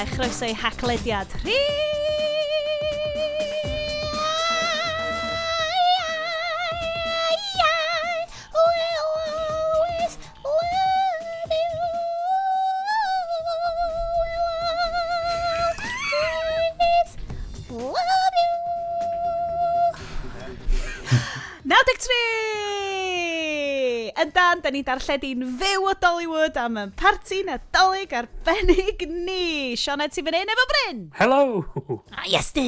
a chroeso i Haclediad. Da ni darlledu'n fyw o Dollywood am y parti NaDollyg arbennig ni. Sioned sy'n fyny efo Bryn. Hello! Iest!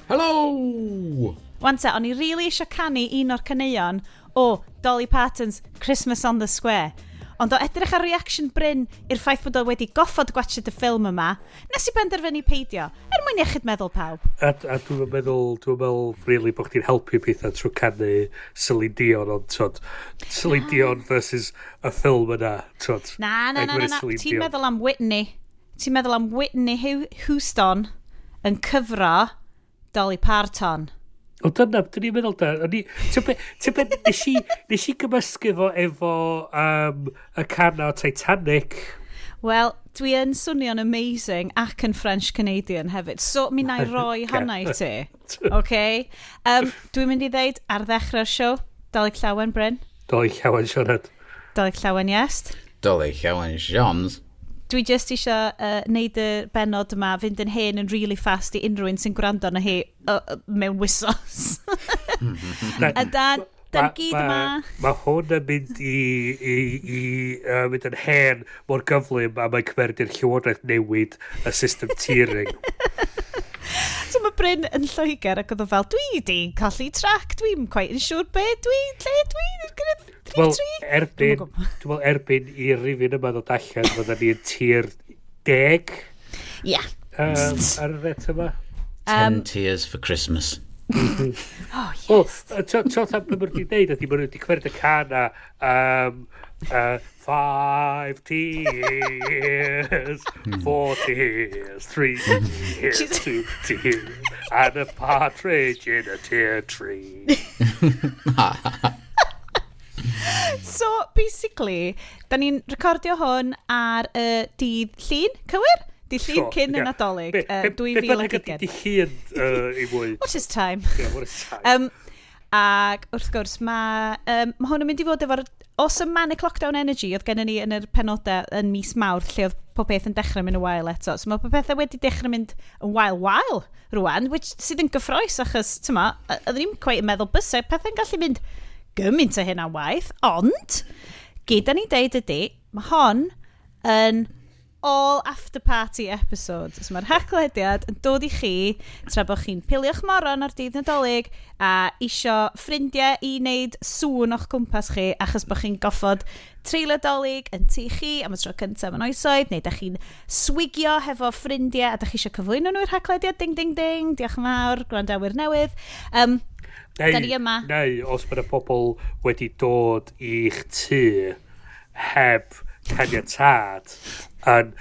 Hello! Wante, o'n i really eisiau canu un o'r caneuon o Dolly Parton's Christmas on the Square. Ond o edrych ar reaction Bryn i'r ffaith bod o wedi goffod gwachod y ffilm yma, nes i benderfynu peidio, mwyn iechyd meddwl pawb. A dwi'n meddwl really bod chdi'n helpu pethau trwy canu Celine Dion, ond Celine Dion versus y ffilm yna. Na. Ti'n meddwl am Whitney. Ti'n meddwl am Whitney Houston yn cyfro Dolly Parton. O dyna, dyn ni'n meddwl da. Nes i gymysgu fo efo y cana o Titanic. Wel, dwi yn swnio'n amazing ac yn French-Canadian hefyd. So, mi na i roi honna i ti. Okay? Dwi'n mynd i ddeud ar ddechrau'r siow, ddileu'r Llawen, Bryn. ddileu'r Llawen, Sioned. ddileu'r Llawen, Iest. ddileu'r Llawen, Sioned. Dwi just eisiau neud y bennod yma fynd yn hen yn really fast i unrhyw un sy'n gwrando na hi mewn wisos. A dan gyd yma. Mae hwn yn mynd i mynd yn hen mor gyflym a mae'n cymeryd i'r llywodraeth newid y system tiering. So mae Bryn yn Lloegr ac oedd o fel, dwi di colli trac, dwi'n quite yn siŵr be, dwi'n Wel, erbyn i'r rifin yma ddod allan, fydda ni yn tir 10. Ie. Ar y ret yma. 10 tears for Christmas. Oh, yes. Wel, am beth mae'n gwneud, ydy mae'n wedi cymryd y cana 5 tears, 4 tears, 3 tears, 2 tears, and a partridge in a tear tree. So, basically, da ni'n recordio hwn ar dydd llun, cywir? Dydd llun cyn y NaDollyg, 2020. Dydd llun i mwy. What is time? Yeah, what is time? Ac wrth gwrs, mae hwn yn mynd i fod efo'r awesome manic lockdown energy oedd gennym ni yn yr penodau yn mis Mawrth, lle oedd popeth yn dechrau mynd y wael eto. So mae popethau wedi dechrau mynd yn wael rwan, sydd yn gyffroes achos, tyma, oedden ni'n quite yn meddwl bysau, pethau'n gallu mynd gymaint o hynna waith, ond gyda ni deud ydy, mae hon yn all after party episode. So mae'r Haclediad yn dod i chi tra bod chi'n pilio'ch moron ar dydd NaDollyg a isio ffrindiau i wneud sŵn o'ch cwmpas chi achos bod chi'n goffod treulio Dollyg yn tu chi am y tro cyntaf yn oesoedd, neu da chi'n swigio hefo ffrindiau a da chi eisiau cyflwyno nhw'r Haclediad, ding ding ding, diolch yn fawr, gwrandawyr newydd. Neu, os bydd y pobl wedi dod i'ch tu heb caniatad yn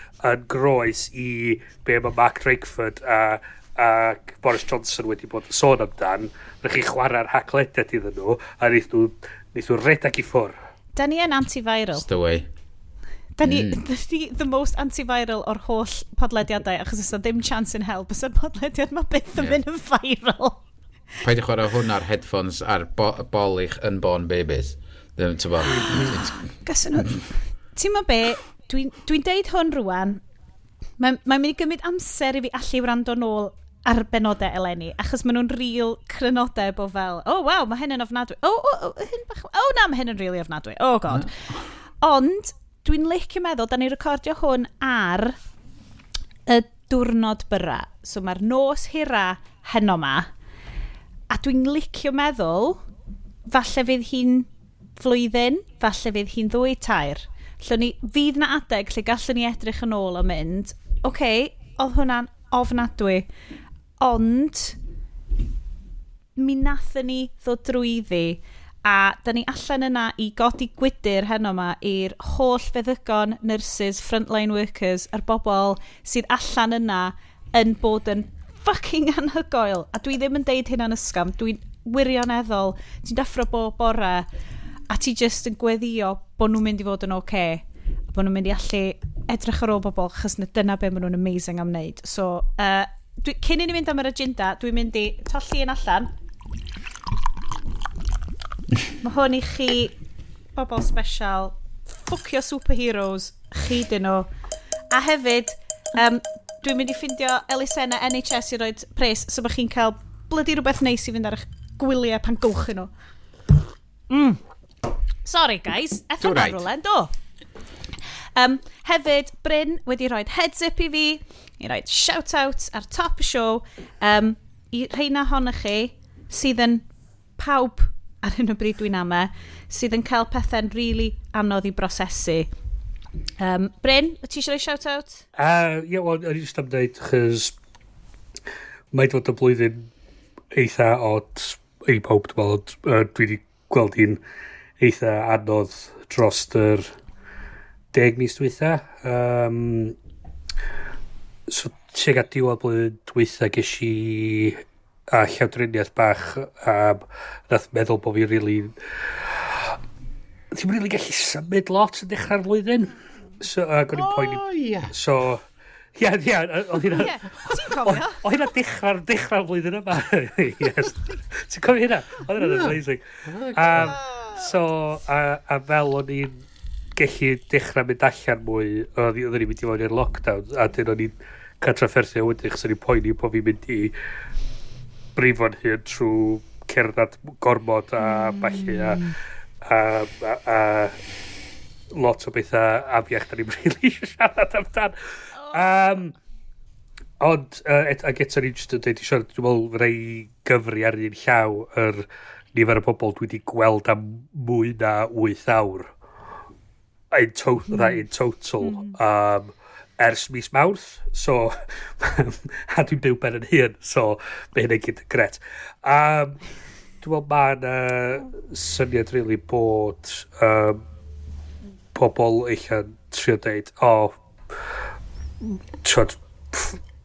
groes i be mae Mark Drakeford a Boris Johnson wedi bod yn sôn amdan, rydych chi chwarae'r Haclediad iddyn nhw a wneith nhw redag i ffwr. Da ni yn antiviral. That's the way. Da ni the most antiviral o'r holl podlediadau achos ys ddim chance in hell bys y podlediad mae byth yn mynd yn viral. Paid i chwarae hwn ar headphones ar bol i'ch unborn babies. Ti'n ma be, dwi'n deud hwn rwan, mae'n mynd i gymryd amser i fi allu wrando nôl ar benodau eleni, achos maen nhw'n real crynodau bo fel, waw, mae hyn yn ofnadwy. Na, mae hyn yn really ofnadwy. God. Ond, dwi'n licio meddwl, da ni recordio hwn ar y diwrnod byra. So mae'r nos hira heno ma. A dwi'n licio meddwl, falle fydd hi'n flwyddyn, falle fydd hi'n 2-3. Fydd na adeg lle gallwn ni edrych yn ôl o mynd, oedd hwnna'n ofnadwy, ond mi nathon ni ddod drwyddi a da ni allan yna i godi gwydyr heno ma i'r holl feddygon, nurses, frontline workers, a'r bobl sydd allan yna yn bod yn fucking anhygoel. A dwi ddim yn deud hynna'n ysgam, dwi'n wirioneddol, ti'n deffro bob bore a ti just yn gweddio bod nhw'n mynd i fod yn a bod nhw'n mynd i allu edrych ar ôl bobl, chys dyna be maen nhw'n amazing am wneud. So, cyn i ni mynd am yr agenda, dwi'n mynd i tolli un allan. Mae hwn i chi, bobl special, ffwcio superheroes, chi dyn nhw. A hefyd, dwi'n mynd i ffindio elusennau NHS i roed pres, so bod chi'n cael blydi rhywbeth neis i fynd ar eich gwyliau pan gowch nhw. Sorry, guys. Efo na rwle, do. Hefyd, Bryn wedi rhoi heads up i fi, i rhoi shout-out ar top y show, i rheina honnych chi, sydd yn pawb ar hyn o bryd dwi'n ama, sydd yn cael pethau'n really anodd i brosesu. Bryn, ti eisiau rhoi shout-out? Ie, wel, o'n i jyst am dweud, chys mae dod y blwyddyn eitha od i pob, dwi wedi gweld hi'n eitha anodd dros yr 10 mis dwytha. So, tuag at diwedd blwyddyn dwytha ges i llawdriniaeth bach nath meddwl bod fi ddim really gallu symud lot yn dechrau'r flwyddyn. So, gwneud poeni. So, ie, oedd hynna dechrau'r flwyddyn yma. Yes. Ti'n cofio hynna? Oedd hynna'n amazing. So, a fel o'n i'n gallu dechrau mynd allan mwy, oedden ni'n mynd i fewn i'r lockdown, a dyn o'n i'n cael trafferthio wedyn, chos o'n i'n poeni bod fi'n mynd i brifo'n hyn trwy cerdded gormod a balli a lot o bethau afiach da ni'n rili siarad amdan. Ond, ac eto ni'n just yn dweud, dwi'n meddwl rei gyfri ar un llaw yr nifer o bobl dwi wedi gweld am mwy na 8 awr. In total. Ers mis Mawrth, so a dwi'n byw ben yn hun, so mae hynny'n gyd yn gret. Dwi'n meddwl mae'n syniad rili bod pobl eich trio dweud,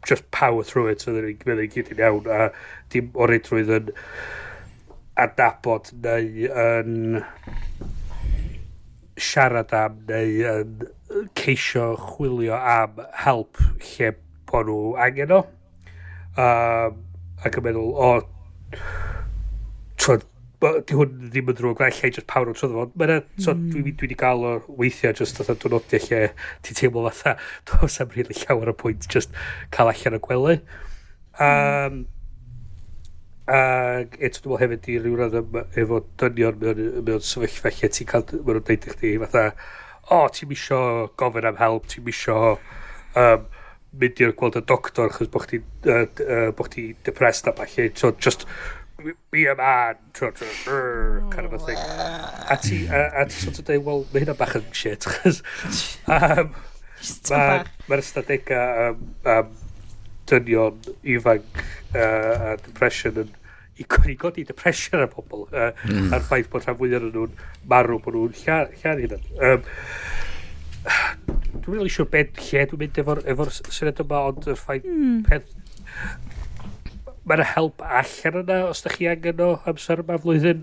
just power through it, so fydd yn gyd yn iawn, a dim o reidrwydd yn adnabod neu yn siarad am neu yn ceisio chwilio am help lle bod nhw angen o. Ac yn meddwl, di hwn ddim yn drwg, lle just power o trwyddo fo. Dwi wedi cael o weithiau just oedd diwrnodiau lle ti'n teimlo fatha, does am rili llawer o pwynt just cael allan o gwely. Ac eto dwi'n meddwl hefyd i ryw radd efo dynion mewn sefyllfa lle ti'n cael, maen nhw'n deud i chdi fatha, ti'n misio gofyn am help, ti'n misio mynd i'r gweld y doctor chos bod chdi depressed a falle, so just be a man, kind of a thing. A ti sort of dweud, well, mae hynna bach yn shit, chos mae'r ystadegau dynion ifanc a depression yn i godi depression ar pobl a'r ffaith bod rhan fwyaf nhw'n marw bod nhw'n llawn hynny. Dwi'n really siwr lle dwi'n mynd efo'r syniad yma, ond y ffaith peth mae'n help allan yna os da chi angen o amser yma flwyddyn,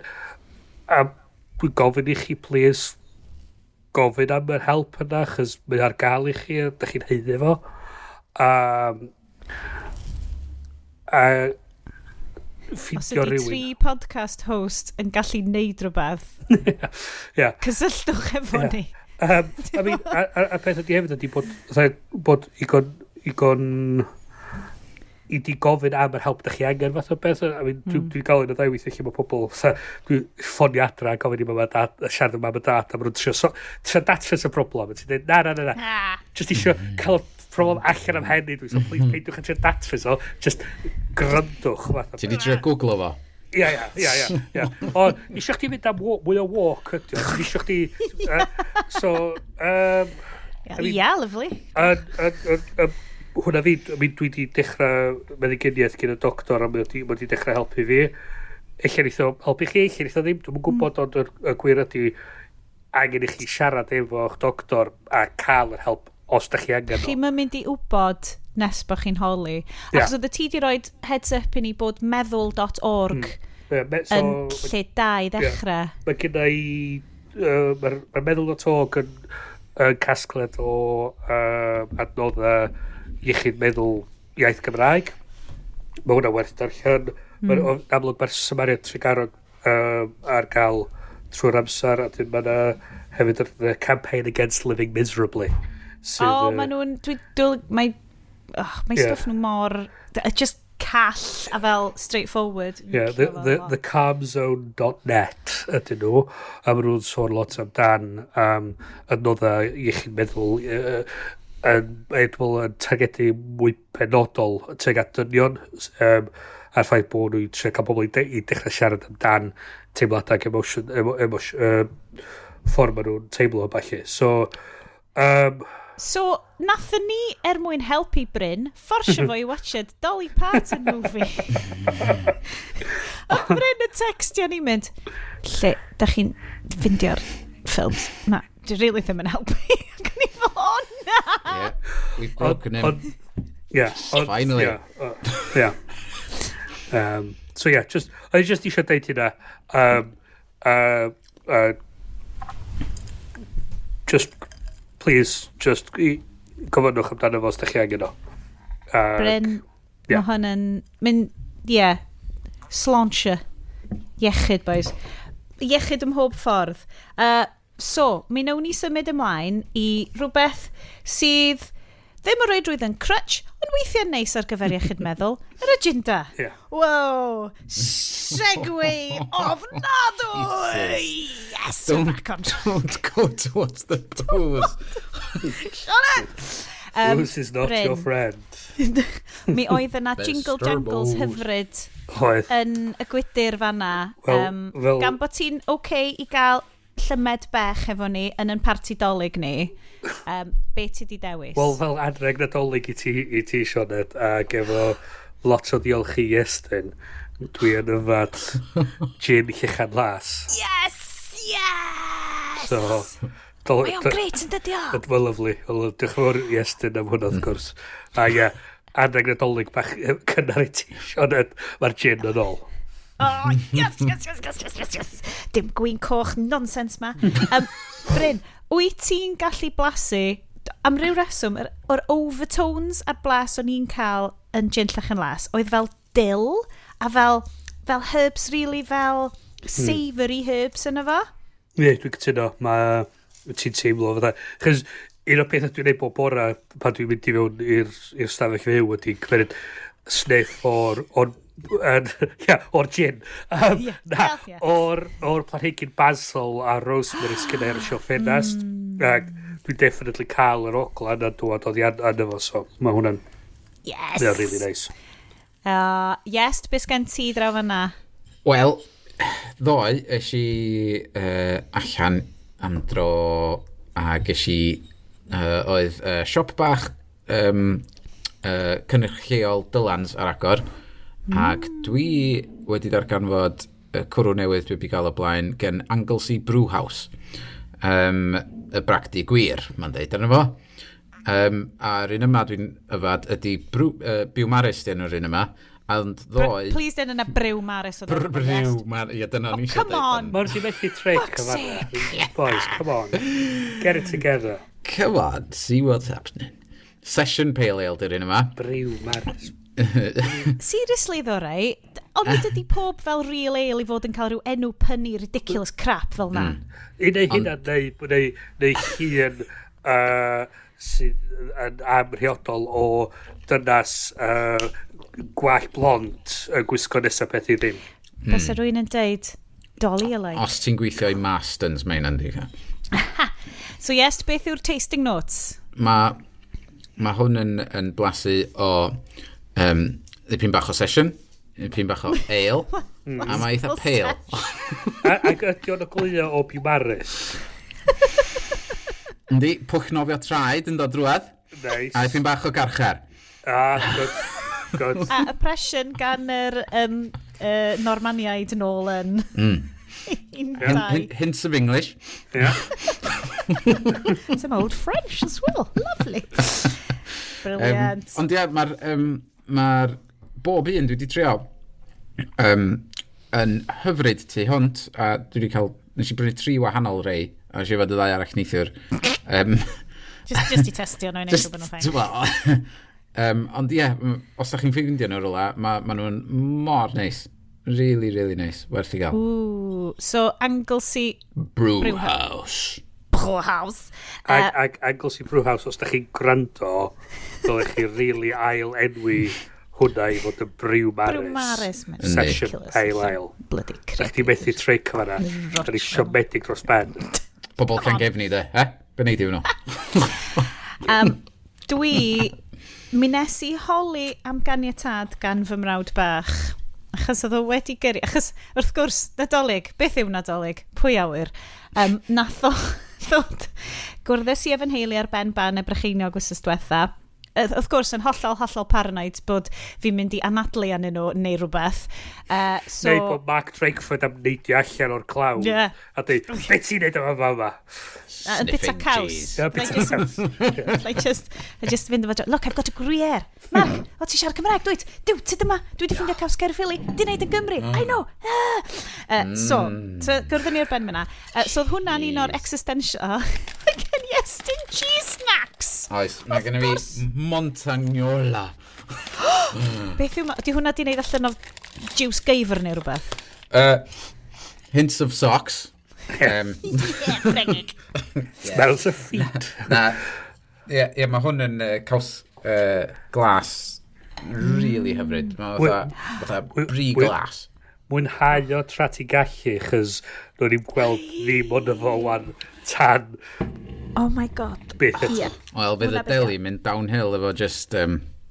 a dwi'n gofyn i chi please gofyn am yr help yna chos mae'n ar gael i chi a da chi'n heiddi efo. Os ydy 3 podcast host yn gallu neud rhywbeth, cysylltwch efo ni. A peth ydy hefyd ydy bod i di gofyn am yr help da chi angen fath o beth. Dwi'n gael un o ddau weithio lle mae pobl, dwi'n ffonio adra a gofyn i mam a dad, siarad am mam a dad, a maen nhw'n trio datrys y broblem. Ti'n dweud, na. Just isio cael problem allan am henni, so please peidiwch yn trio datrys o, just gwrandwch. Ti di trio googlo fo? Ia. O, isio chdi fynd am mwy o walk ydi o. Isio chdi... Lovely. Hwna fi, dwi wedi dechrau meddyginiaeth gyda doctor a mae wedi dechrau helpu fi. Ella neith o helpu chi, ella neith o ddim. Dwi'n gwybod, ond y gwir ydy angen i chi siarad efo'ch doctor a cael yr help os da chi angen o. Chi'n mynd i wybod nes bod chi'n holi. Achos oedd y ti di roed heads up i ni bod meddwl.org yn lle da i ddechrau. Mae gyda i... Mae'r meddwl.org yn casgled o adnoddau iechyd meddwl iaith Gymraeg. Mae hwnna werth darllen. Mae'n amlwg mae'r symariad Tregarog ar gael trwy'r amser, a dyn mae'na hefyd y campaign Against Living Miserably. Mae nhw'n... Mae stuff nhw mor... Just call a fel straightforward. Yeah, the calmzone.net ydyn nhw, a maen nhw'n sôn lot amdan adnoddau iechyd meddwl yn targedu mwy penodol teg at dynion a'r ffaith bod nhw'n trio cael pobl i dechrau siarad amdan teimladau ac ffordd maen nhw'n teimlo o falle. So, nathon ni mwyn helpu Bryn, fforsio fo i watched Dolly Parton movie. A Bryn yn textio ni mynd, lle, da chi'n findio'r ffilms? Na, dwi really ddim yn helpu. Gan i fo, na! Yeah, we've broken him. Finally. So yeah, I just eisiau deud hynna. Please, just gofynnwch amdano fo os da chi angen o. Bryn, mae hwn yn mynd, slonsio. Iechyd, boys. Iechyd ym mhob ffordd. So, mi nawn ni symud ymlaen i rhywbeth sydd ddim yn rhoi drwydd yn crutch, ond weithiau'n neis ar gyfer iechyd meddwl, yr agenda. Yeah. Wow! Segway ofnadwy! Yes! Don't go towards the toes. Shut up! Bruce is not your friend. Mi oedd yna jingle jangles hyfryd yn y gwydyr fanna. Gan bod ti'n i gael llymed bech efo ni yn parti dolyg ni, be ti di dewis? Wel, fel adreg NaDollyg i ti Sioned, ac efo lot o diolch i Iest, dwi yn yfad gin Llechan Las. Yes! Mae o'n greit yn dydio. Well, lovely. Diolch yn fawr Iest am hwnna, wrth gwrs. A adreg NaDollyg bach cynnar i ti Sioned, mae'r gin yn ôl. Oh, yes. Dim gwyn coch nonsens ma. Bryn, wyt ti'n gallu blasu am ryw reswm o'r overtones a'r blas o'n i'n cael yn gin Llechan Las oedd fel dill a fel herbs really fel savoury herbs yna fo? Ie, dwi'n cytuno. Ti'n teimlo fydda. Chos un o'r pethau dwi'n neud bob bora pan dwi'n mynd i fewn i'r stafell fyw ydy cymryd sniff o'r gin. O'r planhigyn basil a rosemary sgynna ar y sio ffenast. Dwi'n definitely cael yr ogla yna dwad oddi anna fo, so mae hwnna'n really nice. Iest, beth gen ti draw fanna? Wel, ddoe, ys i allan am dro ac ys i oedd siop bach cynrychiol Dylans ar agor. Ac dwi wedi darganfod cwrw newydd dwi wedi cael o blaen gen Anglesey Brewhouse. Y bragdi gwir, mae'n deud arno fo. A'r un yma dwi'n yfad ydy Byw Maris dyn nhw'r un yma. Please dyn yna Brew Maris o ddyn. Brew Maris, dyna ni eisiau dweud. Come on! Mae'r ti'n methu trick o fanna. Boys, come on. Get it together. Come on, see what's happening. Session Pale Ale dyn yma. Brew Maris. Seriously ddo, rai? Ond nid ydi pob fel real ale i fod yn cael rhyw enw pynnu ridiculous crap fel na. I neu hynna, neu llun sydd yn amrhiodol o dynas gwall blond yn gwisgo nesaf beth i ddim. Bys rwy'n yn deud Dolly Llawen. Os ti'n gweithio i Marston's, mae'n yndi. So Iest, beth yw'r tasting notes? Mae hwn yn blasu o ddipyn bach o session, ddipyn bach o ale, a mae eitha pale. Ac ydy o'n oglio o Byw Maris. Yndi, pwch nofio traed yn dod drwad. Nice. A ddipyn bach o garchar. Good. A oppression gan yr Normaniaid yn ôl yn... Hints of English. Yeah. Some old French as well. Lovely. Brilliant. Ond ia, mae'r bob un dwi wedi trio yn hyfryd tu hwnt, a dwi wedi cael, nes i brynu 3 wahanol rei, a nes i fod y ddau arall neithiwr. Just i testio nhw i wneud rhywbeth nhw'n ffain. Ond ie, os da chi'n ffeindio nhw rola, mae nhw'n mor neis. Really, really nice. Werth i gael. Ooh, so Anglesey Brewhouse. Brewhouse. Anglesey Brewhouse, os da chi'n gwrando, dylech chi really ail enwi hwnna i fod yn Brew Maris. Session Pale Ale. Bloody Da creepy. chdi methu tric fanna. Da ni siomedig dros ben. Pobl can gefni, de. Be neud yw nhw? Mi nes i holi am ganiatad gan fy mrawd bach. Achos oedd o wedi gyrru. Achos, wrth gwrs, NaDollyg. Beth yw NaDollyg? Pwy awyr? Nath o ddod. Gwrddus i efo nheulu ar ben ban y brycheiniog wythnos dwetha. Wrth gwrs, yn hollol paranoid bod fi'n mynd i anadlu anyn nhw neu rhywbeth. Neu bod Mark Drakeford am neidio allan o'r clawn. Yeah. A dweud, beth ti'n neud am yma? Yn bita caws. I just fynd efo, look, I've got a gruyere. Mark, o ti siarad Cymraeg, dweud, tyd yma, dwi wedi ffindio caws Caerphilly, di wneud yn Gymru, I know. So gwrddon ni'r ben myna. So oedd hwnna'n un o'r existential. Again, Iest in cheese snacks. Oes, mae gen i fi Montagnola. Beth yw, di hwnna di wneud allan o juice geifer neu rhywbeth? Hints of socks. Smells of feet. Ie, mae hwn yn caws glas really hyfryd. Mae fatha bri glas. Mwynhau o tra ti gallu, chys nhw'n i'n gweld ddim ond efo wan tan. Oh my god. Beth eto. Wel, fydd y deli mynd downhill efo just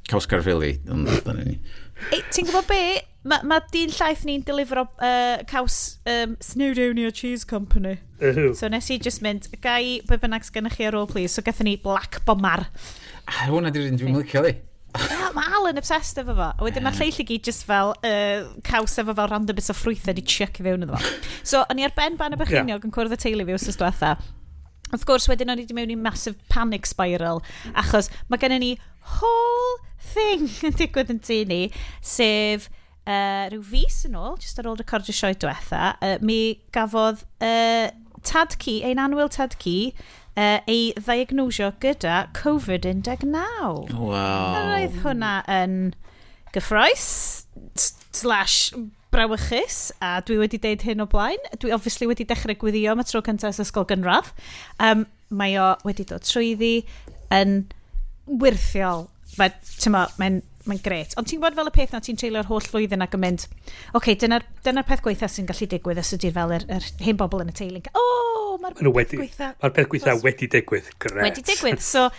caws Caerphilly. Ti'n gwybod be? Mae dyn llaeth ni'n delifro caws Snowdonia Cheese Company. So nes i just mynd, gai be bynnag sgynnych chi ar ôl, please. So gathon ni Black Bomber. Hwna di'r un dwi'n licio li. Mae Alan obsessed efo fo. A wedyn mae'r lleill i gyd just fel caws efo fel random bits o ffrwythau di chuck i fewn iddo fo. So o'n i ar ben ban y bychiniog yn cwrdd y teulu fi wrth dwetha. Wrth gwrs, wedyn o'n i wedi mewn i massive panic spiral, achos mae gennym ni whole thing yn digwydd yn tu ni, sef rhyw fus yn ôl, just ar ôl recordio sioe dwetha, mi gafodd tad ci, ein anwyl tad ci, ei ddiagnosio gyda Covid-19. Wow. A roedd hwnna yn gyffroes / brawychus, a dwi wedi deud hyn o blaen. Dwi obviously wedi dechrau gwyddio am y tro cyntaf ysgol gynradd. Mae o wedi dod trwyddi yn wirthiol. Mae'n gret. Ond ti'n gwybod fel y peth na ti'n treulio'r holl flwyddyn ac yn mynd, oce, dyna'r peth gweitha sy'n gallu digwydd os ydy'r fel yr hen bobl yn y teulu. Mae'r peth gweitha wedi digwydd. Wedi digwydd. So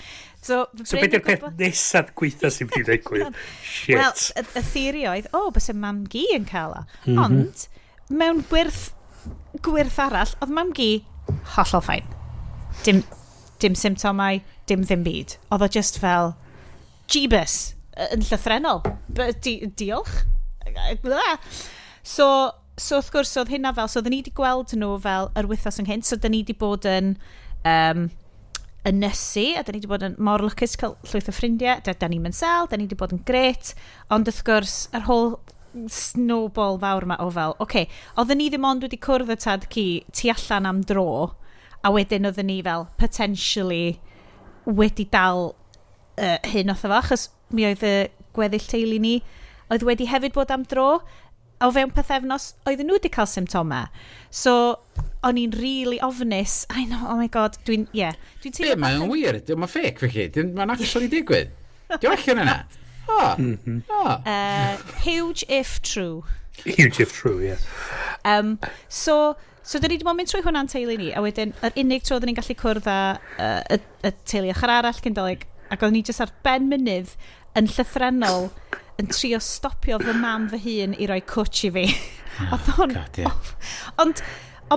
beth yw'r peth nesaf gweitha sy'n wedi digwydd? Shit. Wel, y theori oedd, bys y mam gi yn cael o. Ond, mewn gwirth arall, oedd mam gi hollol ffain. Dim symptomau, dim ddim byd. Oedd o just fel, Jeebus, yn llythrenol. Diolch. So wrth gwrs, oedd hynna fel, so oedden ni wedi gweld nhw fel yr wythnos ynghynt, so oedden ni wedi bod yn ynysu, a da ni wedi bod yn mor lwcus cael llwyth o ffrindiau, da ni'n mynd sel, da ni wedi bod yn gret, ond wrth gwrs, yr whole snowball fawr yma o fel, oedden ni ddim ond wedi cwrdd y tad ci tu allan am dro, a wedyn oedden ni fel potentially wedi dal hyn oedd efo, achos mi oedd y gweddill teulu ni, oedd wedi hefyd bod am dro, o fewn pethefnos, oedden nhw wedi cael symptomau. So, o'n i'n really ofnus. I know, oh my god, dwi'n teimlo... Mae'n wir, mae'n fake fe chi, mae'n actually digwydd. Diolch yn yna. Huge if true. Huge if true, yeah. So da ni wedi bod mynd trwy hwnna'n teulu ni, a wedyn, yr unig tro oedden ni'n gallu cwrdd y teulu ochr arall cyndolig, ac oedden ni jyst ar ben mynydd yn llythrenol yn trio stopio fy mam fy hun i roi cwtch i fi. Ond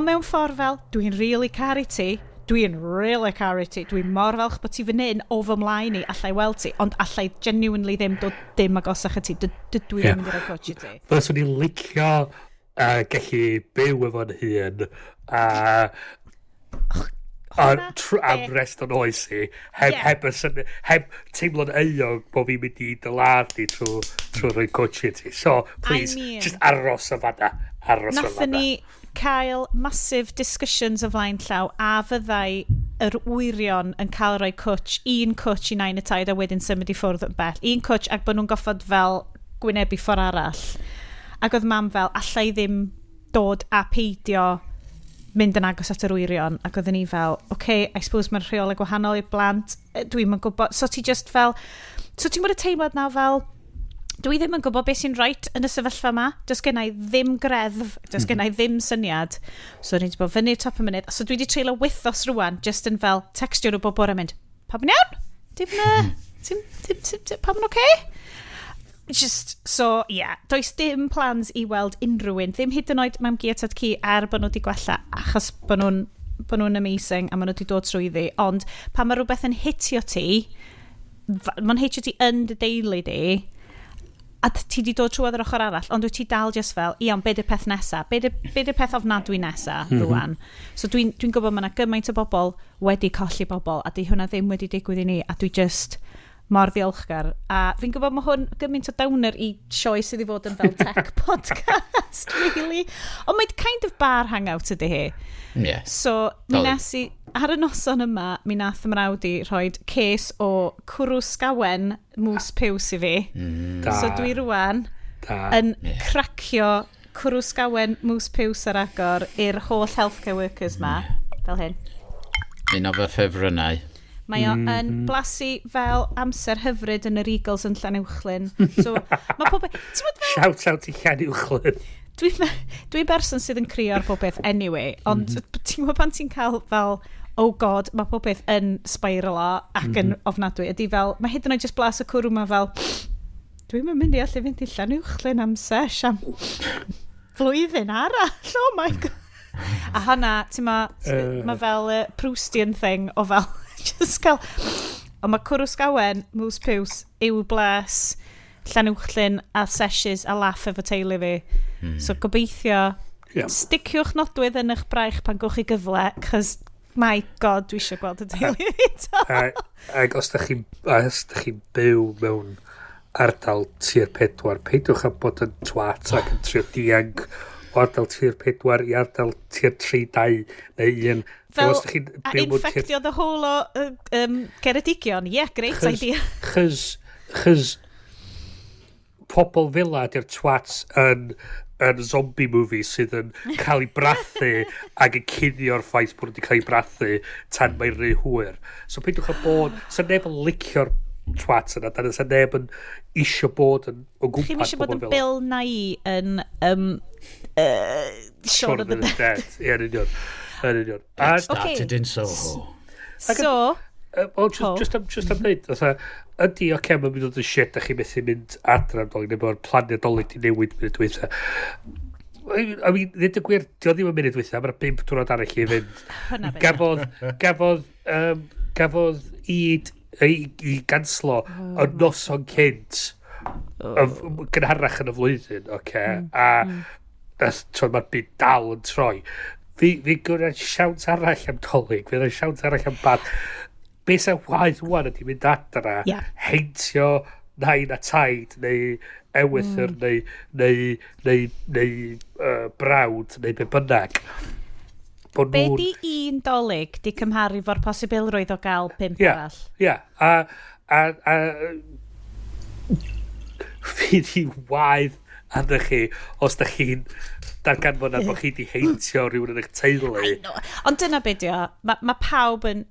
mewn ffordd fel, dwi'n really caru ti, dwi'n mor falch bod ti fan hyn o fy mlaen i, allai weld ti, ond allai genuinely ddim dod dim agosach at ti, dwi ddim wedi roi cwtch i ti. Fydda swn i'n licio gallu byw efo'n hun am rest o'n oes i heb teimlo'n euog bod fi'n mynd i dylad i trwy rhoi coach i ti. So, please, just aros o fada. Nathon ni cael massive discussions o flaen llaw, a fyddai yr wyrion yn cael rhoi cwtch, un cwtch i nain y taid a wedyn symud i ffwrdd yn bell. Un cwtch ac bod nhw'n goffod fel gwynebu ffordd arall. Ac oedd mam fel, allai ddim dod a peidio mynd yn agos at yr wyrion. Ac oedden ni fel, I suppose mae'r rheolau gwahanol i'r blant. Dwi'n gwybod. So ti'n bod y teimlad na fel, dwi ddim yn gwybod beth sy'n right yn y sefyllfa yma. Does gennau ddim greddf, does gennau ddim syniad. So ni wedi bod fyny'r top y munud. So dwi wedi treulio wythos rwan, just yn fel textio nhw bob bore mynd, pam yn iawn? Pam yn oce? Just, so, yeah, does dim plans i weld unrhyw un. Ddim hyd yn oed mam gi atad ci bod nhw wedi gwella, achos bod nhw'n amazing a maen nhw wedi dod trwyddi. Ond pan mae rhywbeth yn hitio ti, mae'n hitio ti yn dy deulu di, a ti di dod trwy yr ochr arall, ond wyt ti dal just fel, iawn, be di'r peth nesa? Be di'r peth ofnadwy nesa, rwan? So dwi'n gwybod mae yna gymaint o bobl wedi colli bobl, a di hwnna ddim wedi digwydd i ni, a dwi just mor ddiolchgar. A fi'n gwybod mae hwn gymaint o downer i sioe sydd i fod yn fel tech podcast, really. Ond mae'n kind of bar hangout ydy hi. Yeah. So, mi nes i, ar y noson yma, mi nath ymrawd i rhoi ces o cwrw sgawen mws piws i fi. So dwi rwan yn cracio cwrw sgawen mws piws ar agor i'r holl healthcare workers ma, fel hyn. Un o fy ffefrynnau. Mae o yn blasu fel amser hyfryd yn yr Eagles yn Llanuwchlyn. So, mae pobl... Shout out i Llanuwchlyn. Dwi'n berson sydd yn crio ar popeth anyway, ond ti'n gwybod pan ti'n cael fel, oh god, mae popeth yn spiralo ac yn ofnadwy. Ydy fel, mae hyd yn oed just blas y cwrw ma fel, dwi'n mynd i allu fynd i Llanuwchlyn am sesh am flwyddyn arall, oh my god. A hana, ti'n ma fel Proustian thing o fel, just cael, ond mae cwrw sgawen, mws piws, yw bles, Llanuwchlyn a seshes a laff efo teulu fi. So gobeithio, sticiwch nodwydd yn eich braich pan gwch chi gyfle, cos my god, dwi eisiau gweld y teulu fi to. Ac os da chi'n byw mewn ardal tir 4, peidwch am bod yn twat ac yn trio diang o ardal tir 4 i ardal tir 3-2 neu 1. Fel, a infectio the whole o Geredigion, great idea. Chys pobl fila di'r twats yn zombie movie sydd yn cael ei brathu ac yn cynnio'r ffaith bod wedi cael ei brathu tan mae'n rhy hwyr. So peidwch a bod, sa'n neb yn licio'r twats yna, dan sa'n neb yn isio bod yn o gwmpas pobl fila. Chi'n isio bod yn Bill Nye yn Shaun of the Dead. Ie, yn union. It started in Soho. So... just am wneud, ydy, mae'n mynd yn shit, da chi methu mynd adra am Dolly, neu mae'r planiau Dolly di newid mynd dweitha. I mean, ddweud y gwir, di o ddim yn mynd dweitha, mae'r 5 diwrnod arall i fynd. Gafodd i ganslo y noson cynt gynharach yn y flwyddyn, a mae'r byd dal yn troi. Fi gwneud siawns arall am Dolly, fi gwneud siawns arall am bad. Be sy'n waith wan ydi mynd adra, heintio nain a taid, neu ewythr, neu brawd, neu be bynnag. Be di un dolyg di cymharu fo'r posibilrwydd o gael 5 arall? Ie, a fi di waith adra chi, os da chi'n darganfod na bod chi di heintio rhywun yn eich teulu. Ond dyna beidio, mae pawb yn,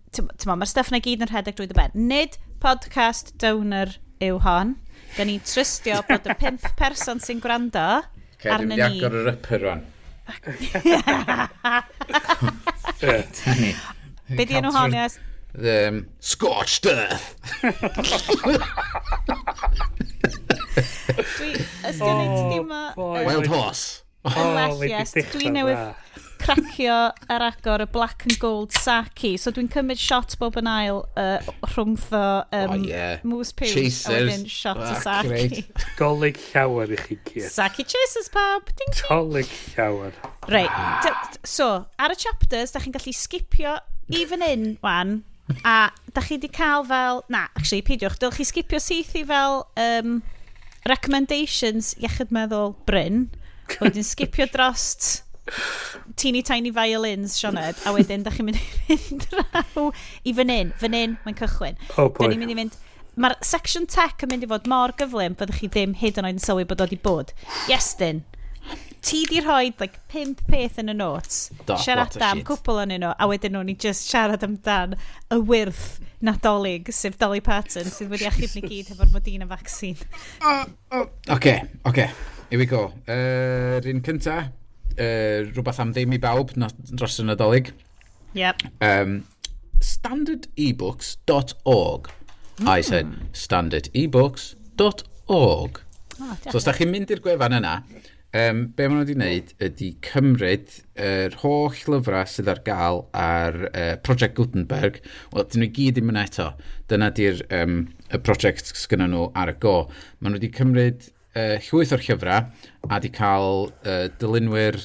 mae'r stuff na gyd yn rhedeg drwy dy ben. Nid podcast downer yw hon. Gan ni'n trystio bod y 5 person sy'n gwrando arna ni. Dwi'n agor yr upper rwan. Be di enw hon, Iest? Scorched Earth. Wild Horse. Dwi'n newydd cracio ar agor y black and gold saki, so dwi'n cymryd shot bob yn ail rhwngtho mws piws a wedyn shot o saki. Dollyg Llawen i chi gyd. Saki chasers pawb. Dollyg Llawen. Right, so ar y chapters da chi'n gallu skipio even in wan, a da chi di cael fel, actually peidiwch, dylch chi skipio syth i fel recommendations iechyd meddwl Bryn, wedyn skipio drost teeny tiny violins, Sioned, a wedyn, da chi'n mynd draw i fan hyn, mae'n cychwyn. Oh, boy. Da ni'n mynd i fynd, mae'r section tech yn mynd i fod mor gyflym, byddwch chi ddim hyd yn oed yn sylwi bod o di bod. Iestyn, ti di rhoi 5 peth yn y notes, siarad am cwpl yn nhw, a wedyn nhw'n i just siarad amdan y wyrth NaDollyg, sef Dolly Parton, sydd wedi achub ni gyd efo'r Modena vaccine. Oce, here we go. Un cynta, rhywbeth am ddim i bawb dros y NaDollyg. Yep. Standardebooks.org. I said standardebooks.org. So os da chi'n mynd i'r gwefan yna, be maen nhw wedi wneud ydy cymryd yr holl lyfrau sydd ar gael ar Project Gutenberg. Wel, dyn nhw gyd ddim yn eto. Dyna di'r y prosiect sgynnon nhw ar y go. Maen nhw wedi cymryd llwyth o'r llyfrau a wedi cael ddileu'r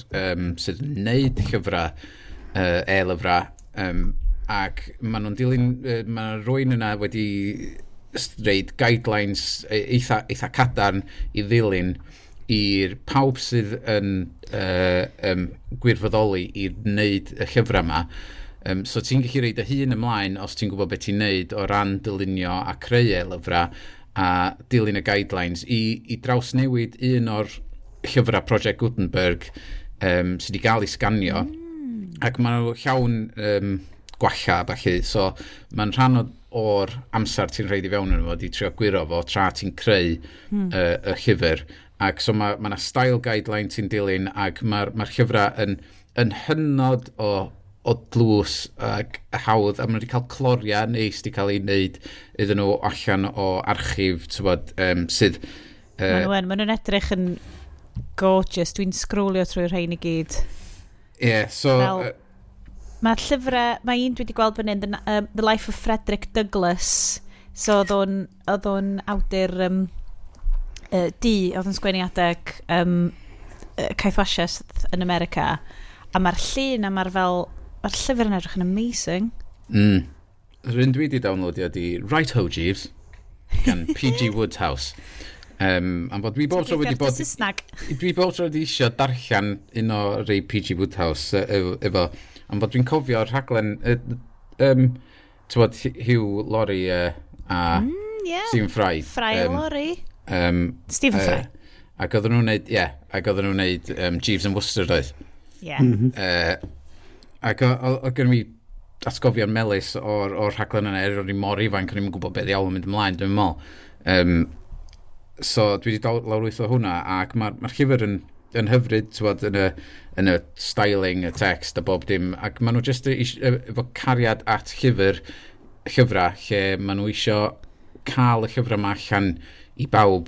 sydd yn wneud llyfrau e-lyfrau ac maen nhw'n dilyn, mae rwy'n yna wedi reid guidelines eitha cadarn i ddilyn i'r pawb sydd yn gwirfoddoli i wneud y llyfrau yma. So ti'n gallu reid y hun ymlaen os ti'n gwybod beth ti'n wneud o ran dylunio a creu lyfrau a dilyn y guidelines i drawsnewid un o'r llyfrau Project Gutenberg sydd wedi cael ei sganio ac maen nhw llawn gwalla felly, so mae'n rhan o'r amser ti'n rhaid i fewn yn fod i trio gwiro fo tra ti'n creu y llyfr. Ac so mae yna style guideline ti'n dilyn ac mae'r llyfrau yn hynod o dlws ac hawdd a maen nhw wedi cael cloria neis wedi cael ei wneud iddyn nhw allan o archif sydd... Maen nhw'n edrych yn gorgeous, dwi'n sgrwlio trwy'r rhain i gyd. Ie, so... Mae'r llyfrau, mae un dwi wedi gweld fan hyn, The Life of Frederick Douglass. So oedd o'n awdur oedd yn sgwennu adeg caethwasiaeth yn America. A mae'r llun a mae'r llyfr yn edrych yn amazing. Yr un dwi wedi downloadio di Right Ho Jeeves gan P.G. Woodhouse. Am bod dwi bob tro wedi bod... Dwi bob tro wedi eisiau darllen un o rei P.G. Woodhouse efo... Am bod dwi'n cofio'r rhaglen... Hugh Laurie a Stephen Fry. Fry Laurie. Stephen Fry. Ac oedden nhw'n wneud Jeeves and Wooster doedd. Ac oedd gen i atgofion melys o'r rhaglen yna o'n i mor ifanc o'n i'n gwybod beth iawn yn mynd ymlaen, dwi'n meddwl. So dwi wedi lawrwytho hwnna ac mae'r llyfr yn hyfryd yn y styling, y text a bob dim ac maen nhw jyst efo cariad at llyfrau lle maen nhw eisiau cael y llyfrau yma allan i bawb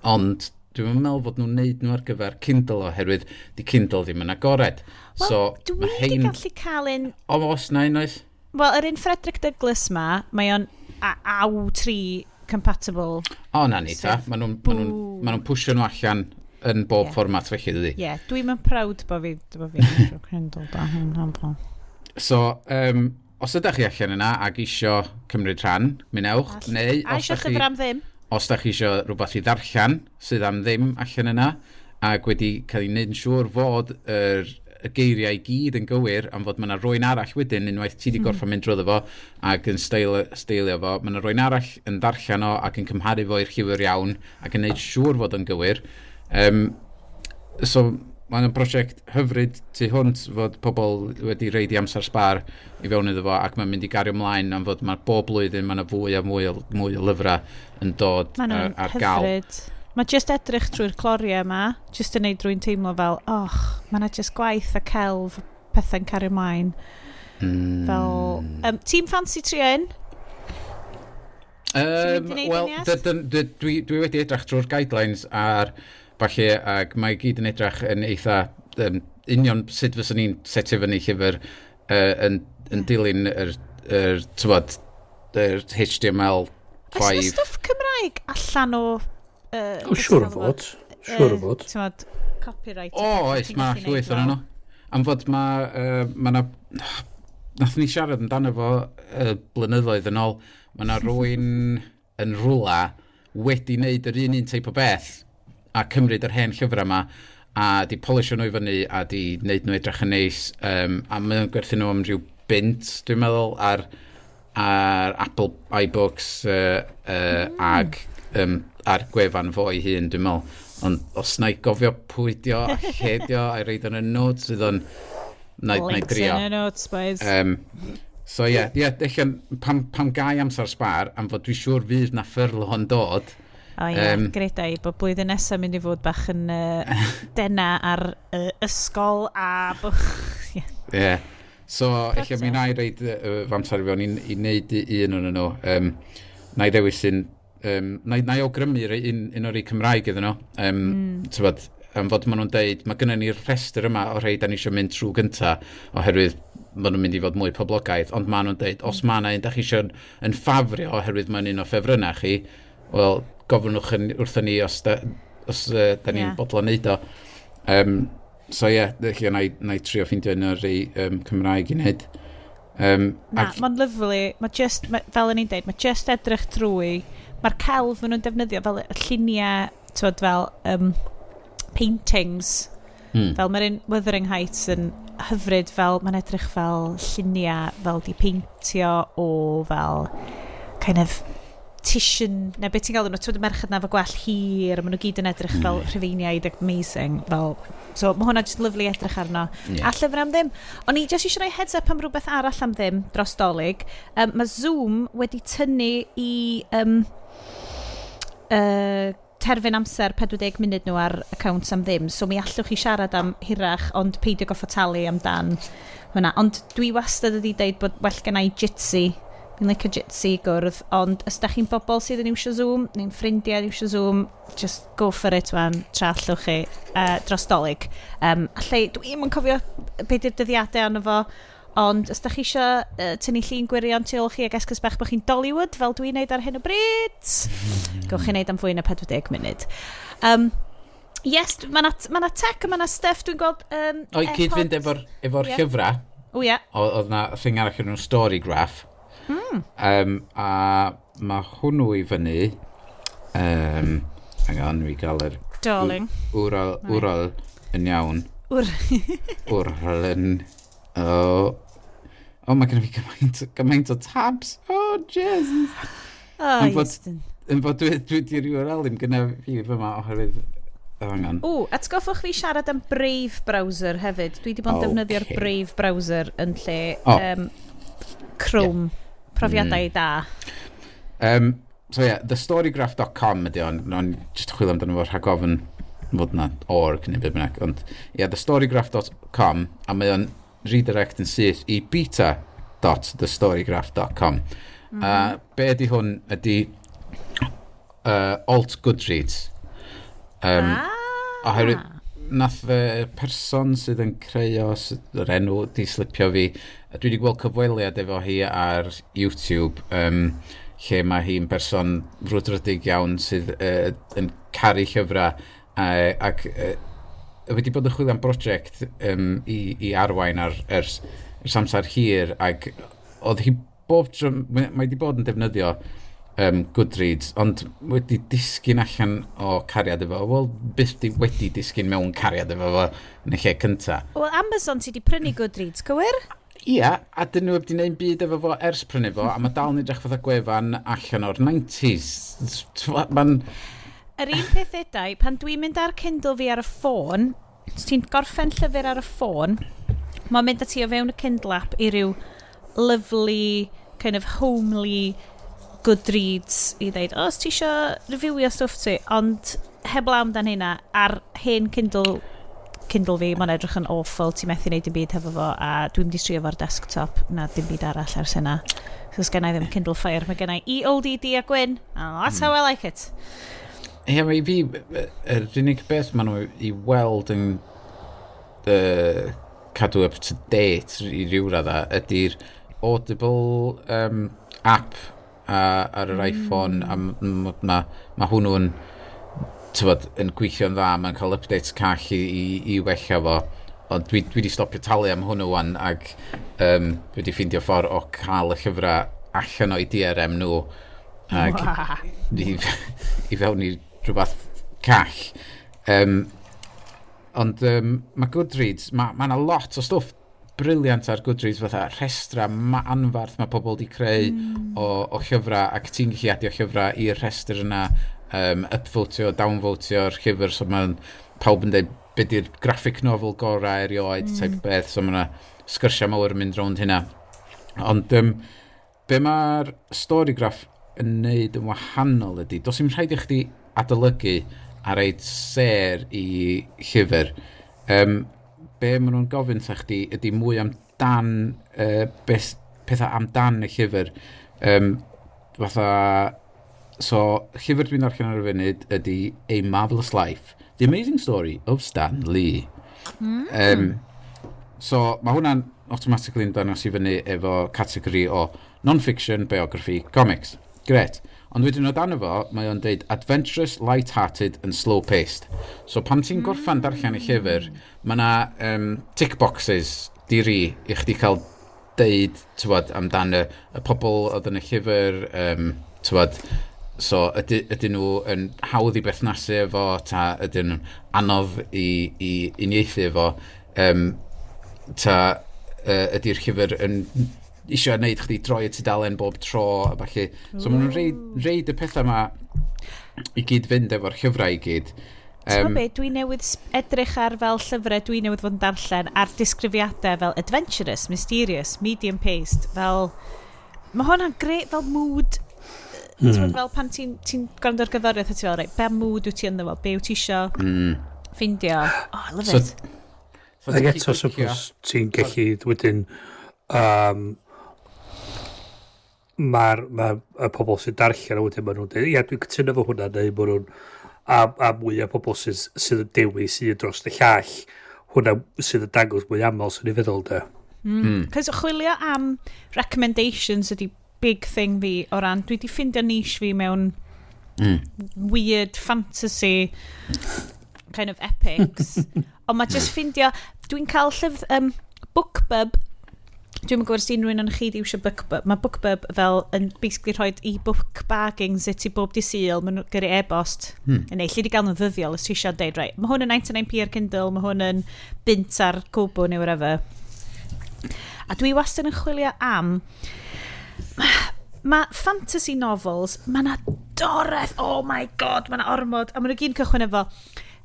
ond dwi'n meddwl fod nhw'n neud nhw ar gyfer Kindle oherwydd di Kindle ddim yn agored. Wel, dwi wedi gallu cael un... O, os na unwaith? Wel, yr un Frederick Douglass ma, mae o'n AW3 compatible. O, na ni ta. Maen nhw'n pwysio nhw allan yn bob fformat felly, dydi? Ie, dwi'n yn proud bod fi Kindle da hyn. So, os ydych chi allan yna ac isio cymryd rhan, mynewch, neu os ydych chi... Os ydych chi isio rhywbeth i ddarllen sydd am ddim allan yna, ac wedi cael ei wneud yn siŵr fod y geiriau i gyd yn gywir, am fod yna rwy'n arall wedyn, unwaith ti wedi gorfod mynd drwyddo fo, ac yn steilio fo, mae yna rwy'n arall yn darllen o ac yn cymharu fo i'r llyfr iawn, ac yn wneud siŵr fod yn gywir. So, mae'n brosiect hyfryd tu hwnt fod pobl wedi reidi amser sbar i fewn iddo fo ac mae'n mynd i gario ymlaen am fod mae bob blwyddyn mae'n fwy a mwy o lyfrau yn dod ar gael. Mae just edrych trwy'r cloria yma, just yn neud rwy'n teimlo fel, mae'n just gwaith a celf pethau'n cario ymlaen. Ti'n fancy trio un? Wel, dwi wedi edrych trwy'r guidelines ar falle, ac mae gyd yn edrych yn eitha union sut fyswn ni'n setio fyny llyfr yn dilyn yr HTML 5. Oes yna stwff Cymraeg allan o... Siwr o fod. Copyright. Oes, mae llwyth o'n nhw. Am fod nath ni siarad amdano fo blynyddoedd yn ôl, mae yna rwy'n yn rwla wedi wneud yr un teip o beth a cymryd yr hen llyfrau yma a di polisio nhw i fyny a di wneud nhw edrych yn neis. A mae'n gwerthu nhw am rhyw bint, dwi'n meddwl, ar Apple iBooks ag ar gwefan fo ei hun, dwi'n meddwl. Ond os na i gofio pwydio a lledio a'i reid yn y notes, sydd o'n na i drio. Links in y notes, boys. So pam gai amser sbar, am fod dwi'n siŵr fydd na ffyrl o'n dod. Gredau bod blwyddyn nesaf mynd i fod bach yn dena ar ysgol a... So, eich mi na i reid fy amser i fewn i wneud un o'n nhw. Na i ddewis na i awgrymu un o'r ei Cymraeg iddyn nhw. Am fod maen nhw'n deud, mae gennym ni'r rhestr yma o rhai da ni eisiau mynd trwy gynta, oherwydd maen nhw'n mynd i fod mwy poblogaidd, ond maen nhw'n deud, os mae yna un da chi eisiau yn ffafrio, oherwydd mae'n un o ffefrynnau chi, wel, gofynwch wrthyn ni os da ni'n bodlo wneud o. Na i trio ffeindio un o'r ei Cymraeg i wneud. Mae'n lyflu, fel yn i'n deud, mae just edrych trwy, mae'r celf maen nhw'n defnyddio fel lluniau, fel paintings, fel mae'r un Wuthering Heights yn hyfryd, fel mae'n edrych fel lluniau, fel di peintio o fel kind of titian, neu beth ti'n gael nhw, y merched na fo gwell hir, maen nhw gyd yn edrych fel rhyfeiniaid amazing, so mae hwnna just lyflu edrych arno. A llyfr am ddim. O'n i just eisiau rhoi heads up am rhywbeth arall am ddim dros Dollyg. Mae Zoom wedi tynnu i terfyn amser 40 munud nhw ar accounts am ddim, so mi allwch chi siarad am hirach, ond peidio goffo talu amdan hwnna. Ond dwi wastad wedi deud bod well gen i jitsi, fi'n licio jitsi gwrdd, ond os da chi'n bobl sydd yn iwsio Zoom, neu'n ffrindiau yn iwsio Zoom, just go for it wan, tra allwch chi dros Dollyg. Allai, dwi'n yn cofio beth yw'r dyddiadau arno fo, ond os da chi eisiau tynnu llun gwirion tu ôl chi ag esgus bach bod chi'n Dollywood, fel dwi'n neud ar hyn o bryd, gowch chi neud am fwy na 40 munud. Iest, mae na tech, mae na stuff, dwi'n gweld... O'i cyd fynd efo'r llyfrau. O ie. Oedd na thing arall yn nhw'n story graph. A mae hwnnw i fyny... hang on, fi gael yr... Darling. Wrol yn iawn. Wrol yn... mae gen i fi gymaint o tabs. Oh, Jesus. Yn fod dwi di'r URL ddim gyda fi fyma oherwydd... atgoffwch fi siarad am Brave browser hefyd. Dwi wedi bod yn defnyddio'r Brave browser yn lle Chrome. Profiadau da. thestorygraph.com ydy o'n just chwilio amdano fo rhag ofyn fod na org neu beth bynnag, ond thestorygraph.com, a mae o'n redirect yn syth i beta.thestorygraph.com. Be ydy hwn ydy alt Goodreads. Oherwydd nath person sydd yn creu yr enw di slipio fi, dwi wedi gweld cyfweliad efo hi ar YouTube, lle mae hi'n person frwdrydig iawn sydd yn caru llyfrau ac wedi bod yn chwilio am brosiect i arwain ers amser hir, ac oedd hi bob tro, mae wedi bod yn defnyddio Goodreads, ond wedi disgyn allan o cariad efo, wel, byth wedi disgyn mewn cariad efo fo yn y lle cynta. Wel, Amazon ti wedi prynu Goodreads, cywir? Ia, a dyn nhw wedi gwneud byd efo fo ers prynu fo, a mae dal yn edrych fatha gwefan allan o'r 90s. Yr un peth edau, pan dwi'n mynd ar Kindle fi ar y ffôn, os ti'n gorffen llyfr ar y ffôn, mae'n mynd ati o fewn y Kindle app i ryw lovely, kind of homely Goodreads i ddeud, os ti eisiau reviewio stwff ti, ond heb law amdan hynna, ar hen Kindle fi, mae'n edrych yn awful, ti methu wneud dim byd hefo fo, a dwi'n mynd i strio fo'r desktop, na dim byd arall ers hynna. So os gen i ddim Kindle Fire, mae gen i EOLDD a gwyn, and that's how I like it. Ie, mae fi, yr unig beth maen nhw i weld yn cadw up to date i ryw radda, ydy'r Audible app ar yr iPhone, a mae hwnnw'n yn gweithio'n dda, mae'n cael updates call i wella fo, ond dwi wedi stopio talu am hwnnw wan, ac dwi wedi ffeindio ffordd o cael y llyfrau allan o'i DRM nhw, ac i fewn i rhywbeth call. Ond mae Goodreads, mae yna lot o stwff briliant ar Goodreads, fatha rhestra anfarth mae pobl wedi creu o llyfrau, ac ti'n gallu adio llyfrau i'r rhestr yna, upvotio, downvotio'r llyfr, so mae'n pawb yn dweud beth yw'r graphic novel gorau erioed, type beth, so mae yna sgwrsio mawr yn mynd rownd hynna. Ond be mae'r storygraff yn neud yn wahanol ydy, dos i'n rhaid i chdi adolygu a reid ser i llyfr. Be maen nhw'n gofyn sa chdi ydy mwy amdan pethau amdan y llyfr. Fatha, so llyfr dwi'n darllen ar y funud ydy A Marvelous Life, The Amazing Story of Stan Lee. So mae hwnna'n automatically yn dangos i fyny efo categori o non-fiction, biography, comics. Gret. Ond wedyn o dan efo, mae o'n deud adventurous, light-hearted and slow-paced. So pan ti'n gorffan darllen y llyfr, mae yna tick boxes diri i chdi cael deud amdan y pobl oedd yn y llyfr, so ydyn nhw yn hawdd i berthnasu efo, ta ydyn nhw'n anodd i uniaethu efo, ta ydy'r llyfr yn eisiau gwneud chdi droi y tudalen bob tro a falle. So maen nhw'n reid y pethau yma i gyd fynd efo'r llyfrau i gyd. Ti'n be, dwi newydd edrych ar fel llyfrau dwi newydd fod yn darllen ar disgrifiadau fel adventurous, mysterious, medium paced, fel... Mae hwnna'n greu fel mood... Fel pan ti'n gwrando ar gyforiaeth a ti fel, be mood wyt ti ynddo fo, be wyt ti isio ffindio. Oh, I love it. Ac eto, suppose ti'n gallu wedyn... Mae'r pobl sy'n darllen a wedyn maen nhw'n dweud, ia, dwi'n cytuno fo hwnna, neu maen nhw'n a mwy o pobl sydd yn dewis i dros y llall, hwnna sydd yn dangos mwy aml sy'n ei feddwl, da. Cos chwilio am recommendations ydi big thing fi o ran, dwi wedi ffindio niche fi mewn weird fantasy kind of epics, ond mae just ffindio, dwi'n cael BookBub. Dwi'n gwybod os unrhyw un yn chi di iwsio BookBub. Mae BookBub fel yn basically rhoi e-book baggings i ti bob di syl, maen nhw'n gyrru e-bost. Neu, lle di gael nhw'n ddyddiol, os ti eisiau deud, right, mae hwn yn 99p ar Kindle, mae hwn yn bint ar Kobo neu whatever. A dwi wastad yn chwilio am... Mae fantasy novels, mae na doreth, oh my god, mae na ormod, a mae nhw gyn cychwyn efo,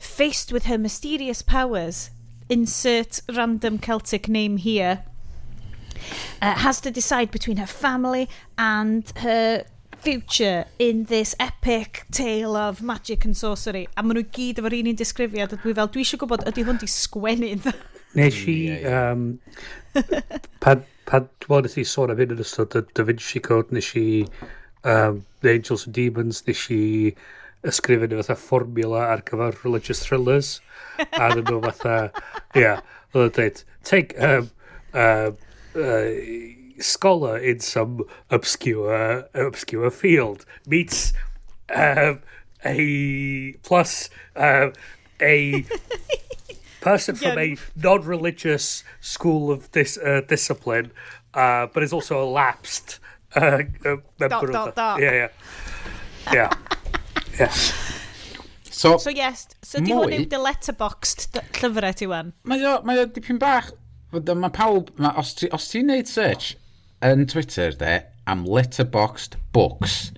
faced with her mysterious powers, insert random Celtic name here, has to decide between her family and her future in this epic tale of magic and sorcery. A maen nhw gyd efo'r un disgrifiad. Dwi eisiau gwybod, ydy hwn di sgwennydd? Nes i, pan nes i sôn am hyn yn ystod y Da Vinci Code, nes i The Angels and Demons, nes i ysgrifennu fatha formula ar gyfer religious thrillers. A dyn nhw fatha, oedd yn dweud, take scholar in some obscure field meets a person from a non-religious school of this discipline, but is also a lapsed member of the... Yeah. So yes, so di hwn yw dy letterboxed llyfrau ti wan? Mae o dipyn bach... Mae pawb, os ti'n neud search yn Twitter am letterboxed books,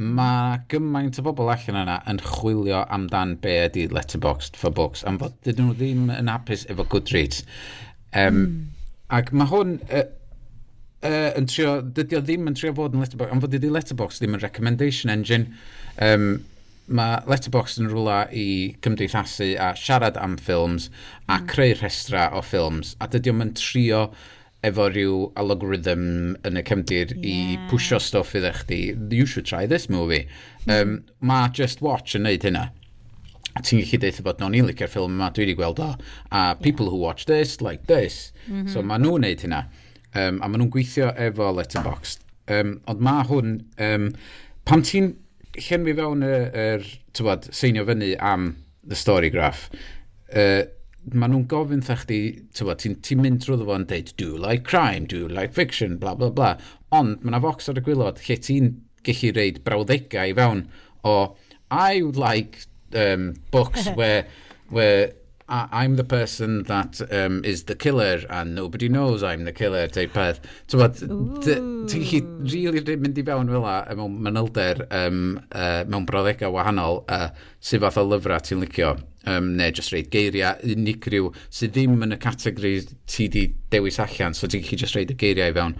mae gymaint o bobl allan yna yn chwilio amdan be ydy letterboxed for books, am fod dydyn nhw ddim yn hapus efo Goodreads. Ac mae hwn yn trio, dydy o ddim yn trio fod yn letterboxed, am fod dydy letterboxed ddim yn recommendation engine. Mae Letterboxd yn rhywle i cymdeithasu a siarad am ffilms a creu rhestra o ffilms, a dydy o'n trio efo rhyw algorithm yn y cefndir i pwysio stwff iddo chdi, you should try this movie. Mae Just Watch yn neud hynna. A ti'n gallu deud bod ni'n licio'r ffilm yma, dwi wedi gweld o, a people who watch this like this. So mae nhw'n neud hynna. A mae nhw'n gweithio efo Letterboxd. Ond mae hwn, pam ti'n llenwi fewn seinio fyny am the story graph, maen nhw'n gofyn tha chdi, ti'n mynd drwy fo'n deud, do you like crime, do you like fiction, bla bla bla. Ond mae yna focs ar y gwylod lle ti'n gallu reid brawddegau i fewn o, I would like books where I'm the person that is the killer and nobody knows I'm the killer, teip peth. Ti'n gallu really mynd I fewn fel la mewn manylder mewn brawddegau wahanol sydd fath o lyfrau ti'n licio. Neu just reid geiriau unigryw sydd ddim yn y categori ti di dewis allan, so ti'n gallu just reid y geiriau I fewn.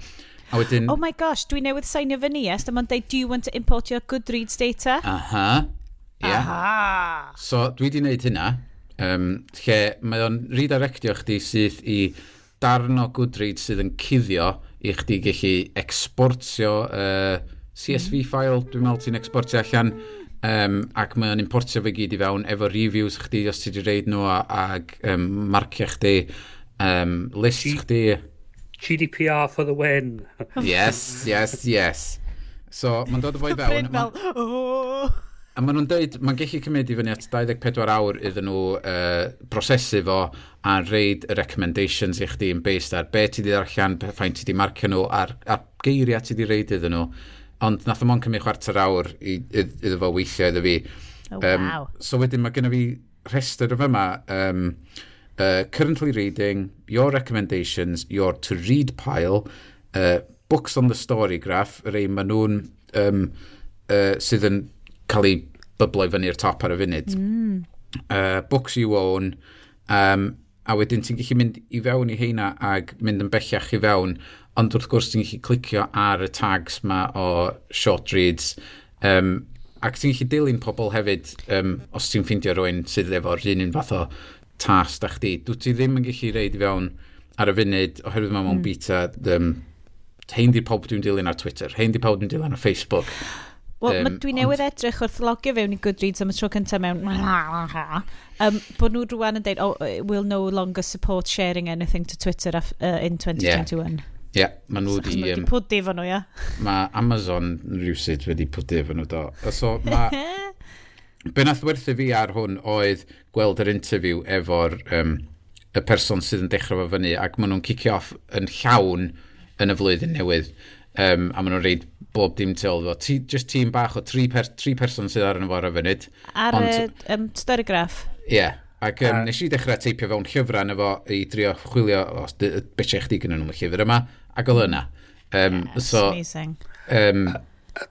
A wedyn... Oh my gosh, dwi newydd signio fyny, Iest, a mae'n deud, do you want to import your Goodreads data? Yeah. So dwi di wneud hynna, lle mae o'n redirectio chdi sydd I darn o Goodreads sydd yn cuddio I chdi gallu exportio CSV file, dwi'n meddwl ti'n exportio allan, ac mae o'n importio fe gyd I fewn efo reviews chdi os ti di reid nhw ag marcio chdi, list chdi. GDPR for the win. Yes. So mae'n dod o fo I fewn. Bryn fel, A maen nhw'n dweud, mae'n gallu cymryd I fyny at 24 awr iddyn nhw prosesu fo a reid y recommendations I chdi yn based ar be ti di ddarllen, ffain ti di marcio nhw, a'r geiriau ti di reid iddyn nhw. Ond nath o'n cymryd 4 awr iddo fo weithio iddo fi. wow. So wedyn mae gennym fi rhestr o fyma. Currently reading, your recommendations, your to read pile, books on the story graph, rei maen nhw'n sydd yn cael ei byblo I fyny'r top ar y funud. Books you own, a wedyn ti'n gallu mynd I fewn I heina ag mynd yn bellach I fewn, ond wrth gwrs ti'n gallu clicio ar y tags ma o short reads, ac ti'n gallu dilyn pobl hefyd os ti'n ffeindio rhywun sydd efo'r un fath o tas da chdi. Dwi ti ddim yn gallu reid I fewn ar y funud oherwydd mae mewn beta. Hein di'r pawb dwi'n dilyn ar Twitter, hein di'r pawb dwi'n dilyn ar Facebook. Wel, dwi newydd edrych wrth logio fewn I Goodreads am y tro cyntaf mewn bod nhw rwan yn deud, we'll no longer support sharing anything to Twitter in 2021. Yeah, maen nhw wedi... Mae wedi pwdi efo nhw, ia? Mae Amazon rhywsyd wedi pwdi efo nhw do. So mae... Be nath werthu fi ar hwn oedd gweld yr interview efo'r y person sydd yn dechrau fo fyny ac maen nhw'n kick off yn llawn yn y flwyddyn newydd. A maen nhw'n reid bob dim til fo. Just tîm bach o 3 person sydd ar yno fo ar y funud. Ar y story graph? Ie. Ac nes I dechrau teipio fewn llyfrau yna fo I drio chwilio os betche chdi gyda nhw'n y llyfr yma. Ac oedd yna. Amazing.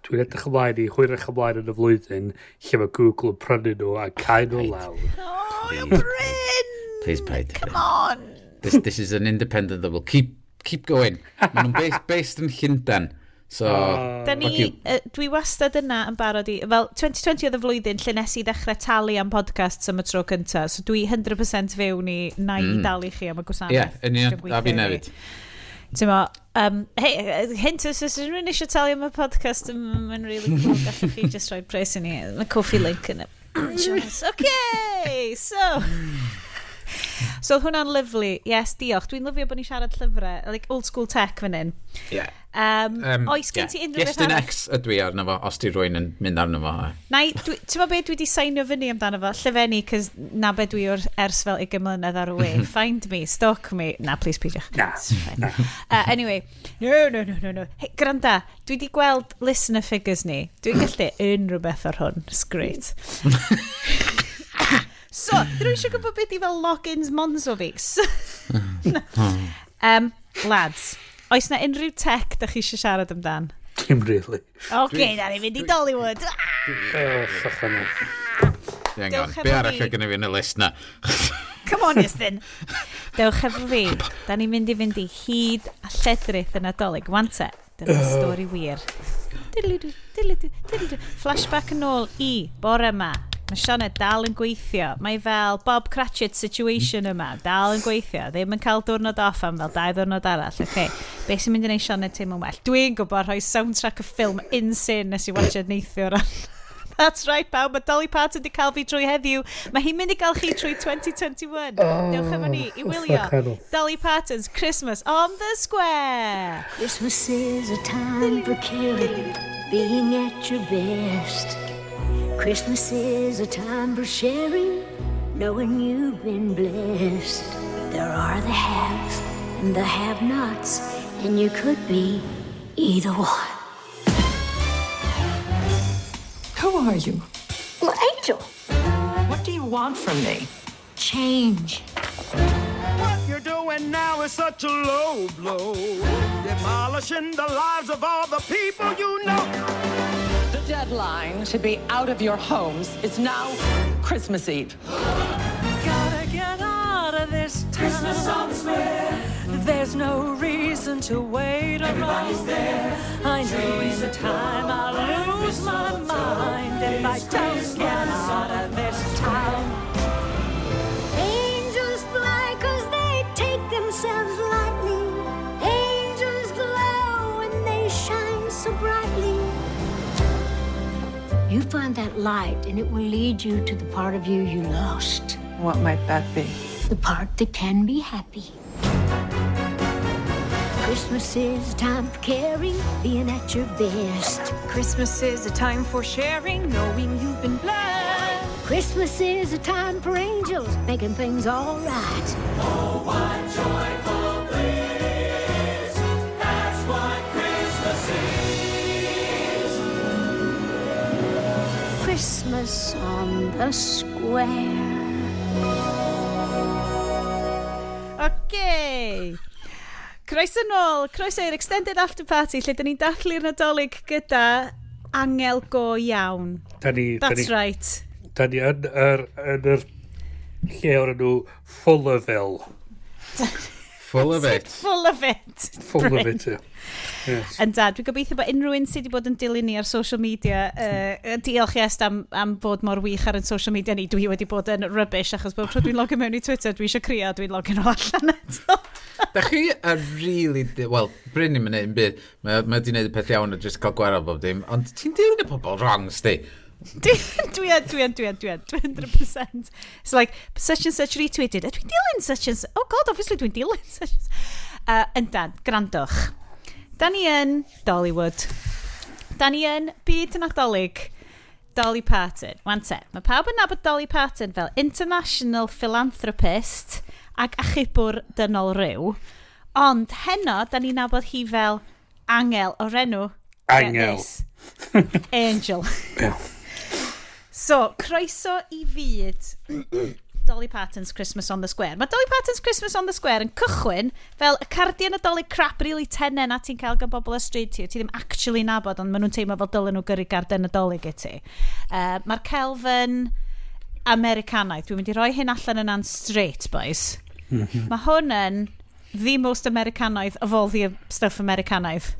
Dwi'n edrych ymlaen I hwyrach ymlaen yn y flwyddyn lle mae Google yn prynu nhw a cael nhw lawr. Oh, Bryn! Please paid. Come on! This is an independent that will keep going. Maen nhw'n based yn Llundain. So, dwi wastad yna yn barod I... Fel, 2020 oedd y flwyddyn lle nes I ddechrau talu am podcasts am y tro cyntaf. So dwi 100% fewn I na I dalu chi am y gwasanaeth. Ie, a fi nefyd. Ti'n mo, hint os ys rhywun eisiau talu am y podcast, mae'n really cool. Gallwch chi just rhoi pres I ni. Mae Coffee link yn y... Okay, so... So hwnna'n lyflu. Yes, diolch. Dwi'n lyfio bod ni'n siarad llyfrau, like old school tech fan hyn. Yeah. Oes gen ti unrhyw beth arall? Yes, dyn ydw I arno fo, os di rwy'n yn mynd arno fo. Ti'n ma beth dwi wedi signio fyny amdano fo? Llyfenni, cys na beth dwi ers fel 20 mlynedd ar y we. Find me, stalk me. Na, please, peidiwch. Na. Anyway, no. Hey, granda, dwi wedi gweld listener figures ni. Dwi'n gallu unrhyw beth ar hwn. It's great. So, dyn nhw eisiau gwybod beth I fel logins monzo fi. Lads, oes na unrhyw tech da chi eisiau siarad amdan? Dim really. Okay, da ni fynd I Dollywood. Be arall o gynnu fi yn y list na? Come on, Iestyn. Dewch efo fi. Da ni'n mynd I fynd I hyd a lledrith yn NaDollyg. Wante, dyna stori wir. Flashback yn ôl I bore yma. Mae Sioned dal yn gweithio. Mae fel Bob Cratchit situation yma. Dal yn gweithio. Ddim yn cael diwrnod off am fel 2 diwrnod arall. Okay. Be sy'n mynd I neud Sioned teimlo'n well? Dwi'n gwybod rhoi soundtrack y ffilm insane nes I watch neithio ran. That's right, pawb. Mae Dolly Parton di cael fi trwy heddiw. Mae hi'n mynd I gael chi trwy 2021. Dewch efo ni I wylio Dolly Parton's Christmas on the Square. Christmas is a time for caring, being at your best. Christmas is a time for sharing, knowing you've been blessed. There are the haves and the have-nots, and you could be either one. Who are you? Well, Angel. What do you want from me? change. What you're doing now is such a low blow, demolishing the lives of all the people you know. The deadline to be out of your homes is now Christmas Eve. Gotta get out of this town. Christmas on the square. There's no reason to wait around. Everybody's there. I know in time I'll lose my mind if I don't get out of this town. Angels fly 'cause they take themselves lightly. Angels glow and they shine so brightly. You find that light and it will lead you to the part of you lost. What might that be? The part that can be happy. Christmas is a time for caring, being at your best. Christmas is a time for sharing, knowing you've been blessed. Christmas is a time for angels, making things all right. Oh, what joyful bliss, that's what Christmas is. Christmas on the square. Okay. Croeso nôl, croeso i'r Extended After Party, lle dyn ni'n dathlu'r NaDollyg gyda angel go iawn. That's right. Da ni yn yr lle o'r enw Full of Ill. Full of it. Full of it. Full of it, yeah. Yes. Yn dad, dwi'n gobeithio bod unrhyw un sydd wedi bod yn dilyn ni ar social media, diolch Iest am bod mor wych ar yn social media ni. Dwi wedi bod yn rubbish, achos bod tro dwi'n logio mewn i Twitter, dwi eisiau crio, dwi'n logio nhw allan eto. Da chi a really... Wel, Bryn ni'n mynd byd. Mae wedi gwneud y peth iawn a jyst cael gwared bob dim. Ond ti'n dilyn y pobl wrong, sti? Dwi 100%. It's like, such and such retweeted. Dwi'n dilyn such and such. Oh god, obviously dwi'n dilyn such and such. Yndan, gwrandwch. Da ni yn Dollywood. Da ni yn byd NaDollyg. Dolly Parton. Wan te, mae pawb yn nabod Dolly Parton fel international philanthropist ac achubwr dynol ryw. Ond heno, da ni'n nabod hi fel angel o'r enw. Angel. Angel. Yeah. So, croeso I fyd Dolly Parton's Christmas on the Square. Mae Dolly Parton's Christmas on the Square yn cychwyn fel y cardi yn y Dolly crap really tenen a ti'n cael gan bobl y stryd ti ddim actually nabod, ond maen nhw'n teimlo fel dylen nhw gyrru garden y Dolly i ti. Mae'r celfen Americanaidd, dwi'n mynd I roi hyn allan yn straight, boys. Mae hwn yn the most Americanaidd of all the stuff Americanaidd.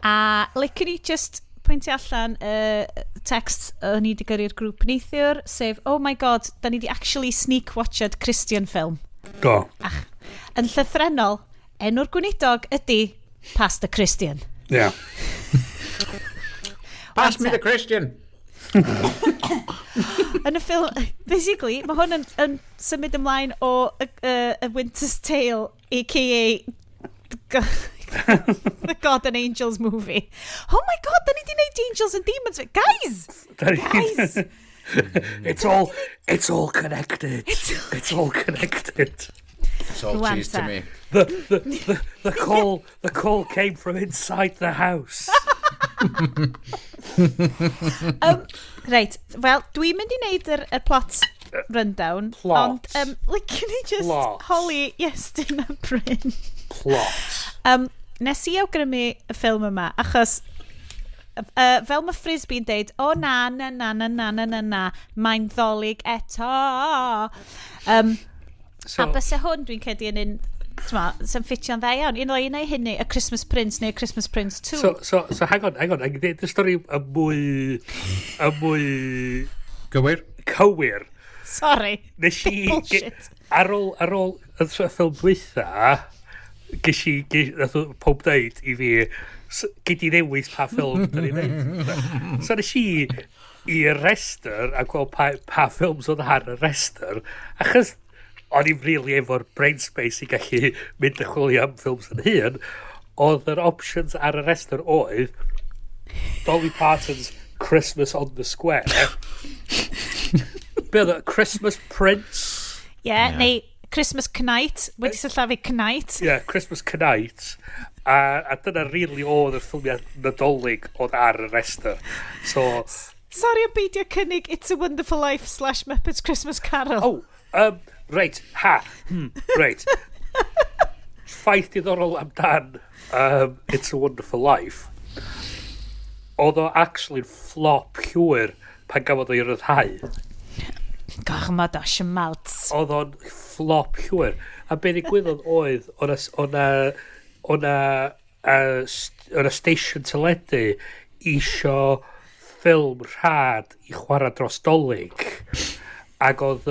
A licen I just pwyntio allan text o'n I wedi gyrru'r grŵp neithiwr, sef, oh my god, da ni wedi actually sneak-watched Christian film. Go. Yn llythrenol, enw'r gweinidog ydy Pastor Christian. Yeah. Pass me the Christian! Yn y ffilm, basically, mae hwn yn symud ymlaen o A Winter's Tale, a.k.a. The God and Angels movie. Oh my god, da ni di neud Angels and Demons. Guys! Guys! It's all connected. It's all connected. It's all cheese to me. The call came from inside the house. Right, well, dwi'n mynd I neud y plot rundown. Plot. Ond, licen I just holi Iestyn a Bryn. Plot. Nes I awgrymu y ffilm yma, achos fel mae Frisbee'n deud, o na, mae'n ddolig eto. A bys hwn dwi'n cedi yn un, sy'n ffitio'n dda iawn. Un o'i neu hynny, y Christmas Prince neu y Christmas Prince 2. So hang on, y stori y mwy... Cywir. Sorry. Nes I... Bullshit. Ar ôl y ffilm dwytha, ges I, pob dweud I fi, gyd I newis pa ffilm dyn ni'n neud. So nes I rester a gweld pa ffilms oedd ar y rester, achos o'n i'n really efo'r brain space I gallu mynd y chwilio am ffilms yn hyn, oedd yr options ar y rester oedd Dolly Parton's Christmas on the Square, be oedd Christmas Prince? Yeah, neu Christmas Knight, wedi syllafu Knight. Yeah, Christmas Knight. A dyna really oedd y ffilmiau NaDollyg oedd ar y rester. So, Sorry o beidio cynnig It's a Wonderful Life / Muppets Christmas Carol. Reit, reit. Ffaith diddorol amdan It's a Wonderful Life. Oedd o actually flop llwyr pan gafodd o'i ryddhau. Gormod o siamalts. Oedd o'n flop llwyr. A be ddigwyddodd oedd o'na station teledu isio ffilm rhad i chwarae dros Dollyg. Ac oedd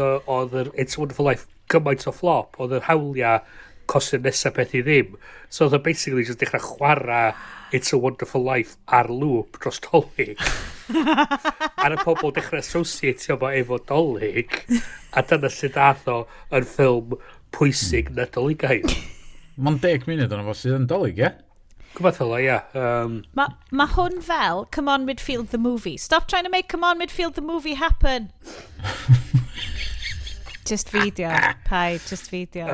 It's a Wonderful Life gymaint o flop. Oedd yr hawliau costio nesaf beth i ddim. So oedd o basically just dechrau chwarae It's a Wonderful Life ar loop dros Dollyg. A y pobl dechrau associatio fo efo Dollyg. A dyna sydd dath o yn ffilm pwysig NaDollyg Llawen. Mae'n 10 munud o'n fo sydd yn Dollyg, ie? Gwbeth ola, ia. Ma hwn fel Come On Midfield the Movie. Stop trying to make Come On Midfield the Movie happen. Just video. Pai, just video.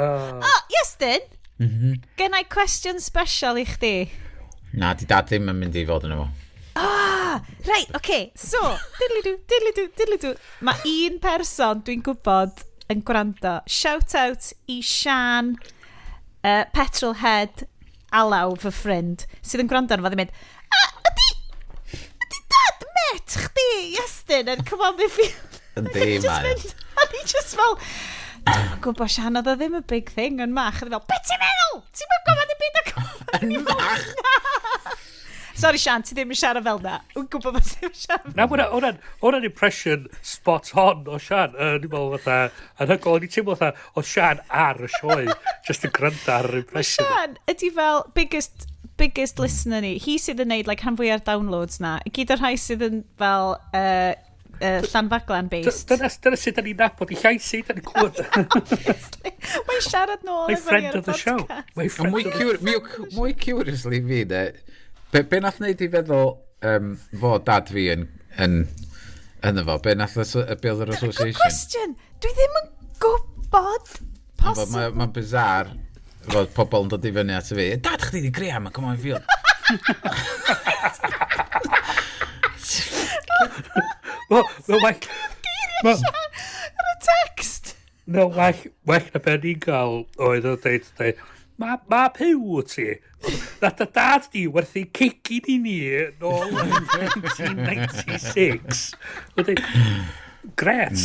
Iestyn! Gennau cwestiwn special i chdi. Na, di dad ddim yn mynd i fod yn efo. Right, okay. So, diddly-doo. Mae un person dwi'n gwybod yn gwrando. Shout out i Sian, Petrolhead, Alaw, fy ffrind, sydd yn gwrando arno fo ddim mynd, ydy dad met chdi, Iestyn, yn Come On Midfield. Yndi, man. A ni just fel, dwi'n gwybod Sian, oedd o ddim y big thing yn mach. A dwi'n fel, beth ti'n meddwl? Ti'n meddwl gofod i byd o Come On? Yn mach? Sorry Sian, ti ddim yn siarad fel na. Dwi'n gwybod beth ti'n siarad fel Na, hwnna'n impression spot on o Sian. Ni'n meddwl fatha, anhygol, ni'n teimlo fatha o Sian ar y sioe, just yn gwrando ar yr impression. Sian ydy fel biggest listener ni. Hi sydd yn neud like, rhan fwy ar downloads na. I gyd o'r rhai sydd yn fel Llanfaglan based. Dyna sydd ni'n nabod i llais i, da ni'n clywed. Mae'n siarad nôl. My friend of the show. Mwy curiously fi, de, be nath wneud i feddwl fod dad fi yn efo? Be nath y Build yr Association? Good question. Dwi ddim yn gwybod. Possible. Mae'n bizar fod pobl yn dod i fyny at fi. Dad chdi di greu am y Come On Midfield. Ar y text. No, well na ben i'n gael oedd o dweud, ma piw ti. Nath y dad di werthu cigin i ni nôl yn 1996. Gret.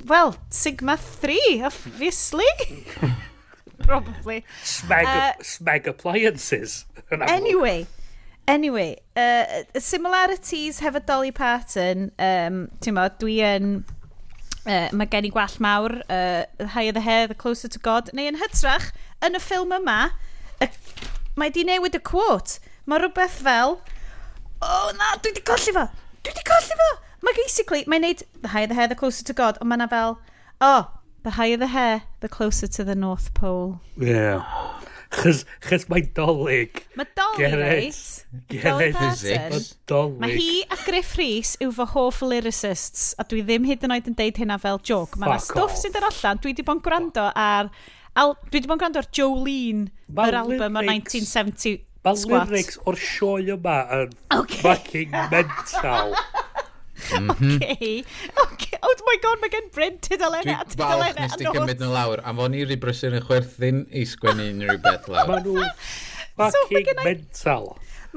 Well, Sigma 3, obviously. Probably. Smeg appliances. Anyway, similarities hefo Dolly Parton, ti'n modd, dwi yn, mae gen I gwall mawr, The Higher the Hair, The Closer to God, neu yn hytrach, yn y ffilm yma, mae di newid y quote. Mae rhywbeth fel, na, dwi di colli fo. Mae basically, mae'n neud The Higher the Hair, The Closer to God, ond mae'na fel, The higher the hair, the closer to the North Pole. Yeah. Chys mae Dollyg. Mae Dolly, reit? Dolly Parton. Mae hi a Griff Rhys yw fy hoff lyricists, a dwi ddim hyd yn oed yn deud hynna fel joke. Mae'na stwff sydd ar allan, dwi wedi bod yn gwrando ar Jolene, yr album o 1970 Mae lyrics o'r sioe yma yn fucking mental. Okay. Oh my god, mae gen Bryn tudalennau a tudalennau. Dwi'n falch nes ti gymryd nhw lawr, am fo'n i ribrysur yn chwerthin I sgwennu unrhyw beth lawr. Mae nhw fucking mental.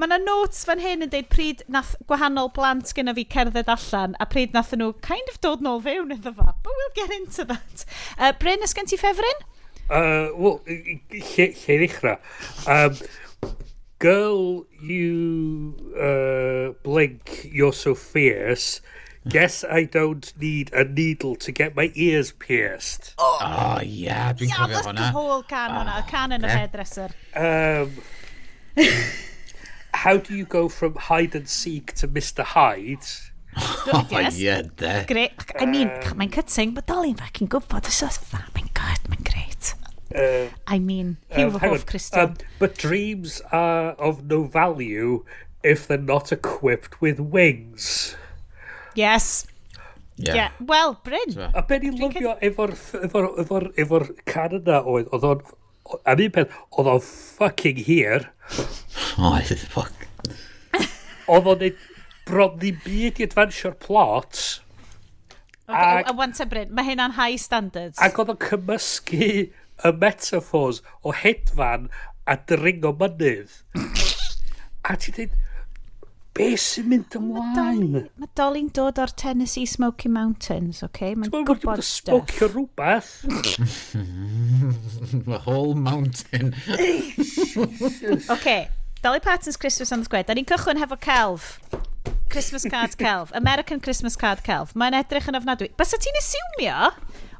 Mae yna notes fan hyn yn deud pryd nath gwahanol blant gyda fi cerdded allan a pryd nath nhw kind of dod nôl fewn iddo fo. But we'll get into that. Bryn, ys gen ti ffefryn? Wel, lle ddechrau. Girl, you blink, you're so fierce. Guess I don't need a needle to get my ears pierced. Oh, yeah, dwi'n cofio hwnna. Yeah, that's the whole can hwnna. Y can yn y hairdresser. How do you go from hide and seek to Mr. Hyde? Oh, yeah, de. Great. I mean, mae'n cutting, but Dolly'n fucking gwybod. Mae'n good, mae'n great. I mean, hiw fy hoff Christian. But dreams are of no value if they're not equipped with wings. Yes. Yeah. Well, Bryn. A be ni'n lyfio efo'r can yna oedd o'n, am un peth, oedd o'n fucking hir. Oh, fuck. Oedd o'n neud bron ddim byd i adfansio'r plot. A wan te Bryn, mae hynna'n high standards. Ac oedd o'n cymysgu y metaphors o hedfan a dringo mynydd. A ti'n dweud, be sy'n mynd ymlaen? Mae Dolly'n dod o'r Tennessee Smoky Mountains, okay? Mae'n gwybod stuff. Smocio rhywbeth. The whole mountain. Okay, Dolly Parton's Christmas on the Square. Da ni'n cychwyn hefo celf. Christmas card celf. American Christmas card celf. Mae'n edrych yn ofnadwy. Bys ti'n asumio,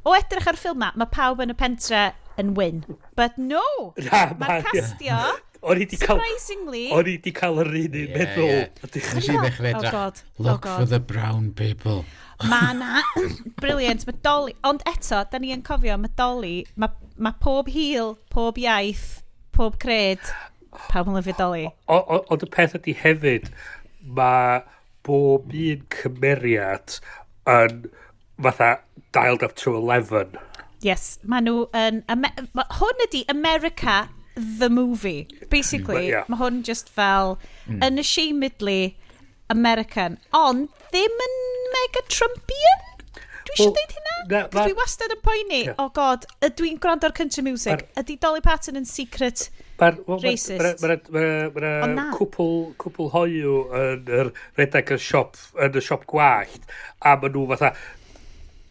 o edrych ar ffilm mae pawb yn y pentre yn win. But no! Mae'r castio... Surprisingly... O'n i di cael yr un i'n meddwl. Nes i ddechrau edrych. Look for the brown people. Mae na... Brilliant. Mae Dolly... Ond eto, da ni yn cofio, mae Dolly... Mae pob hil, pob iaith, pob cred. Pawb yn lyfio Dolly. Ond y peth ydy hefyd, mae bob un cymeriad yn fatha dialed up to 11. Yes, mae nhw yn... Hwn ydy America the movie. Basically, mae hwn just fel unashamedly American. Ond ddim yn mega Trumpian? Dwi eisiau dweud hynna? Cos dwi wastad yn poeni. Oh god, dwi'n gwrando ar country music. Ydy Dolly Parton yn secret racist? Mae'n cwpl hoiw yn redag y siop gwallt. A maen nhw fatha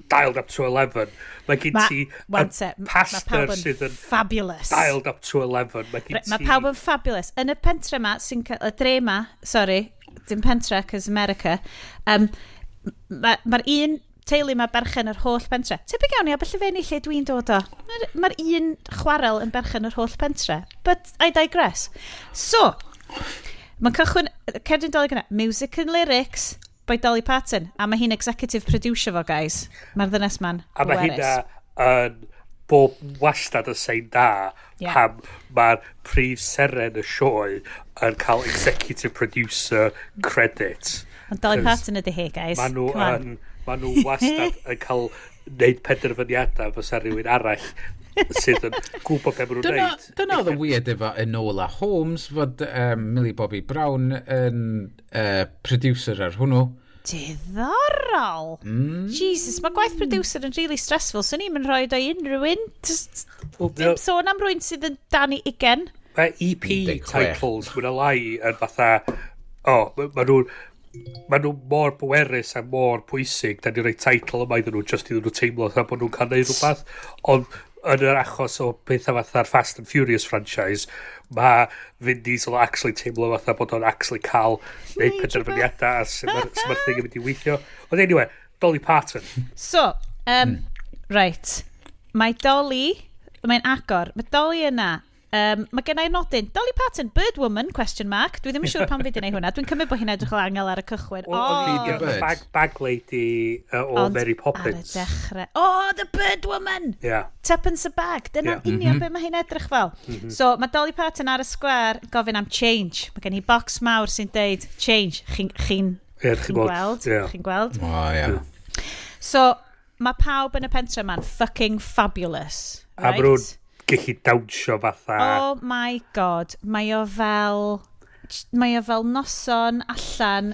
dialed up to 11. Mae gen ti pastor sydd yn fabulous. Dialed up to 11. Mae pawb yn fabulous. Yn y pentre ma, y dre ma, sorry, dim pentre, cos America, mae'r un teulu mae berchen yr holl pentre. Tebyg iawn i, a bella fe ni lle dwi'n dod o. Mae'r un chwarel yn berchen yr holl pentre. But I digress. So, mae'n cychwyn, cerdyn Dolly gyda, music and lyrics, by Dolly Parton, a mae hi'n executive producer fo, guys. Mae'r ddynes ma'n a mae hynna yn bob wastad y sein da pam mae'r prif seren y sioe yn cael executive producer credit. Ond Dolly Parton ydy hi, guys. Mae nhw wastad yn cael neud penderfyniadau fysa rhywun arall sydd yn gwybod beth maen nhw'n neud. Dyna oedd y weird efo Enola Holmes fod Millie Bobby Brown yn producer ar hwnnw. Diddorol. Jesus, mae gwaith producer yn really stressful. So ni'n mynd rhoi o unrhyw un. Dim sôn am rwy'n sydd yn dan i 20. Mae EP titles mwyn a lai yn fatha... Mae nhw mor bwerus a mor pwysig. Da ni'n rhoi title yma iddyn nhw just iddyn nhw teimlo fatha bod nhw'n cael neud rhywbeth. Ond yn yr achos o bethau fatha'r Fast and Furious franchise, mae Vin Diesel actually teimlo fatha bod o'n actually cael neud penderfyniadau a sy'n mae'r thing yn mynd i weithio. Ond anyway, Dolly Parton. So, right. Mae Dolly, mae'n agor. Mae Dolly yna. Mae gen i'r nodyn Dolly Parton, Bird Woman, question mark. Dwi ddim yn siŵr pan fi di neud hwnna. Dwi'n cymryd bod hi'n edrych o angel ar y cychwyn. Bag lady o Mary Poppins. Ar y dechrau. The Bird Woman! Tuppence a bag. Dyna'n union beth mae hi'n edrych fel. So, mae Dolly Parton ar y sgwar gofyn am change. Mae gen hi box mawr sy'n deud change. Chi'n gweld? Chi'n gweld? So, mae pawb yn y pentre ma'n fucking fabulous. Right? Gellu dawnsio fatha. Oh my god, mae o fel noson allan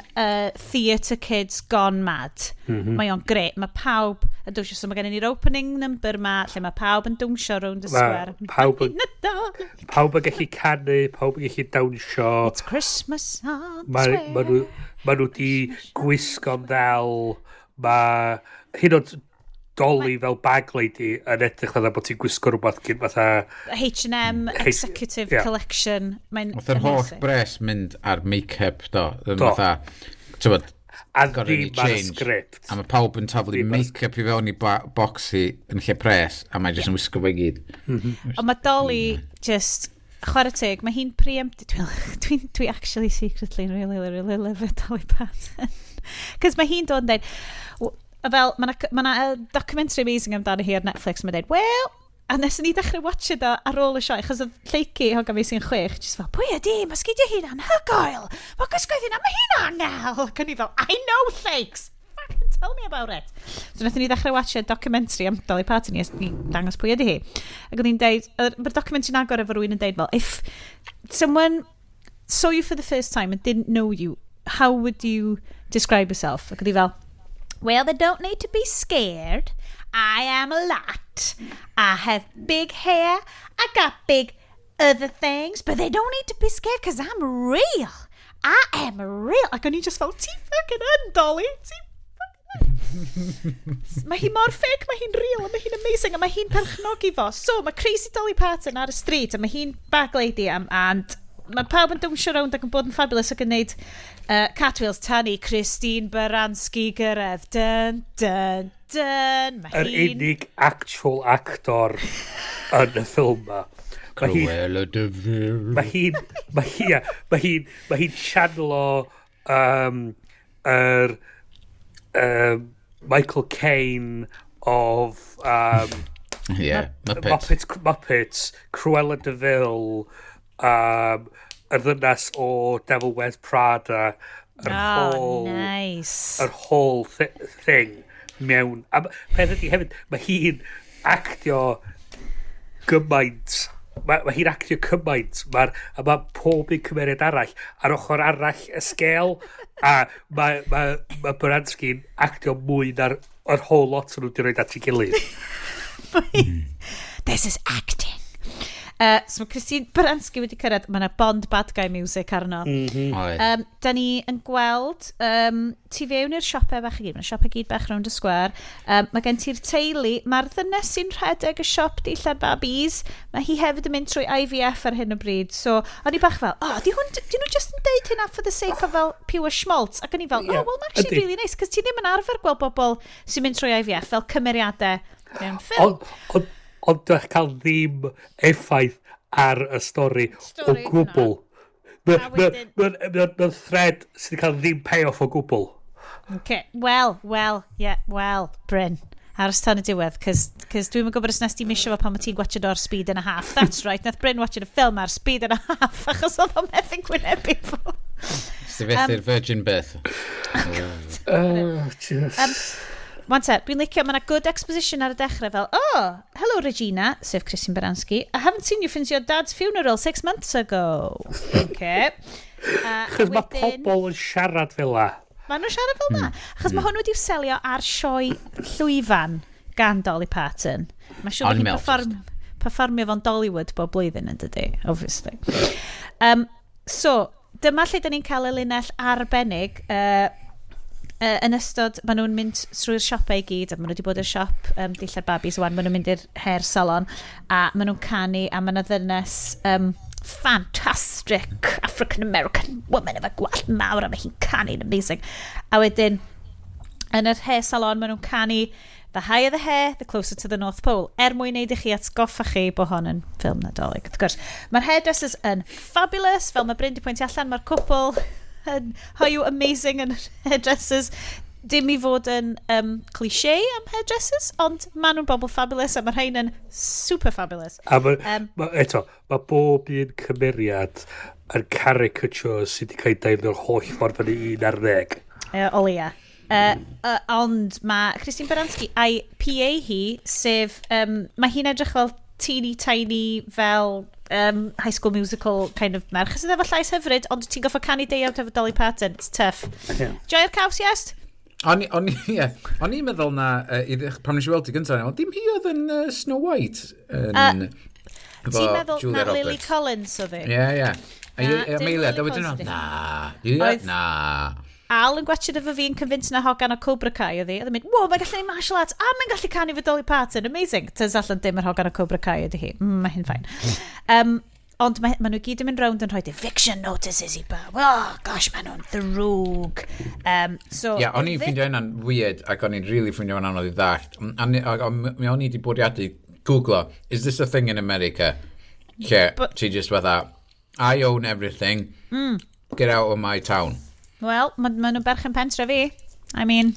theatre kids gone mad. Mae o'n gret, mae pawb yn dawnsio, so mae gen i'r opening number ma, lle mae pawb yn dawnsio round y square. Pawb yn gallu canu, pawb yn gallu dawnsio. It's Christmas on the square. Mae nhw di gwisgo'n ddel, mae hyn oed Dolly fel bag lady yn edrych fatha bod ti'n gwisgo rhywbeth gyn fatha... H&M Executive Collection. Oedd yr holl bres mynd ar make-up do. Fatha, tywod, a ddim ar sgript. A mae pawb yn taflu make-up i fewn i boxi yn lle pres, a mae jyst yn wisgo fe gyd. Ond mae Dolly just... Chwarae teg, mae hi'n preempt... Dwi actually secretly really love Dolly Parton. Cos mae hi'n dod yn dweud... Fel, mae documentary amazing amdano hi ar Netflix, mae'n dweud, well, a nes ni dechrau watch it ar ôl y sioe, achos oedd lleici hogan fi sy'n 6, just fel, pwy ydi, mae sgidio hi'n anhygoel, mae gysgoedd hi'n mae hi'n angel, ac o'n i fel, I know lleics, fucking tell me about it. So nath ni dechrau watch a documentary am Dolly Parton, i dangos pwy ydi hi. Ac oedd hi'n deud, mae'r documentary'n agor efo rwy'n yn deud fel, if someone saw you for the first time and didn't know you, how would you describe yourself? Ac oedd hi fel, well, they don't need to be scared. I am a lot. I have big hair. I got big other things, but they don't need to be scared because I'm real. I am real. Ac o'n i just fel, ti fucking yn, Dolly. Ti mae hi mor fake, mae hi'n real, a mae hi'n amazing, a mae hi'n perchnogi fo. So, mae crazy Dolly Parton ar y street, a mae hi'n bag lady, and mae pawb yn dawnsio rownd ac yn bod yn fabulous ac yn neud cartwheels tan i Christine Baranski gyrraedd. Dun, dun, dun. Yr unig actual actor yn y ffilm ma. Cruella de Vil. Mae hi'n channelo Michael Caine of Muppets, Cruella de Vil, yr ddynas o Devil Wears Prada, Nice. Yr whole thing mewn. A peth ydi hefyd, mae hi'n actio gymaint. Mae hi'n actio cymaint. Mae pob un cymeriad arall ar ochr arall y sgel. A mae Baranski'n actio mwy na'r whole lot o'n nhw wedi rhoi at ei gilydd. This is acting. So mae Christine Baranski wedi cyrraedd, mae yna Bond bad guy music arno. Da ni yn gweld tu fewn i'r siopau bach i gyd. Mae'r siopau gyd bach round y sgwar. Mae gen ti'r teulu. Mae'r ddynes sy'n rhedeg y siop ddileu'r babis. Mae hi hefyd yn mynd trwy IVF ar hyn o bryd. So, o'n i bach fel, di nhw just yn deud hynna for the sake of fel pure schmaltz. Ac o'n i fel, well, mae'n actually really nice. Cos ti ddim yn arfer gweld bobl sy'n mynd trwy IVF fel cymeriadau mewn ffilm. Ond dwi'n cael ddim effaith ar y stori o gwbl. Mae'n thread sydd wedi cael ddim payoff o gwbl. Okay. Well, Bryn. Aros tan y diwedd, cos dwi'n gwybod os nes ti misio fo pan mae ti'n gwachod o'r Speed and a Half. That's right, nath Bryn watching y ffilm ar Speed and a Half, achos oedd o'n methu'n gwynebu fo. Sefythu'r Virgin Birth. Wan te, dwi'n licio, mae yna good exposition ar y dechrau fel, hello Regina, sef Christine Baranski, I haven't seen you since your dad's funeral 6 months ago. Okay. Chos mae pobl yn siarad fel la. Mae nhw'n siarad fel na. Achos mae hwn wedi'i selio ar sioe llwyfan gan Dolly Parton. Mae siŵr bod hi'n performio fo'n Dollywood bob blwyddyn yn dydi, obviously. So, dyma lle da ni'n cael y linell arbennig yn ystod, maen nhw'n mynd trwy'r siopau i gyd, a maen nhw wedi bod i'r siop ddileu'r babis wan, maen nhw'n mynd i'r hair salon, a maen nhw'n canu, a maen nhw ddynes fantastic African-American woman efo gwallt mawr, a mae hi'n canu'n amazing. A wedyn, yn yr hair salon, maen nhw'n canu The Higher the Hair, the Closer to the North Pole, mwyn neud i chi atgoffa chi bod hon yn ffilm NaDollyg. Wrth gwrs, mae'r hairdressers yn fabulous, fel mae Bryn di pwyntio allan, mae'r cwpl yn hoiw amazing yn hairdressers. Dim i fod yn cliché am hairdressers, ond maen nhw'n bobl fabulous, a mae'r rhain yn super fabulous. A mae bob un cymeriad yn caricature sydd wedi cael dael o'r holl ffordd yn 11. O leia. Ond mae Christine Baranski a'i PA hi, sef, mae hi'n edrych fel teeny tiny fel High School Musical kind of merch sydd efo llais hyfryd, ond ti'n goffo canu day out efo Dolly Parton. It's tough. Joio'r caws, Iest? O'n i'n meddwl na, pan nes i weld i gyntaf, dim hi oedd yn Snow White. Ti'n meddwl na Lily Collins oedd hi? Ie. A Meiliad, a wedyn na. Al yn gwachod efo fi'n convince na hogan o Cobra Kai oedd hi. Oedd yn mynd, wow, mae'n gallu neud martial arts, a mae'n gallu canu fy Dolly Parton, amazing. Tys allan dim yr hogan o Cobra Kai oedd hi. Mae hyn ffain. Ond mae nhw gyd yn mynd rownd yn rhoi eviction notices i ba. Oh, gosh, mae nhw'n ddrwg. O'n i'n ffeindio hynna'n weird, ac o'n i'n really ffeindio hynna'n anodd i ddallt. Mi o'n i wedi bwriadu googlo, is this a thing in America? Ti just fatha, I own everything, get out of my town. Wel, mae nhw'n berchen pentre fi. I mean,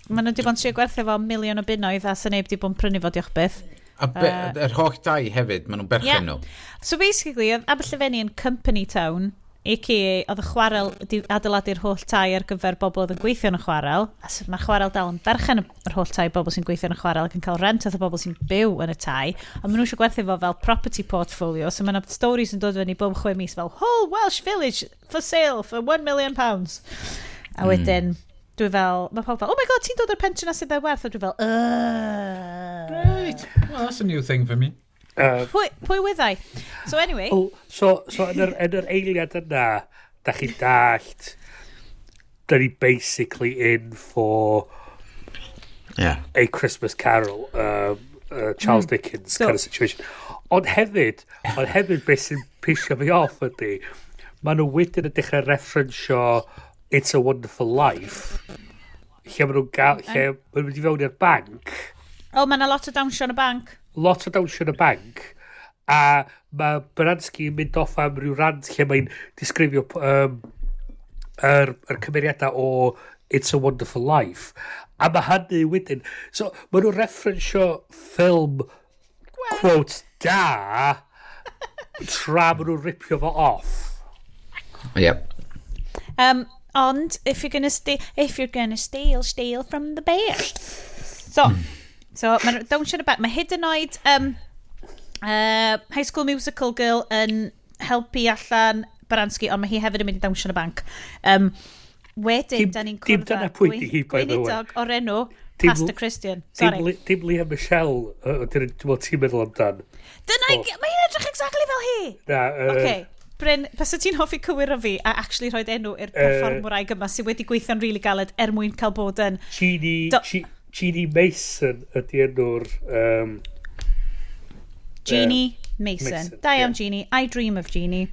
mae nhw wedi bod yn trio gwerthu fo miliwn o bunnoedd a sy'n neb wedi bod yn prynu fo diolch byth. Yr holl dau hefyd, mae nhw'n berchen nhw. So basically, oedd Aberllefenni yn company town, a.k.a. oedd y chwarel wedi adeiladu'r holl tai ar gyfer bobl oedd yn gweithio yn y chwarel. Mae'r chwarel dal yn berchen yr holl tai bobl sy'n gweithio yn y chwarel ac yn cael rent oedd y bobl sy'n byw yn y tai. A maen nhw eisiau gwerthu fo fel property portfolio. So mae'n stories yn dod fyny bob 6 mis fel whole Welsh village for sale for £1 million. A wedyn, dwi fel, mae pawb fel, oh my god, ti'n dod o'r pensiwn a sydd e werth? A dwi fel, Right. Well, that's a new thing for me. Pwy wyddai? So anyway. So yn yr eiliad yna, da chi dallt, da ni basically in for a Christmas Carol, Charles Dickens kind of situation. Ond hefyd beth sy'n pisio fi off ydy, maen nhw wedyn yn dechrau referensio It's a Wonderful Life, lle maen nhw'n mynd i fewn i'r banc. Mae yna lot o dawnsio yn y banc. Lot o dawnsio yn y banc. A mae Baranski yn mynd off am rhyw rand lle mae'n disgrifio yr cymeriadau o It's a Wonderful Life. A mae hynny wedyn. So, maen nhw'n referensio ffilm quote da tra maen nhw'n ripio fo off. Yep. Ond, if you're gonna steal from the best. So mae'n dawnsio yn y banc. Mae hyd yn oed High School Musical girl yn helpu allan Baranski, ond mae hi hefyd yn mynd i dawnsio yn y banc. Wedyn, da ni'n cwrdd â gweinidog o'r enw Pastor Christian. Sorry. Dim Lea Michelle, ti'n meddwl amdan. Mae hi'n edrych exactly fel hi. Okay. Bryn, pas ti'n hoffi cywiro fi a actually roed enw i'r performwraig yma sydd wedi gweithio'n rili galed mwyn cael bod yn... Jeannie Mason ydy enw'r... Jeannie Mason. Da iawn, Jeannie. I dream of Jeannie.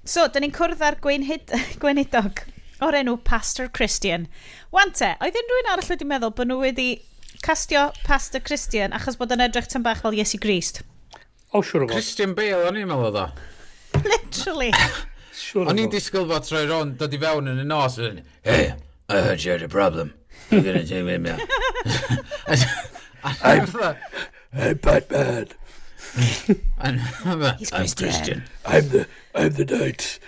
So, da ni'n cwrdd ar gweinidog o'r enw Pastor Christian. Wante, oedd unrhyw un arall wedi meddwl bod nhw wedi castio Pastor Christian achos bod yn edrych tan bach fel Iesu Grist? O, siwr o fod. Christian Bale, o'n i'n meddwl o. Literally. O'n i'n disgwyl fod troi rond, dod i fewn yn y nos. Hey, I heard you had a problem. I'm going to do it now. I'm Batman. I'm Christian. I'm the knight.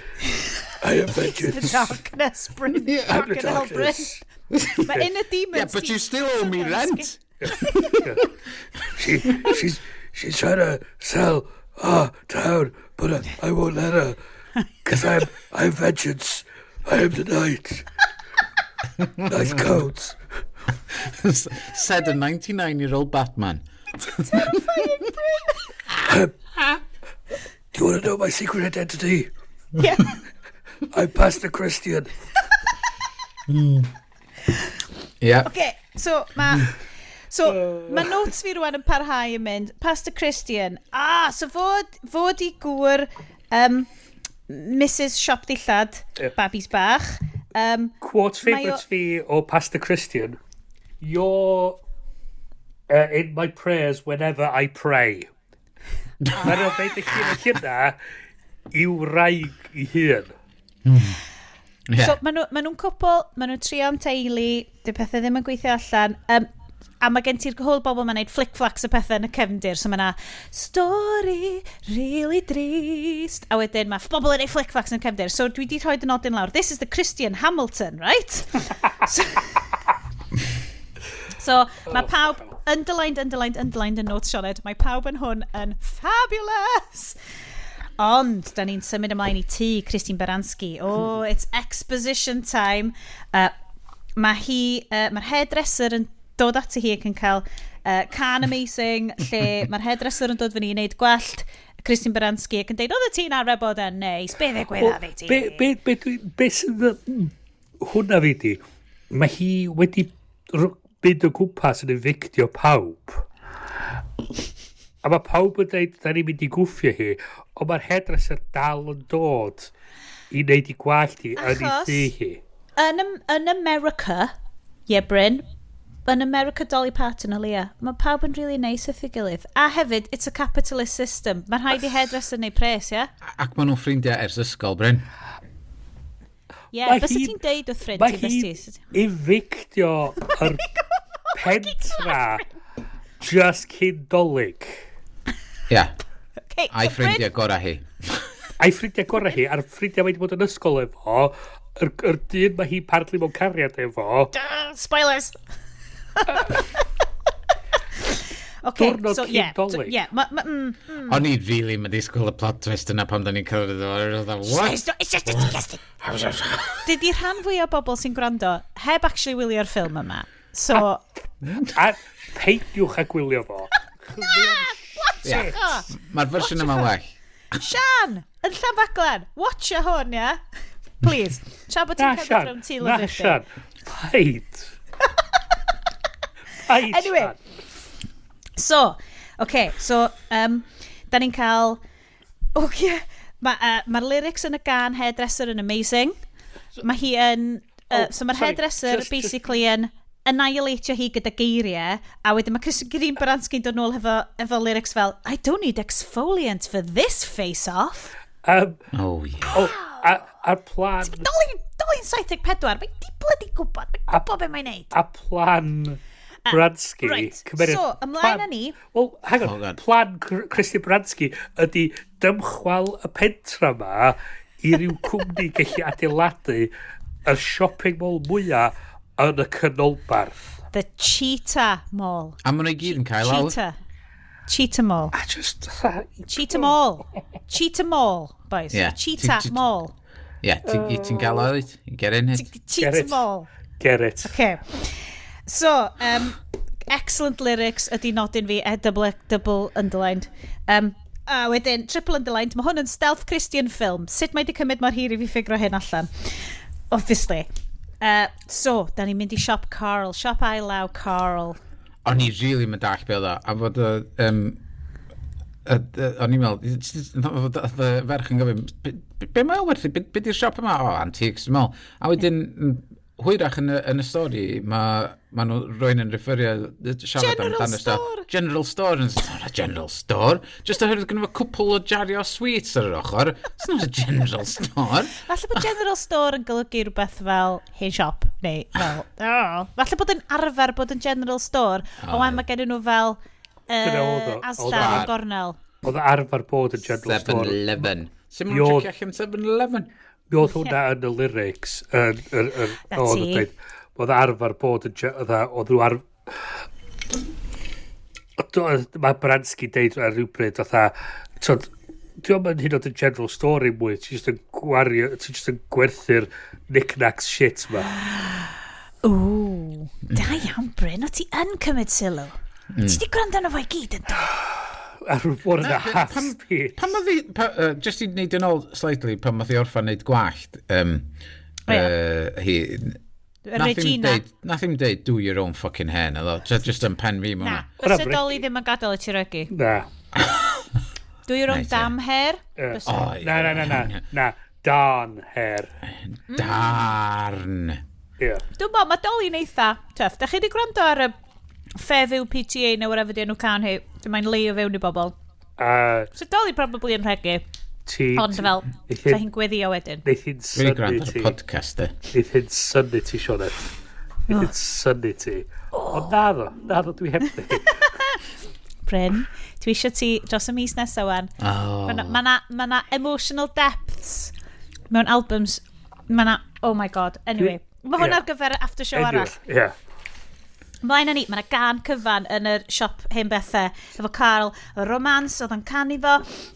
I have vengeance. The darkness, Bryn. I'm the darkness. But in the demons... Yeah, but you still owe me rent. She's trying to sell town, but I won't let her. Because I'm vengeance. I am the knight. Nice coats. Said a 99-year-old Batman. Terrifying, Bryn. Do you want to know my secret identity? Yeah. I'm Pastor Christian. Yeah. Okay, so mae notes fi rwan yn parhau yn mynd. Pastor Christian. So fod i gŵr Mrs. Siop Dillad, babis bach. Quote favourites fi o Pastor Christian. You're in my prayers whenever I pray. Mae'n o beth eich hynna i'w wraig I hun. So maen nhw'n cwpl, maen nhw'n trio am teulu, dy pethau ddim yn gweithio allan. A mae gen ti'r gwahodd bobl ma'n neud flic-flacs y pethau yn y cefndir. So mae yna stori really drist. A wedyn mae bobl yn neud flic-flacs yn y cefndir. So dwi di rhoi dy nodyn lawr. This is the Christian Hamilton, right? So mae pawb underlined yn notes Sioned. Mae pawb yn hwn yn fabulous. Ond, da ni'n symud ymlaen I tŷ Christine Baranski. Oh, it's exposition time. Mae'r hairdresser yn dod ati hi ac yn cael can amazing, lle mae'r hairdresser yn dod fyny I wneud gwallt Christine Baranski ac yn deud, oedd y ti'n arwebod yn neis, be dde gwedda fi ti? Be sydd hwnna fi di? Mae hi wedi mynd o gwmpas yn evictio pawb. A mae pawb yn dweud, da ni'n mynd I gwffio hi, ond mae'r hairdresser dal yn dod I wneud I gwallt hi yn I ddi hi. Yn America, Bryn, yn America Dolly Parton o Lea, mae pawb yn really nice wrth I gilydd. A hefyd, it's a capitalist system. Mae'n rhaid I hairdresser neu pres, ia? Ac maen nhw'n ffrindiau ers ysgol, Bryn. Bys ti'n deud wrth ffrind ti bestis? Mae hi evictio yr pentra just cyn dolyg. Ia. A'i ffrindiau gorau hi. A'i ffrindiau gorau hi, a'r ffrindiau wedi bod yn ysgol efo, yr dyn mae hi partly mewn cariad efo. Spoilers! Okay, Diwrnod so, cyn yeah. Dolly. So, yeah, O'n i really mynd i sgwyl y plot twist yna pam da ni'n cyrraedd iddo. What? It's just disgusting. Dydy rhan fwy o bobl sy'n gwrando heb actually wylio'r ffilm yma. So... A peidiwch a gwylio fo. Mae'r fersiwn yma well. Sian, yn Llanfaglan, watcha hwn, ia? Please. Tra bod ti'n cael rhwng ti Na, Sian. Paid. Anyway. So, da ni'n cael... Mae'r lyrics yn y gan hairdresser yn amazing. Mae hi yn... so mae'r hairdresser basically yn annihilatio hi gyda geiriau, a wedyn mae Christine Baranski'n dod nôl efo lyrics fel I don't need exfoliant for this face-off. Oh, yeah. A'r plan... Dolly'n 74, mae di bloody gwybod, mae'n gwybod beth mae'n neud. A plan Bransky... Right, so, ymlaen â ni... Wel, hang on, plan Christine Bransky ydy dymchwel y pentra ma i ryw cwmni gallu adeiladu y shopping mall mwyaf yn y canolbarth. The Cheetah Mall. A maen nhw i gyd yn cael awr. Cheetah Mall. A just... Cheetah Mall. Cheetah Mall, boys. Yeah. Cheetah Mall. Yeah, ti'n gael awr? Get in it. Cheetah Mall. Get it. Okay. So, excellent lyrics ydy nodyn fi, double underlined. A wedyn, triple underlined, mae hwn yn stealth Christian film. Sut mae di cymryd mor hir i fi ffigro hyn allan? Obviously. So, da ni'n mynd i siop Carl. Siop ailaw Carl. O'n i really mynd dach be o. A fod o'n i'n meddwl, y ferch yn gofyn, be mae'n werthu? Be di'r siop yma? O, antiques, dwi'n meddwl. A wedyn, hwyrach yn y stori, mae nhw rwy'n yn referio siarad amdano store. General store. It's not a general store. Just oherwydd gyda fo cwpl o jario sweets ar yr ochr. It's not a general store. Falle bod general store yn golygu rhywbeth fel hen shop, neu fel... Falle bod yn arfer bod yn general store, ond mae gen nhw fel Asda o Gornel. Oedd arfer bod yn general store. 7-Eleven. Sut mae'n checio allan 7-Eleven? Mi oedd hwnna yn y lyrics oedd arfer bod yn oedd nhw mae Bransky deud ar rhywbryd dwi'n mynd hyn oed yn general store mwy ti'n just yn gwerthu'r knick-knacks shit ma. Ooh, da iawn Bryn, o ti yn cymryd sylw. Ti di gwrando na fo i gyd yn dod? Ar one and a half speed. Pan mae fi, just i wneud yn ôl slightly, pan mae fi orffan wneud gwallt, hi... Regina. Nath i'n deud, do your own fucking hen, just yn pen fi mwna. Na, fysa Dolly ddim yn gadael y ti regu. Na. Do your own damn hair? Na, darn hair. Darn. Dwi'n bod, mae Dolly'n eitha tough. Da chi wedi gwrando ar y Fairview PTA neu whatever di enw can hi, dwi'n mae'n leio fewn i bobl. So Dolly probably yn rhegu. Ond fel, sa hi'n gweddio wedyn. Neith hi'n synnu ti. Neith hi'n synnu ti, Sioned. Neith hi'n synnu ti. Ond naddo, dwi heb di. Bryn, dwi eisiau ti dros y mis nesaf wan. Mae na emotional depths mewn albums. Oh my god, anyway. Mae hwn ar gyfer after show arall. Yeah. Mlaen â ni, mae yna gan cyfan yn y siop hen bethau efo Carl, y romans, oedd yn canu fo,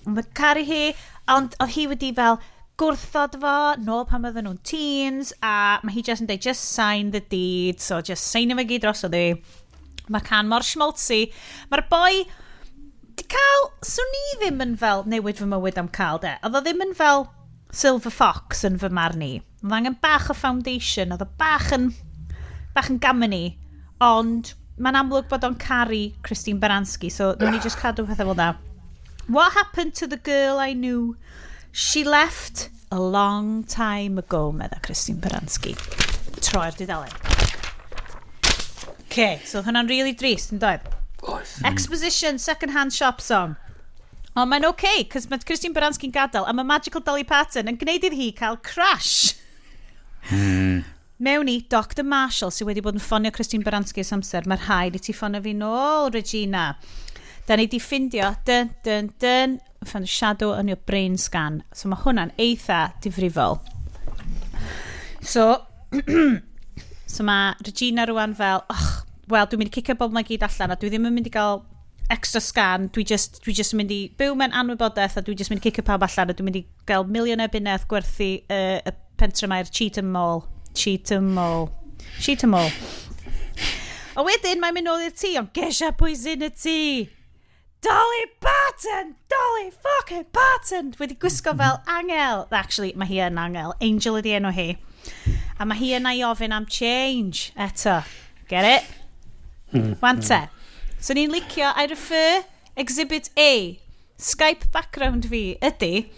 oedd caru hi, ond oedd hi wedi fel gwrthod fo, nôl pan oedden nhw'n teens, a mae hi just yn dweud, just sign the deed, so just sign fe gyd dros o ddi. Mae'r can mor schmaltzy. Mae'r boi di cael, swn i ddim yn fel newid fy mywyd am cael de, oedd o ddim yn fel Silver Fox yn fy marn i. Oedd angen bach o foundation, oedd o bach yn gamony. Ond mae'n amlwg bod o'n caru Christine Baranski, so dwi'n ni just cadw pethau fel da. What happened to the girl I knew? She left a long time ago, medda Christine Baranski. Troi'r dudalen. Okay, so hwnna'n really drist, yn dweud? Exposition, second-hand shop song. Ond mae'n okay, cos mae Christine Baranski'n gadael, a mae Magical Dolly Parton yn gwneud iddi hi cael crash. Mewn i Dr Marshall sydd wedi bod yn ffonio Christine Baranski ys amser. Mae'r rhaid i ti ffonio fi nôl, Regina. Da ni di ffindio, fan shadow yn your brain scan. So mae hwnna'n eitha difrifol. So mae Regina rwan fel, wel, dwi'n mynd i cicio bob mae gyd allan, a dwi ddim yn mynd i gael extra scan, dwi just yn mynd i byw mewn anwybodaeth, a dwi just mynd i cicio pawb allan, a dwi'n mynd i gael miliynau bunnedd gwerthu y pentre mae'r Cheatham Mall. A wedyn, mae'n mynd nôl i'r tŷ, ond gesha pwys yn y tŷ. Dolly Parton! Dolly fucking Parton! Wedi gwisgo fel angel. Actually, mae hi yn angel. Angel ydi enw hi. A mae hi yn ei ofyn am change. Eto. Get it? Wante. So ni'n licio, I refer Exhibit A. Skype background fi ydy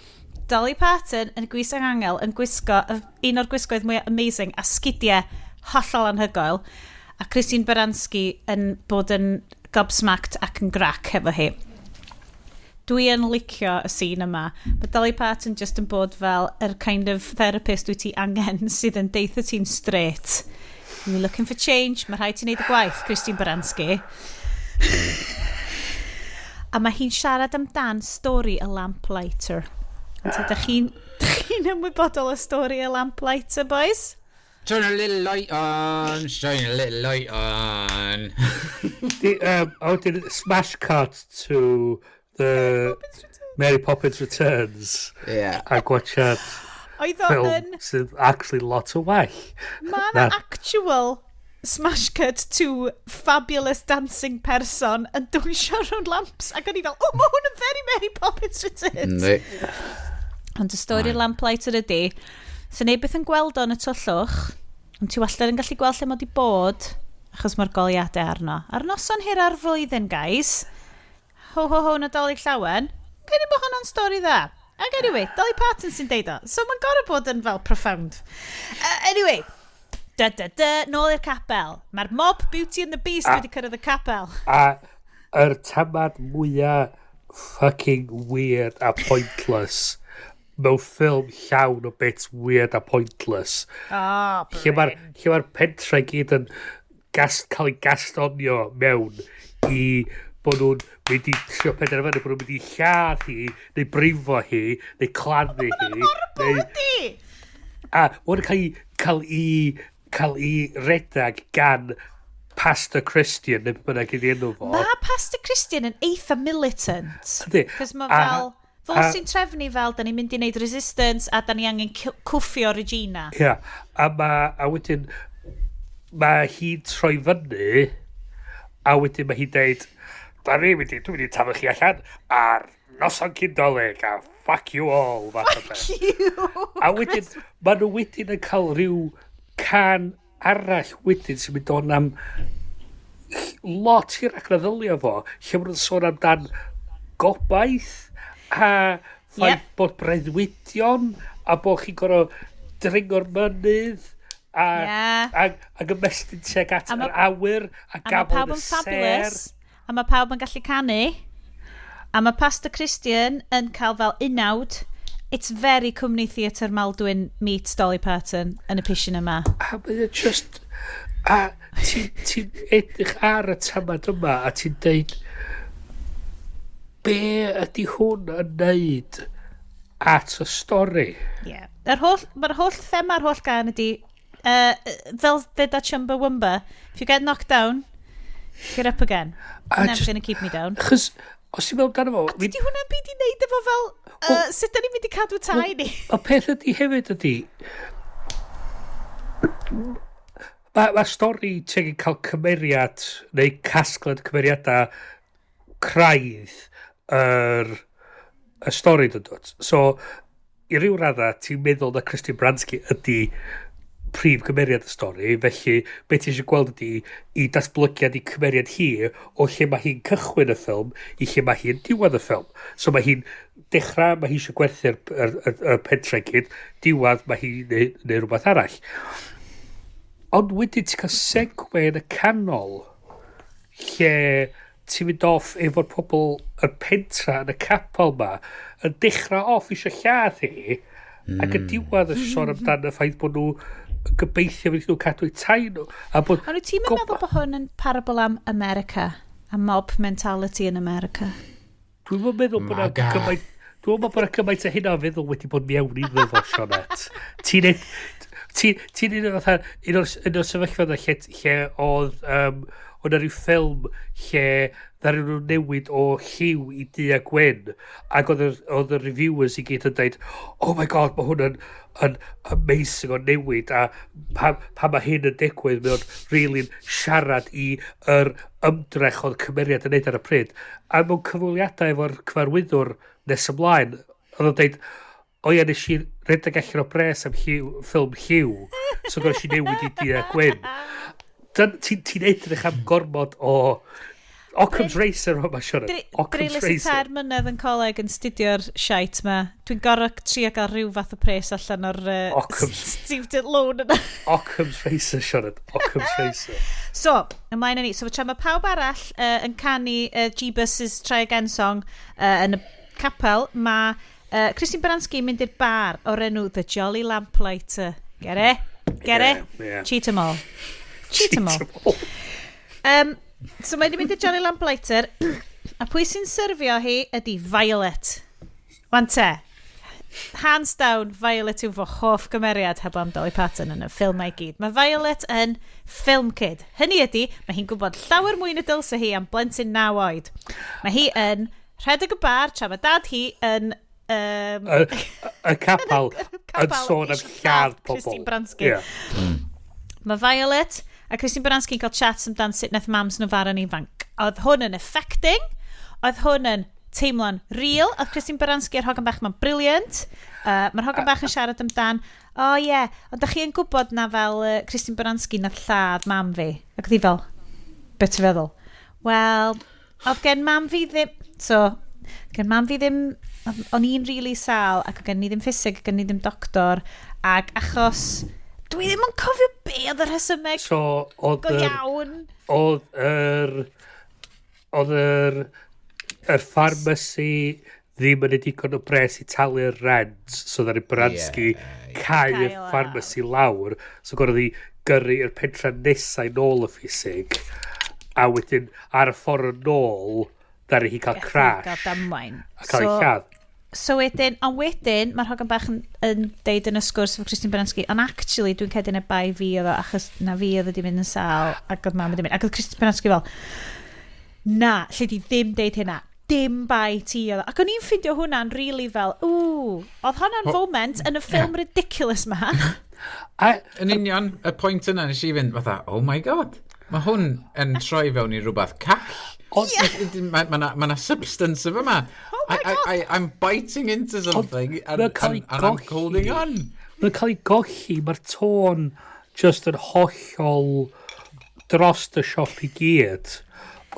Dolly Parton yn gwisgo angel yn gwisgo un o'r gwisgoedd mwyaf amazing a sgidiau hollol anhygoel. A Christine Baranski yn bod yn gobsmacked ac yn grac hefo hi. Dwi yn licio y scene yma. Mae Dolly Parton just yn bod fel yr kind of therapist wyt ti angen sydd yn deitha ti'n straight. You're looking for change. Mae rhaid ti'n neud y gwaith, Christine Baranski. A mae hi'n siarad amdan stori y lamplighter. Ydych chi'n ymwybodol y stori y lamplighter, boys? Shine a little light on, shine a little light on. Smash cut to the Mary Poppins Returns. Yeah. A gwachad ffilm sydd actually lot o well. Mae'n actual smash cut to fabulous dancing person yn dwysio rhwng lamps ac o'n i fel, mae hwn yn very Mary Poppins Returns. Ond y stori'r lamplighter ydy, so neu beth yn gweld o'n y twllwch, ond ti wastad yn gallu gweld lle mod i bod, achos mae'r goliadau arno. Ar noson hir ar flwyddyn, guys. Ho, NaDollyg Llawen. Gynnu bod hwnna'n stori dda. Ac anyway, Dolly Parton sy'n deud o. So mae'n gorau bod yn fel profound. Anyway, nôl i'r capel. Mae'r mob Beauty and the Beast wedi cyrraedd y capel. A yr tamad mwyaf fucking weird a pointless mewn ffilm llawn o bits weird a pointless. Bryn. Lle mae'r pentre gyd yn cael ei gastonio mewn i bod nhw'n mynd i trio penderfynu, bod nhw'n mynd i lladd hi, neu brifo hi, neu clannu hi. Mae'n horrible ydi! A mae'n cael ei redag gan Pastor Christian, neu bynnag i enw fo. Mae Pastor Christian yn eitha militant. Ydy. Cos mae fel, fel sy'n trefnu fel, da ni'n mynd i wneud resistance, a da ni angen cwffio Regina. Ia, a wedyn, mae hi'n troi fyny, a wedyn mae hi'n deud, dwi'n mynd i taflu chi allan ar noson Cyndolig a fuck you all. Fuck you! A wedyn, maen nhw wedyn yn cael rhyw can arall wedyn sy'n mynd o'n am lot i'r agraddyliau fo, lle maen nhw'n sôn amdan gobaith a ffaith bod breuddwydion a bod chi'n gorau dringo'r mynydd a gymestyn teg at yr awyr a gafod y ser. A mae pawb yn gallu canu. A mae Pastor Christian yn cael fel unawd. It's very cwmni theatr Maldwyn meets Dolly Parton yn y pishin yma. A mae'n just... A ti'n edrych ar y tamad yma a ti'n deud be ydy hwn yn neud at y stori? Yeah. Mae'r holl thema'r holl gan ydy fel ddeda Chumbawamba, if you get knocked down, get up again. Never gonna keep me down. Chos, os ti'n meddwl dan efo... A dydy hwnna'n byd i wneud efo fel... sut da ni'n mynd i cadw tai ni? O peth ydy hefyd ydy... Mae stori ti'n cael cymeriad, neu casgled cymeriadau craidd y stori dydwyd. So, i ryw radda, ti'n meddwl na Christine Baranski ydy prif cymeriad y stori, felly beth ti eisiau gweld ydy i datblygiad i cymeriad hi o lle mae hi'n cychwyn y ffilm i lle mae hi'n diwedd y ffilm. So mae hi'n dechrau, mae hi eisiau gwerthu'r pentre gyd, diwedd mae hi'n neu rhywbeth arall. Ond wedyn ti'n cael segwe yn y canol lle ti'n mynd off efo'r pobl y pentra yn y capel ma yn dechrau off eisiau lladd hi ac yn diwedd y sôn amdan y ffaith bod nhw gobeithio fydd nhw'n cadw eu tai nhw. Ond ti'n meddwl bod hwn yn parabol am America? A mob mentality in America. Dwi'n meddwl bod yna cymaint... Dwi'n meddwl bod yna cymaint o hynna feddwl wedi bod mewn i ddefo, Sioned. Ti'n un o'r sefyllfa yna lle oedd yna rhyw ffilm lle ddaru nhw newid o lliw i du a gwen ac oedd y reviewers i gyd yn dweud oh my god, mae hwn yn amazing o newid a pa mae hyn yn digwydd mewn rili'n siarad i yr ymdrech oedd cymeriad yn neud ar y pryd a mewn cyfwliadau efo'r cyfarwyddwr nes ymlaen oedd yn dweud o ia nes i redeg allan o bres am ffilm lliw so gwrs i newid i du a gwen ti'n edrych am gormod o Occam's Racer o ma Sioned. Bryn i 3 mlynedd yn coleg yn studio'r shite ma. Dwi'n gorau trio gael rhyw fath o pres allan o'r student loan yna. Occam's Racer, Sioned. Occam's Racer. So, ymlaen ni. So, tra mae pawb arall yn canu Jeebus' Try Again song yn y capel, mae Christine Baranski yn mynd i'r bar o'r enw The Jolly Lamplighter. Get it? Get it? Yeah. Cheat 'em all. Cheat 'em all. So mae wedi mynd i Jolly Lamplighter a pwy sy'n syrfio hi ydy Violet. Wan te, hands down, Violet yw fo hoff gymeriad heb am Dolly Parton yn y ffilm ei gyd. Mae Violet yn film kid. Hynny ydy, mae hi'n gwybod llawer mwy na dylse hi am blentyn 9 oed. Mae hi yn rhedeg y bar tra mae dad hi yn... y capel yn sôn am lladd pobl. Christine Baranski. Mae Violet... A Christine Baranski'n cael chats amdan sut nath mams nhw fara yn ifanc. Oedd hwn yn affecting, oedd hwn yn teimlo'n real, oedd Christine Baranski a'r hogan bach ma'n brilliant. Mae'r hogan bach yn siarad amdan, ond da chi yn gwybod na fel Christine Baranski nath lladd mam fi. Ac oedd hi fel, beth i feddwl? Wel, oedd gen mam fi ddim, o'n i'n really sal, ac oedd gen ni ddim ffisig, gen ni ddim doctor, ac achos... Dwi ddim yn cofio be oedd yr rhesymeg go iawn. Oedd yr pharmacy ddim yn digon o bres i talu'r rent, so ddari Baranski cael y pharmacy lawr, so gorau ddi gyrru yr pentra nesau nôl y ffisig, a wedyn ar y ffordd yn nôl, ddari hi cael crash, a cael ei lladd. So wedyn, mae'r hogan bach yn deud yn y sgwrs efo Christine Baranski, ond actually dwi'n cedi yn y bai fi oedd o, achos na fi oedd wedi mynd yn sal, ac oedd mam wedi mynd, ac oedd Christine Baranski fel, na, lle di ddim deud hynna, dim bai ti oedd o. Ac o'n i'n ffindio hwnna'n really fel, oedd hwnna'n foment yn y ffilm ridiculous ma. Yn union, y pwynt yna nes i fynd, fatha, oh my god, mae hwn yn troi fewn i rhywbeth call. Mae na substance of yma. I'm biting into something and I'm holding on. Mae'n cael ei golli, mae'r tôn just yn hollol dros y siop i gyd.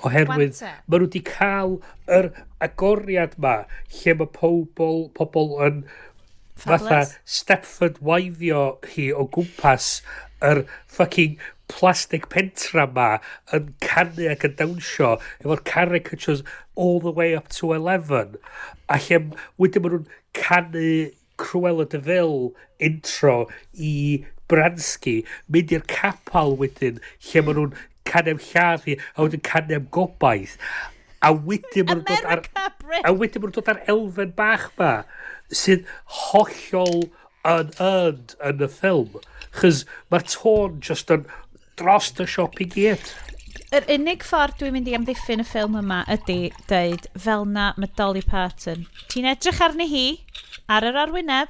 Oherwydd, mae nhw wedi cael yr agoriad ma lle mae pobl yn fatha Stepford waiddio hi o gwmpas yr fucking plastic pentra ma yn canu ac yn dawnsio efo'r caricatures all the way up to 11 a lle wedyn maen nhw'n canu Cruella de Vil intro i Baranski mynd i'r capal wedyn lle maen nhw'n canu am lladd hi a wedyn canu am gobaith a wedyn maen nhw'n dod ar elfen bach ma sydd hollol yn y ffilm chys mae'r tôn just yn dros y siop i gyd. Yr unig ffordd dwi'n mynd i amddiffyn y ffilm yma ydy dweud fel na mae Dolly Parton. Ti'n edrych arni hi, ar yr arwyneb,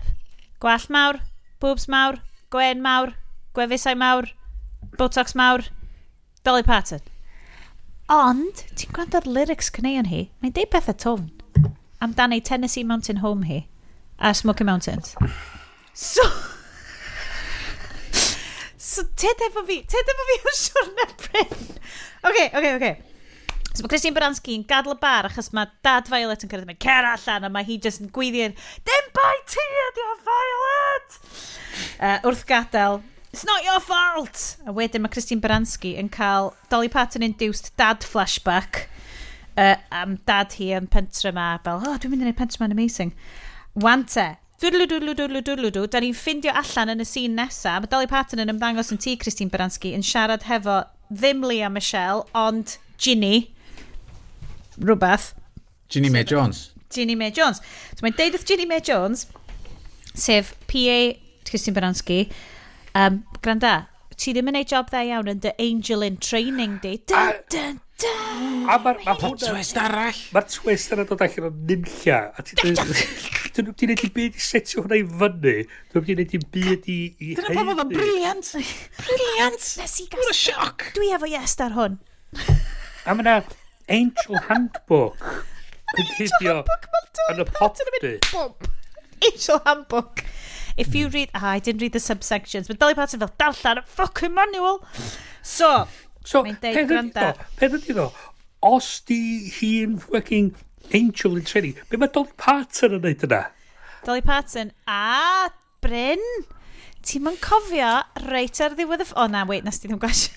gwall mawr, boobs mawr, gwen mawr, gwefusau mawr, botox mawr, Dolly Parton. Ond, ti'n gwrando ar lyrics cyneuon hi, mae'n deud pethau tofn amdano ei Tennessee Mountain Home hi a Smoky Mountains. So, tyd efo fi o siwrna Bryn. Okay. So, mae Christine Baranski yn gadl y bar achos mae dad Violet yn cyrraedd, mae'n cer allan a mae hi just yn gweithio'n dim bai ti ydi o Violet! Wrth gadael, it's not your fault! A wedyn mae Christine Baranski yn cael Dolly Parton-induced dad flashback am dad hi yn pentra ma fel, dwi'n mynd i wneud pentra ma'n amazing. Wante, dwdlw, da ni'n ffindio allan yn y scene nesa, mae Dolly Parton yn ymddangos yn tŷ Christine Baranski yn siarad hefo ddim Leah Michelle, ond Ginny, rhywbeth. Ginny Mae Jones. Ginny Mae Jones. So mae'n deud wrth Ginny Mae Jones, sef PA Christine Baranski, Granda, ti ddim yn neud job dda iawn yn dy angel in training di. Dun, dun, dun. A mae'r Twist arall. Mae'r twist yna dod allan o nynlla. A ti'n neud i byd i setio hwnna i fyny. Dwi'n neud i byd i Dyna pa oedd o'n briliant. Briliant. What a shock. Dwi efo Iest ar hwn. A mae yna Angel Handbook. Angel Handbook, yn y popdy. Angel Handbook. If you read... I didn't read the subsections, but Dolly Parton fel darllen y fucking manual. So mae'n deud Granda. Peth ydy ddo, os di hi'n fucking angel in training, be mae Dolly Parton yn neud yna? Dolly Parton a Bryn. Ti'n ma'n cofio reit ar ddiwedd y... O na, wait, nes ti ddim gwasio.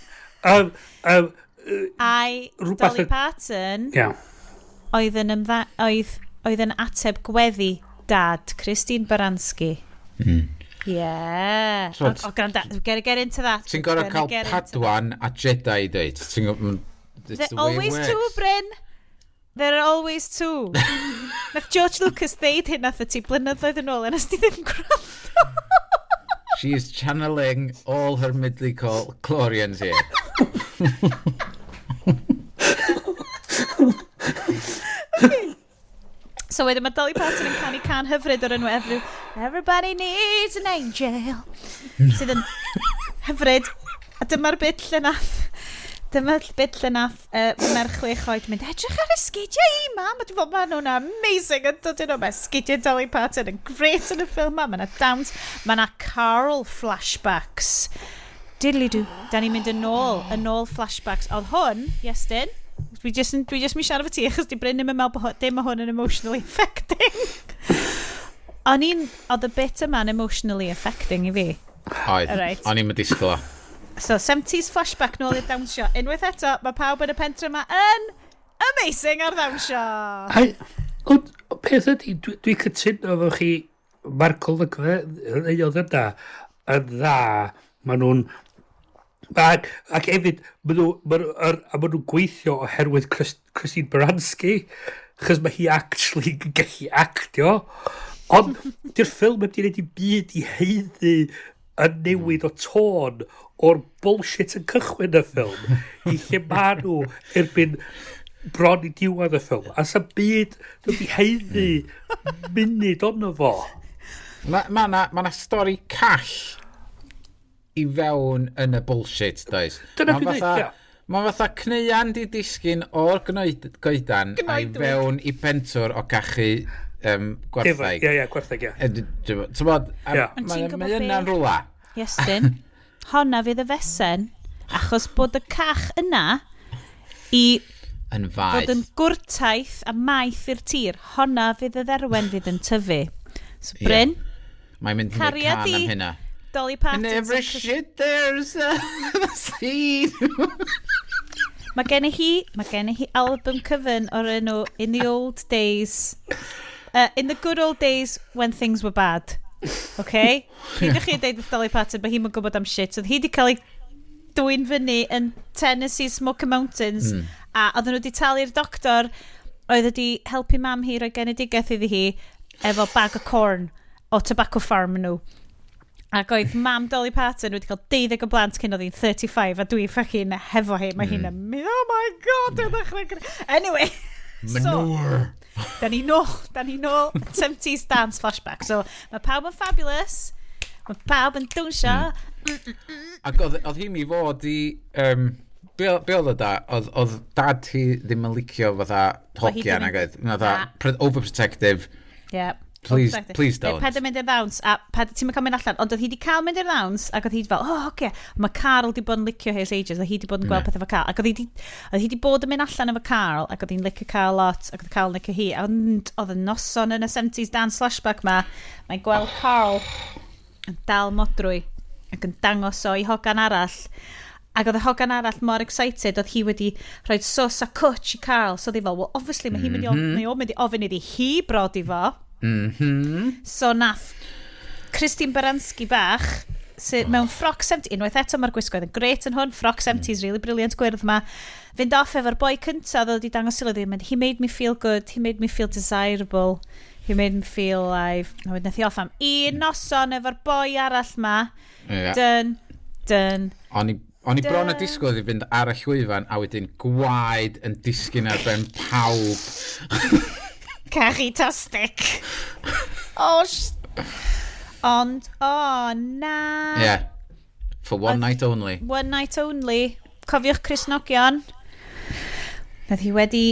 Dolly Parton oedd yn ateb gweddi dad Christine Baranski. Yeah. So, Granda, get into that. Ti'n gorau cael Padwan a Jedi i dweud. There are always two, Bryn. There are always two. Nath George Lucas ddeud hyn nath y ti blynyddoedd yn ôl, a nes ti ddim gwrando. She is channeling all her midichlorians here. Okay. So wedyn mae Dolly Parton yn canu can hyfryd o'r enw Everybody Needs an Angel, sydd yn hyfryd. A dyma'r bit lle nath merch 6 oed mynd edrych ar y sgidiau i mam. A dwi'n fod ma'n nhw'n amazing yn dod yn o mae sgidiau Dolly Parton yn great yn y ffilm ma. Mae yna downs, mae yna Carl flashbacks. Diddly-doo. Da ni'n mynd yn ôl flashbacks. Oedd hwn, Iestyn, dwi just mi siarad fy ti, achos di Bryn ddim yn meddwl bod dim o hwn yn emotionally affecting. Oedd y bit yma'n emotionally affecting i fi. Oedd, o'n i'n mynd disgwyl o. So, 70s flashback nôl i'r dawnsio. Unwaith eto, mae pawb yn y pentre yma yn amazing ar dawnsio. Ond, peth ydy, dwi'n cytuno efo chi, mae'r colygfedd yna yn dda, maen nhw'n... Ac hefyd, maen nhw'n gweithio oherwydd Christine Baranski, chos mae hi actually yn gallu actio. Ond, di'r ffilm heb di wneud i byd i heiddi yn newid o tôn o'r bullshit yn cychwyn y ffilm i lle maen nhw erbyn bron i diwedd y ffilm. A sa'n byd, dwi'n di heiddi munud ono fo. Mae na stori call i fewn yn y bullshit, does? Dyna dwi'n dweud, Mae fatha cneuan di disgyn o'r goedan a'i fewn i pentwr o gachu gwartheg. Ie, gwartheg, ie. Mae yna'n rwla. Iestyn, honna fydd y fesen, achos bod y cach yna yn faith. fod yn gwrtaith a maith i'r tir, honna fydd y dderwen fydd yn tyfu. So, Bryn, Mae'n mynd yn y can am hynna. Dolly Parton. In every shit there's a seed. Mae gen i hi album cyfyn o'r enw In the Old Days. In the good old days when things were bad. Okay? Ydych chi'n deud wrth Dolly Parton, mae hi'n mynd gwybod am shit. Oedd hi wedi cael ei dwy'n fyny yn Tennessee Smoky Mountains. A oedden nhw wedi talu'r doctor oedd wedi helpu mam hi roi genedigaeth iddi hi efo bag o corn o tobacco farm nhw. Ac oedd mam Dolly Parton wedi cael 12 o blant cyn oedd hi'n 35 a dwi ffacin hefo hi. Mae hi'n mynd, oh my god. Anyway. Manure. So, da ni nôl 70s dance flashback. So, mae pawb yn fabulous. Mae pawb yn dwnsio. Ac oedd hi'n mi fod i... Be oedd o da? Oedd dad hi ddim yn licio fatha hogian ac oedd overprotective. Yeah. Please don't. Ped yn mynd i'r ddawns, a ti'n mynd cael mynd allan, ond oedd hi wedi cael mynd i'r ddawns, ac oedd hi wedi fel, okay. Mae Carl wedi bod yn licio his ages, oedd hi wedi bod yn gweld pethau efo Carl, ac oedd hi wedi bod yn mynd allan efo Carl, ac oedd hi'n licio Carl lot, ac oedd Carl yn licio hi, ond oedd y noson yn y 70s dance flashback ma, mae'n gweld Carl yn dal modrwy, ac yn dangos o i hogan arall, ac oedd y hogan arall mor excited, oedd hi wedi rhoi sos a cwtch i Carl, so oedd hi fel, well, obviously, mae hi'n mynd i ofyn iddi hi brodi fo. So nath Christine Baranski bach sydd mewn ffroc 70, unwaith eto mae'r gwisgoedd yn gret yn hwn, ffroc 70's really brilliant gwyrdd yma, fynd off efo'r boi cyntaf oedd wedi dangos sylwyd i'n mynd, he made me feel good, he made me feel desirable, he made me feel alive. A wedyn nath i off am un noson efo'r boi arall ma, dyn. O'n i bron y disgwyl i fynd ar y llwyfan a wedyn gwaed yn disgyn ar ben pawb. Cachu tastic. Ond, na. Yeah, for one night only. One night only. Cofiwch Cristnogion. Oedd hi wedi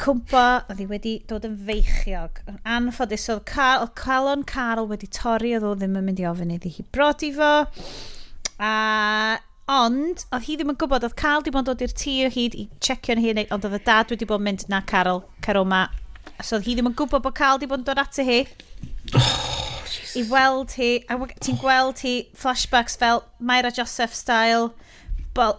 cwmpo, oedd hi wedi dod yn feichiog. Anffodus, oedd calon Carl wedi torri, oedd o ddim yn mynd i ofyn iddi hi brodi fo. Ond, oedd hi ddim yn gwybod, oedd Carl wedi bod yn dod i'r tŷ o hyd i checio'n hi, ond oedd y dad wedi bod yn mynd na Carl ma. So oedd hi ddim yn gwybod bod Carl wedi bod yn dod ati hi. I weld hi, a ti'n gweld hi flashbacks fel Myra Joseph style,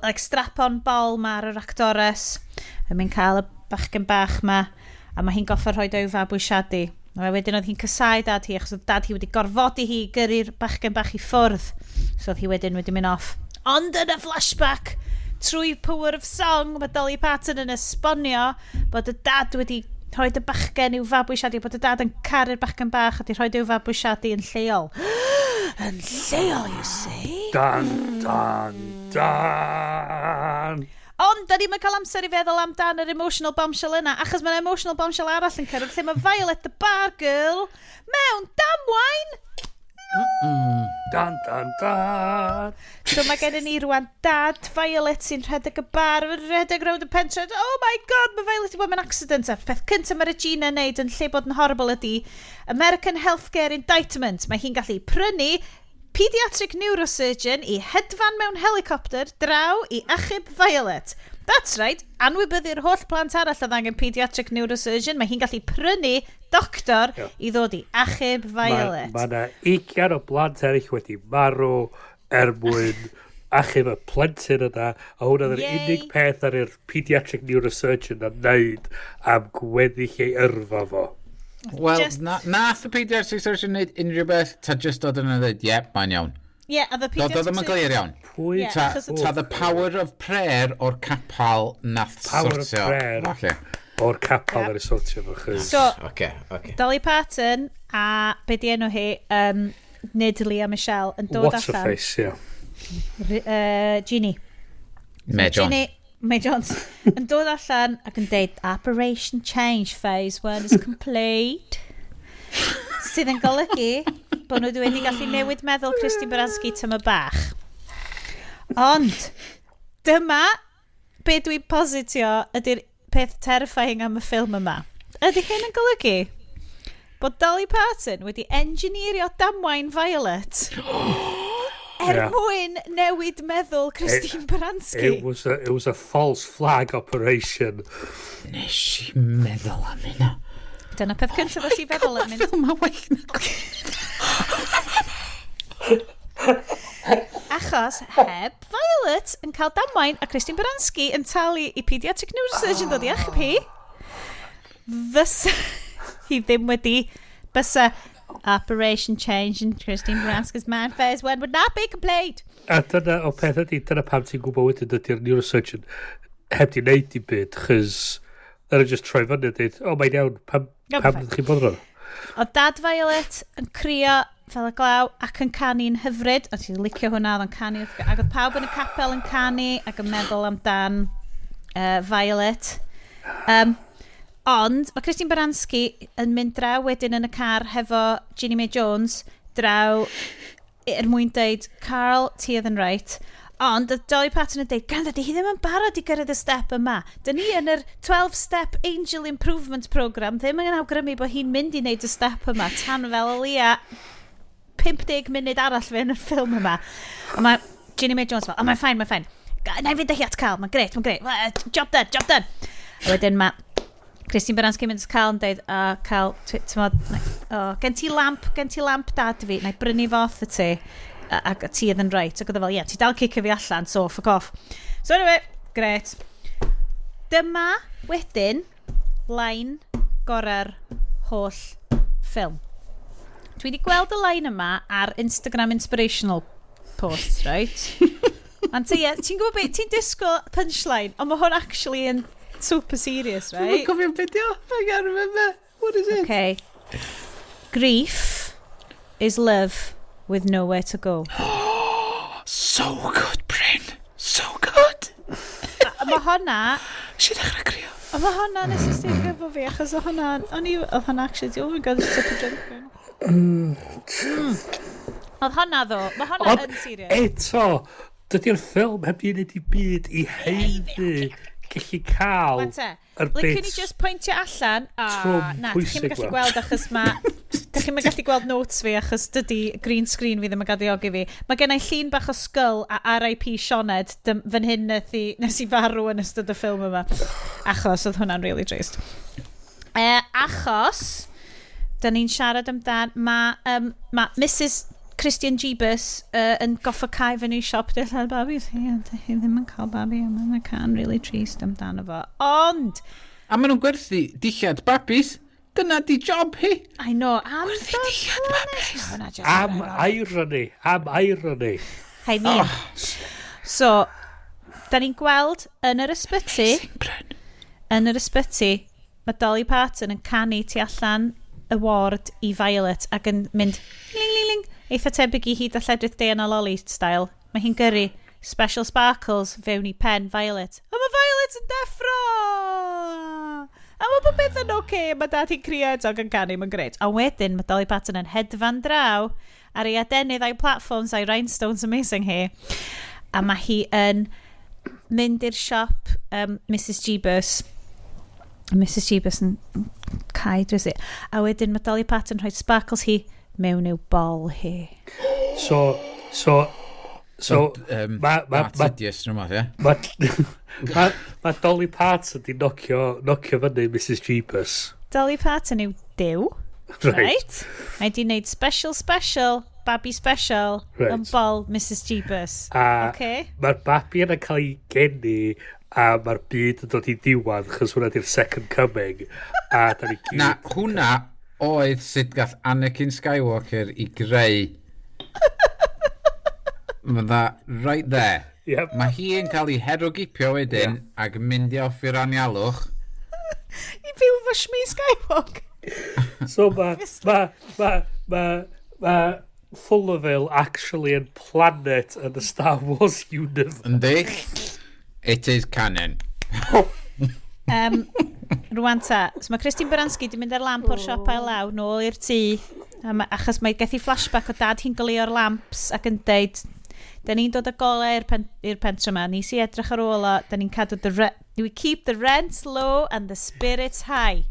like strap-on bol ma ar yr actores. A mae'n cael y bachgen bach ma, a mae hi'n goffa rhoi o'i fabwysiadu. A wedyn oedd hi'n cysau dad hi, achos oedd dad hi wedi gorfodi hi gyrru'r bachgen bach i ffwrdd. So oedd hi wedyn wedi mynd off. Ond yn y flashback, trwy power of song, mae Dolly Parton yn esbonio bod y dad wedi rhoi y bachgen i'w fabwysiadu, bod y dad yn caru'r bachgen bach a di rhoi i'w fabwysiadu yn lleol. Yn lleol, you see? Dan. Ond, da ni'n cael amser i feddwl amdan yr emotional bombshell yna, achos mae'n emotional bombshell arall yn cyrraedd, lle mae Violet the bar girl mewn damwain. Dan. So mae gen i ni rwan dad Violet sy'n rhedeg y bar, rhedeg rownd y pentre. Oh my god, mae Violet i bod mewn accident. A peth cyntaf mae Regina yn neud yn lle bod yn horrible ydi American Healthcare Indictment. Mae hi'n gallu prynu pediatric neurosurgeon i hedfan mewn helicopter draw i achub Violet. That's right, anwybyddu'r holl plant arall oedd angen pediatric neurosurgeon. Mae hi'n gallu prynu doctor i ddod i achub Violet. Mae yna 20 o blant eraill wedi marw mwyn achub y plentyn yna, a hwnna yr unig peth ar yr pediatric neurosurgeon yn neud am gweddill ei yrfa fo. Wel, nath y pediatric surgeon neud unrhyw beth, ta just dod yn dweud, mae'n iawn. Dod ddim yn glir iawn. Ta the power of prayer o'r capal nath sortio. Power of prayer o'r capal ar ei sortio fo. So, Dolly Parton a be di enw hi, NaDollyg a Michelle yn dod allan. What's her face, Ginny. Mae Jones yn dod allan ac yn deud Operation Change Phase 1 is complete. Sydd yn golygu bod nhw wedi gallu newid meddwl Christine Baranski tyma bach. Ond, dyma be dwi'n positio ydy'r peth terrifying am y ffilm yma. Ydy hyn yn golygu bod Dolly Parton wedi engineerio damwain Violet mwyn newid meddwl Christine Baranski. It was a false flag operation. Nes i meddwl am hynna. Dyna peth cyntaf os i feddwl am hynna. Ffilm a wein. Achos heb Violet yn cael damwain a Christine Baranski yn talu i pediatric neurosurgeon dod i achub hi, fysa hi ddim wedi, bysa Operation Change in Christine Baranski's mind phase 1 would not be complete. A dyna o peth ydy, dyna pam ti'n gwybod wedyn ydy'r neurosurgeon heb di wneud i byd, chys dyna just troi fyny a dweud, mae'n iawn, pam ydych chi'n bod rhan? O dad Violet yn crio fel y glaw ac yn canu'n hyfryd, a ti'n licio hwnna, oedd yn canu, ac oedd pawb yn y capel yn canu ac yn meddwl amdan Violet. Ond mae Christine Baranski yn mynd draw wedyn yn y car hefo Ginny May Jones draw mwyn deud, Carl, ti oedd yn right. Ond oedd Dolly Parton yn deud, gan ydy hi ddim yn barod i gyrraedd y step yma. Dyn ni yn yr 12-step Angel Improvement Programme ddim yn awgrymu bod hi'n mynd i wneud y step yma tan fel o leia 50 munud arall fe yn y ffilm yma. A mae Ginny May Jones fel, mae'n ffain. Na i fynd hi at Carl, mae'n greit. Job done. A wedyn mae Christine Baranski mynd at Carl yn dweud, Carl, gen ti lamp dad fi, na i brynu fo off y ti, ac ti oedd yn right. Ac oedd fel, ti dal cicio fi allan, so fuck off. So anyway, greit. Dyma wedyn line gorau'r holl ffilm. Dwi wedi gweld y line yma ar Instagram Inspirational coasts, right? And so, yeah, ti'n gwybod beth, ti'n disgwyl punchline, ond mae hwn actually yn super serious, right? Dwi'n cofio'n bidio. I can't remember. What is it? Okay. Grief is love with nowhere to go. So good, Bryn. So good. Mae hwnna... Si ddechrau crio. Mae hwnna nes i styr gyfo fi, achos oedd hwnna actually, oh my god, it's such a drink. Oedd hwnna ddo, mae hwnna yn serious. Eto, dydy'r ffilm heb di wneud i byd i heiddi gallu cael yr bit. Can you just pwyntio allan? Na, dych chi'n gallu gweld achos dych chi'n gallu gweld notes fi achos dydy green screen fi ddim yn gadiogi fi. Mae gennau llun bach o skull a R.I.P. Sioned fan hyn nes i farw yn ystod y ffilm yma. Achos oedd hwnna'n really trist. Achos, da ni'n siarad amdan, mae Mrs Christian Jeebus yn goffa cael fyny siop dillad babis. Hi ddim yn cael babi, a mae'n can really trist amdano fo. Ond... A maen nhw'n gwerthu dillad babis. Dyna di job hi. I know. Am dillad babis. Am irony. Am irony. Hai ni. So, da ni'n gweld yn yr ysbyty... Yn yr ysbyty, mae Dolly Parton yn canu tu allan y ward i Violet ac yn mynd ling ling ling eitha tebyg i hyd a lledrith Diana Lolly style. Mae hi'n gyrru special sparkles fewn i pen Violet. A mae Violet yn deffro! A mae bod beth yn oce, mae dad hi'n cried ac yn canu, mae'n gret. A wedyn mae Dolly Parton yn hedfan draw ar ei adenydd a'i platforms a'i rhinestones amazing hi. A mae hi yn mynd i'r siop Mrs Jeebus yn cael drws i. A wedyn mae Dolly Parton rhoi sparkles hi mewn i'w bol hi. So Iest nhw math, ie? Mae Dolly Parton di nocio fyny Mrs Jeebus. Dolly Parton yw dew. Right? Mae di wneud special, babi special, yn bol Mrs Jeebus. Mae'r babi yna cael ei geni a mae'r byd yn dod i diwedd chos hwnna di'r second coming. A da ni gyd... Na, hwnna oedd sut gath Anakin Skywalker i greu. Mae dda right there. Yep. Mae hi yn cael ei herogipio wedyn ac yn mynd i off i'r anialwch. I fyw fo Shmi Skywalker. So mae Fullerville actually yn planet yn y Star Wars universe. Yndi? It is canon. Rwan ta, so mae Christine Baranski di mynd ar lamp o'r siop a'i law nôl i'r tŷ achos mae gethi flashback o dad hi'n gylio'r lamps ac yn deud da ni'n dod o gole i'r pentre yma, ni si edrych ar ôl o, da ni'n cadw we keep the rents low and the spirits high.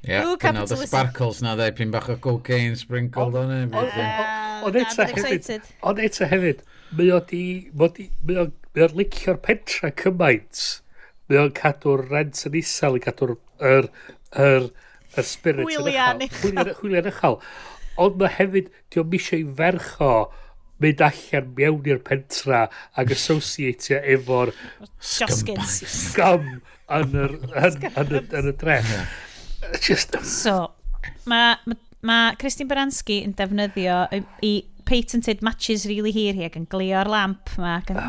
Dyna the sparkles na dde, pyn bach o cocaine sprinkled on it. Ond eto hefyd, mae o'r licio'r pentra cymaint. Mae o'n cadw'r rent yn isel i cadw'r spirit Hwylian uchel. Ond mae hefyd, diolch misio i ferch o mynd allan mewn i'r pentra ac associatio efo'r scum yn y dref. So, mae Christine Baranski yn defnyddio i patented matches really hir hi ac yn glio'r lamp ma ac yn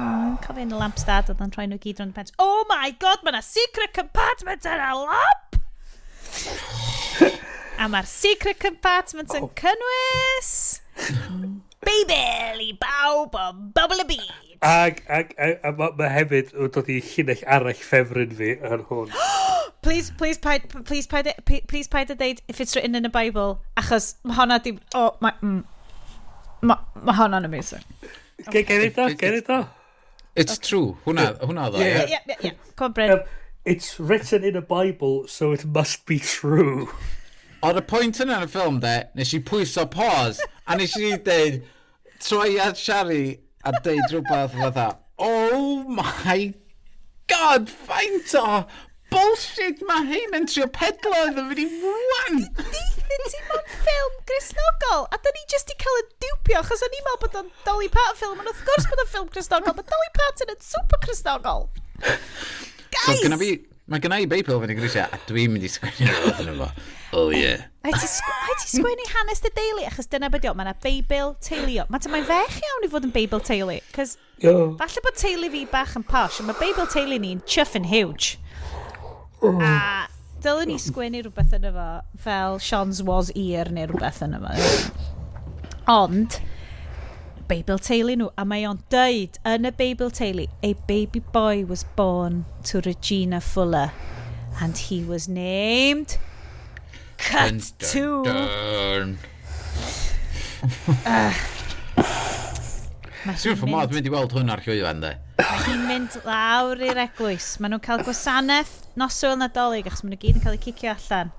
cofio yn y lamp stad oedd yn troi nhw gyd rhwng y pens. Oh my god, mae'na secret compartment yn y lamp! A mae'r secret compartment yn cynnwys Baby, BAWB o Bubble a Bead. Ac mae hefyd yn dod i llinell arall ffefryn fi yn hwn. Please paid a deud if it's written in the Bible achos mae honna di... Mae honna'n amazing. Get it o? It's true. Hwna ddo, yeah. Come on, Bryn. It's written in a Bible, so it must be true. O'r y pwynt yna yn y ffilm de, nes i pwyso pause, a nes i deud, troi at Shari a deud rhywbeth fatha, oh my god, faint o bullshit mae hyn yn trio pedlo iddo fi di wan. Deithyn ti mewn ffilm Gristnogol, a da ni jyst i cael y diwpio, achos o'n i'n meddwl bod o'n Dolly Parton ffilm, ond wrth gwrs bod o'n ffilm Gristnogol, mae Dolly Parton yn super Gristnogol. Guys! So, Mae gynna i Beibl fan i grisiau, a dwi'n mynd i sgwennu rhywbeth yn efo. Oh, yeah. Hai ti sgwennu hanes dy deulu, achos dyna beth yw, mae yna Beibl teulu. Mae'n fech iawn i fod yn Beibl teulu, cos falle bod teulu fi bach yn posh, ond mae Beibl teulu ni'n chuff and huge. A dylwn ni sgwennu rhywbeth yn efo, fel Sean's was ear neu rhywbeth yn efo. Ond, Beibl teulu nhw, a mae o'n dweud yn y Beibl teulu, a baby boy was born to Regina Fuller, and he was named Cut to. Siwr fy modd mynd i weld hwn ar llwyfan, de. Mae hi'n mynd lawr i'r eglwys. Maen nhw'n cael gwasanaeth noswyl NaDollyg, achos maen nhw gyd yn cael eu cicio allan.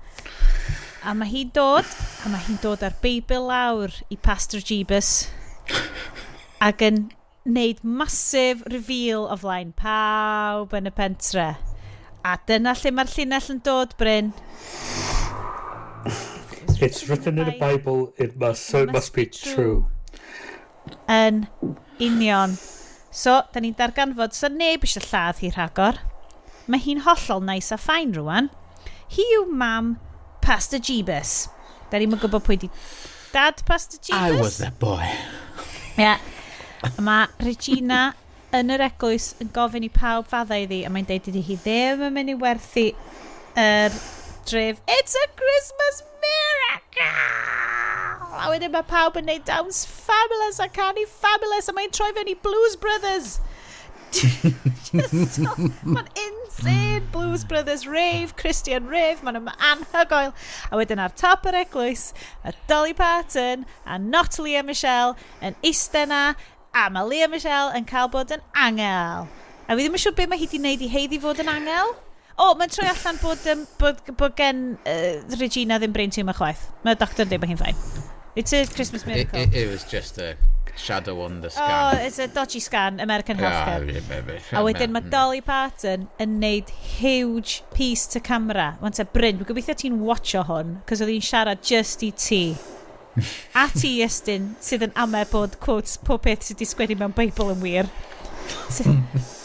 A mae hi'n dod ar Beibl lawr i Pastor Jeebus. Ac yn neud massive reveal o flaen pawb yn y pentre. A dyna lle mae'r llinell yn dod, Bryn. It's written in the Bible, so it must be true. Yn union. So, da ni'n darganfod, so neb eisiau lladd hi rhagor. Mae hi'n hollol nice a ffain rwan. Hi yw mam Pastor Jeebus. Da ni'n gwybod pwy di dad Pastor Jeebus. I was that boy. Yeah. Mae Regina yn yr eglwys yn gofyn i pawb fadda iddi, a mae'n deud iddi hi ddim yn mynd i werthu yr dref. It's a Christmas miracle! A wedyn mae pawb yn neud dawns fabulous a canu fabulous, a mae'n troi fewn i Blues Brothers. Mae'n insane Blues Brothers rave, Christian rave, mae'n anhygoel. A wedyn ar top yr eglwys, a Dolly Parton a not Leah Michelle yn eistedd na, a mae Leah Michelle yn cael bod yn angel. A fi ddim yn siŵr beth mae hi wedi gwneud i heiddi fod yn angel. Mae'n troi allan bod gen Regina ddim brain tumor chwaith. Mae'r doctor yn dweud bod hi'n ffain. It's a Christmas miracle. It was just a shadow on the scan. It's a dodgy scan, American healthcare. A wedyn mae Dolly Parton yn neud huge piece to camera. Wan te, Bryn, dwi'n gobeithio ti'n watcho hwn, cos oedd hi'n siarad just i ti. A ti, Iestyn, sydd yn amer bod, quotes, popeth sydd wedi sgwennu mewn Beibl yn wir.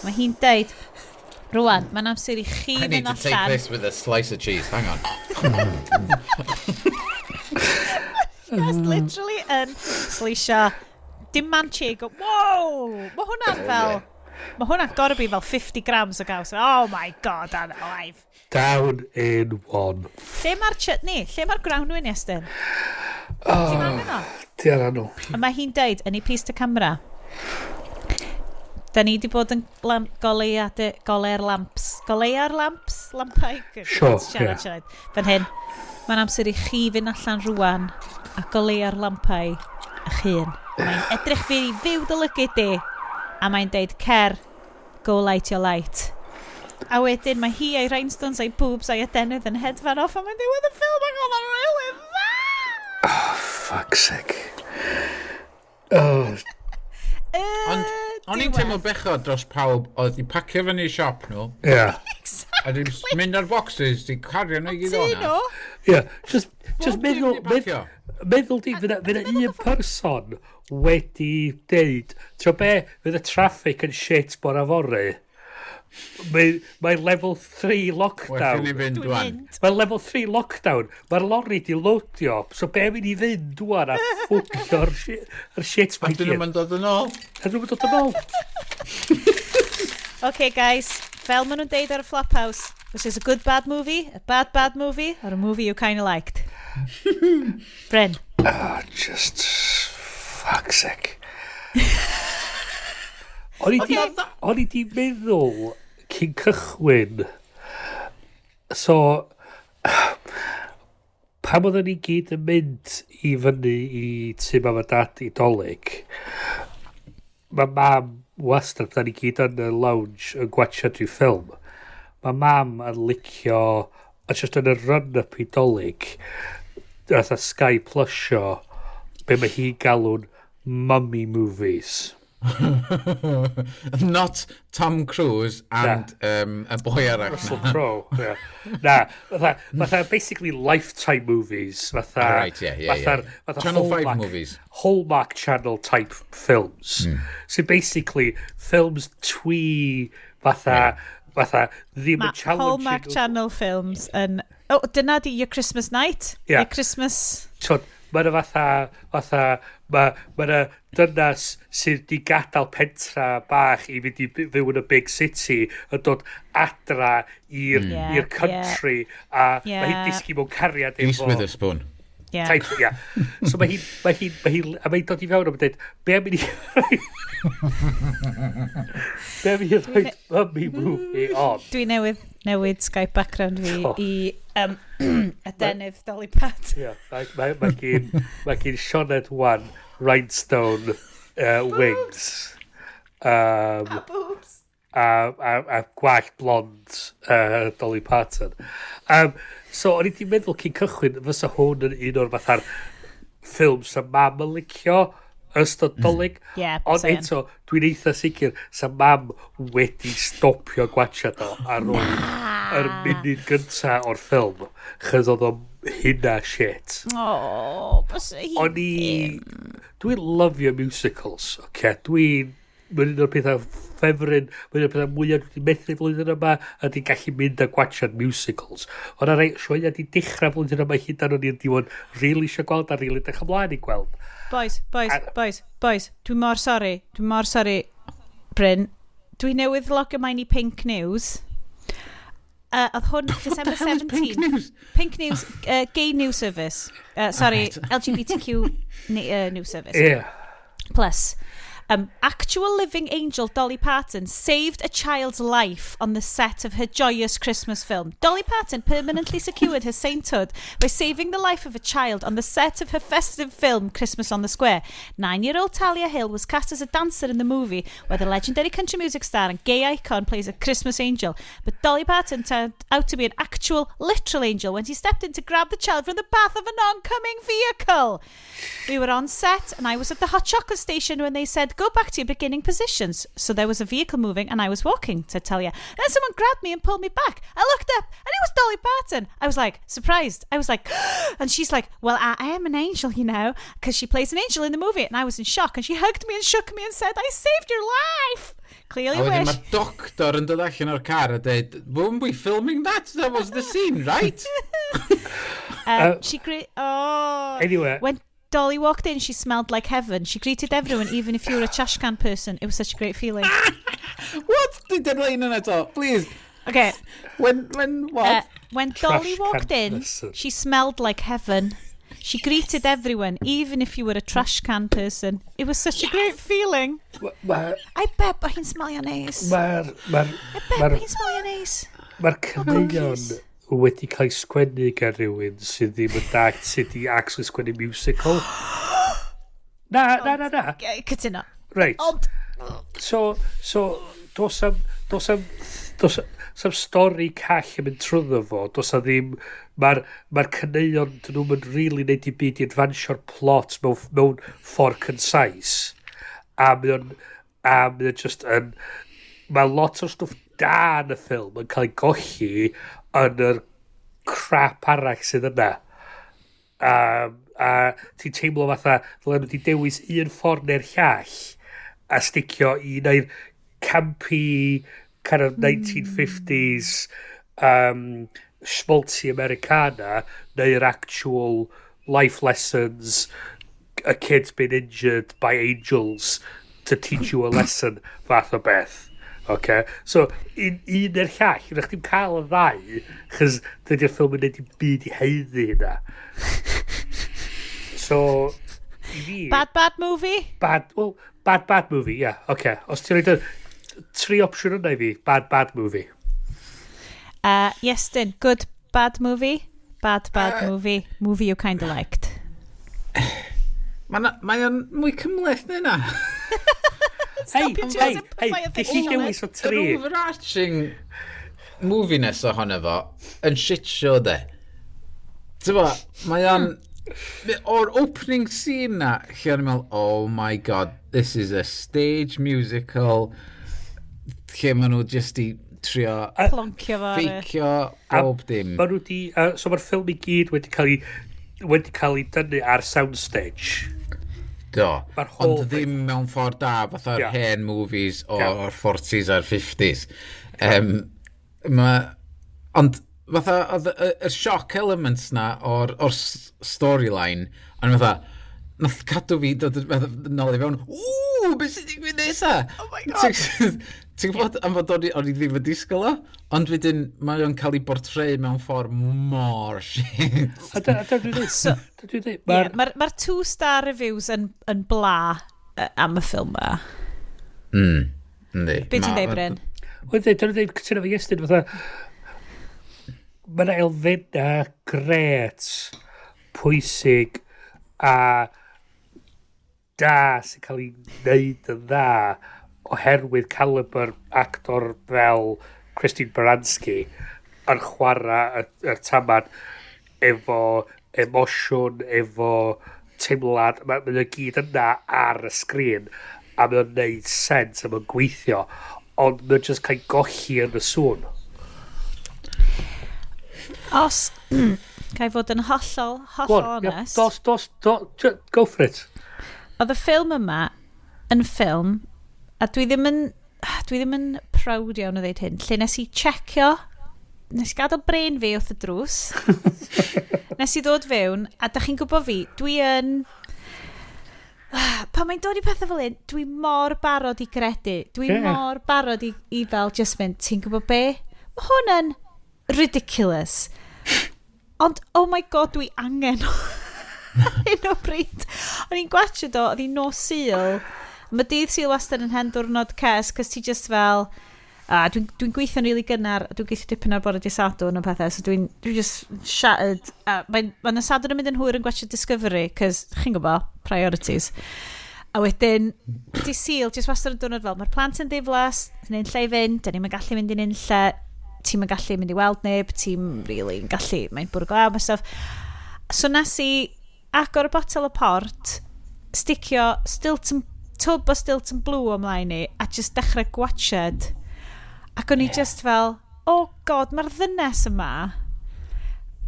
Mae hi'n deud, rwan, mae'n amser i chi I need fynd to take allan. this with a slice of cheese. Hang on. Just literally yn sleisio dim mancheg. Wow! Mae hwnna'n fel... Mae hwnna'n gorau bi fel 50 grams o gaws. Oh my god, I'm alive. Down in one. Lle mae'r chutney? Lle mae'r groundwyn, Iestyn? Ti'n angen o? Ti ar anw. A mae hi'n deud yn ei piece to camera, da ni wedi bod yn golea'r lamps. Golea'r lamps? Lampau? Sure, Siarad. Fan hyn, mae'n amser i chi fynd allan rwan a golea'r lampau eich hun. Mae'n edrych fi i fyw dylygu di, a mae'n deud, cer, go light your light. A wedyn mae hi a'i rhinestones a'i boobs a'i adenydd yn hedfan off, a mae'n dweud, y ffilm yn gael yn really dda! Oh, fuck's sake. O'n i'n teimlo bechod dros pawb oedd i pacio fyny i siop nhw. Yeah. A di mynd ar boxes, di cario nhw i gyd o'na. Yeah, just meddwl di, fyna un person wedi deud, tro be, fydd y traffic yn shit bora fori. Mae level 3 lockdown. Mae level 3 lockdown. Mae'r lorri di loadio. So be mynd i fynd dwan a ffwcio'r shit mae gyd. A dyn nhw'n dod yn ôl. Okay, guys. Fel maen nhw'n deud ar y Flophouse, was this a good bad movie, a bad movie, or a movie you kind of liked? Bryn. Just fuck's sake. O'n i di meddwl cyn cychwyn. So, pam oedden ni gyd yn mynd i fyny i tu mam a dad i Dolyg, mae mam wastad, da ni gyd yn y lounge yn gwachio drwy ffilm. Mae mam yn licio, a just yn y run-up i Dolyg, a Sky Plusio, be mae hi galw'n mummy movies. Not Tom Cruise and a boy arach. Russell Crowe, yeah. Fatha basically Lifetime movies. Right, yeah. Channel 5 movies. Hallmark Channel type films. So basically, films twee, fatha fatha ddim yn challenging. Hallmark Channel films yn... Oh, dyna di Your Christmas Night? Yeah. Your Christmas... Mae'n yna dynas sydd di gadael pentra bach i fynd i fyw yn y big city yn dod adra i'r country a mae hi'n disgu mewn cariad Reese Witherspoon. Yeah. So mae hi'n dod i fewn am dweud, be am i ni... Be am i rhoi mummy movie on? Dwi newid Skype background fi i y denydd Dolly Parton. Mae gen Sioned 1 rhinestone wings. A boobs. A gwallt blond Dolly Parton. So, o'n i di meddwl cyn cychwyn, fysa hwn yn un o'r fatha'r ffilm sy'n mam yn licio ystod Dolig. Ond eto, dwi'n eitha sicr sy'n mam wedi stopio gwachad o ar ôl yr munud gynta o'r ffilm. Chos oedd o'n hynna shit. Bysa hi... Dwi'n lyfio musicals, Mae'n un o'r pethau ffefryn, mae'n un o'r pethau mwyaf dwi'n methu flwyddyn yma, ydy gallu mynd a gwachad musicals. Ond ar rei sioia di dechrau flwyddyn yma hyd o'n i'n diwyn rili eisiau gweld a rili dech ymlaen i gweld. Boys, dwi'n mor sori, Bryn. Dwi newydd logio main i Pink News. Oedd hwn December 17. Pink News, Gay News Service. LGBTQ News Service. Yeah. Plus, actual living angel Dolly Parton saved a child's life on the set of her joyous Christmas film. Dolly Parton permanently secured her sainthood by saving the life of a child on the set of her festive film Christmas on the Square. 9-year-old Talia Hill was cast as a dancer in the movie where the legendary country music star and gay icon plays a Christmas angel. But Dolly Parton turned out to be an actual, literal angel when she stepped in to grab the child from the path of an oncoming vehicle. We were on set and I was at the hot chocolate station when they said, "Go back to your beginning positions." So there was a vehicle moving and I was walking, said Talia. Then someone grabbed me and pulled me back. I looked up and it was Dolly Parton. I was like, surprised. I was like, and she's like, "Well, I am an angel, you know," because she plays an angel in the movie. And I was in shock and she hugged me and shook me and said, "I saved your life." Clearly a wedyn wish. Mae doctor yn dod allan o'r car a dweud, "Weren't we filming that? That was the scene, right?" Anyway. When Dolly walked in, she smelled like heaven. She greeted everyone, even if you were a trash can person. It was such a great feeling. What? Did the line on it all? Please. Okay. When what? When Dolly walked in, she smelled like heaven. She greeted everyone, even if you were a trash can person. It was such a great feeling. I bet bod hi'n smell your neis. I bet bod hi'n smell your neis. Mae'r caneuon wedi cael ei sgwennu gan rhywun sydd ddim yn dalt sydd i actually sgwennu musical. Na. Cytuno. Right. So, dos am stori call yn mynd trwyddo fo, dos am ddim, mae'r caneuon dyn nhw'n really neud i byd i adfansio'r plot mewn ffordd concise. A mae just yn, mae lot o stwff da yn y ffilm yn cael ei golli yn yr crap arach sydd yna. A ti'n teimlo fatha ddylen nhw wedi dewis un ffordd neu'r llall a sticio i neu'r campy kind of 1950s schmaltzy Americana neu'r actual life lessons, a kid's been injured by angels to teach you a lesson fath o beth. Okay. So, un i'r llall, ydych chi'n cael y ddau, chys dydy'r ffilm yn neud i byd i heiddi hynna. So, i fi... Bad movie? Bad movie, yeah. Okay. Os ti'n rhaid tri opsiwn yna i fi, bad movie. Iestyn, good bad movie? Bad movie. Movie you kind of liked. Mae o'n mwy cymleth na yna. Hey, dis i dewis o tri. Yr overarching movie nes ohono fo yn shit show de. Tyfa, mae o'n... O'r opening scene na, lle o'n i'n meddwl, oh my god, this is a stage musical, lle maen nhw just i trio ploncio fo ffeicio bob dim. Maen nhw di... So mae'r ffilm i gyd wedi cael ei dynnu ar soundstage. Do, ond ddim mewn ffordd da fatha'r hen movies o'r 40s a'r 50s. Ond fatha, oedd y shock elements na o'r storyline, ond fatha, nath cadw fi dod nôl i fewn, beth sy'n digwydd nesa? Oh my god! Ti'n gwybod am fod o'n i ddim yn disgwyl o? Ond wedyn, mae o'n cael ei bortreu mewn ffordd mor shit. Mae'r 2-star reviews yn bla am y ffilm ma. Yndi. Be ti'n dweud, Bryn? Dwi'n dweud cytuno fi Iestyn, fatha, mae'n elfennau gret, pwysig, a da sy'n cael ei wneud yn dda, oherwydd caliber actor fel Christine Baranski yn chwarae y tamad efo emosiwn, efo teimlad. Mae'n gyd yna ar y sgrin a mae'n neud sens a mae'n gweithio, ond mae'n just cael golli yn y sŵn. Os ga i fod yn hollol honest, go for it. oedd y ffilm yma yn ffilm, a dwi ddim yn proud iawn o ddeud hyn, lle nes i checio, nes i gadael brain fi wrth y drws, nes i ddod fewn, a da chi'n gwybod fi, dwi yn, pan mae'n dod i pethau fel hyn, dwi mor barod i gredu, mor barod i fel just mynd, ti'n gwybod be? Mae hwn yn ridiculous. Ond, oh my god, dwi angen hyn o bryd. O'n i'n gwachio do, oedd hi'n nos Sul. Mae dydd Sul wastad yn hen diwrnod ces, cos ti just fel, dwi'n gweithio'n rili gynnar, dwi'n gweithio dipyn ar bore dydd Sadwrn o pethau, so dwi'n just shattered. Mae'n y Sadwrn yn mynd yn hwyr yn gwachio Discovery, cos chi'n gwybod, priorities. A wedyn, dydd Sul, just wastad yn diwrnod fel, mae'r plant yn diflas, yn un lle i fynd, dyn ni'n gallu mynd i'n un lle, ti'n gallu mynd i weld neb, ti'n really gallu, mae'n bwrw glaw, mae stuff. So nes i agor y botel o port, sticio tub o stilt yn blw ymlaen i, a just dechrau gwachod. Ac o'n i just fel, oh god, mae'r ddynes yma.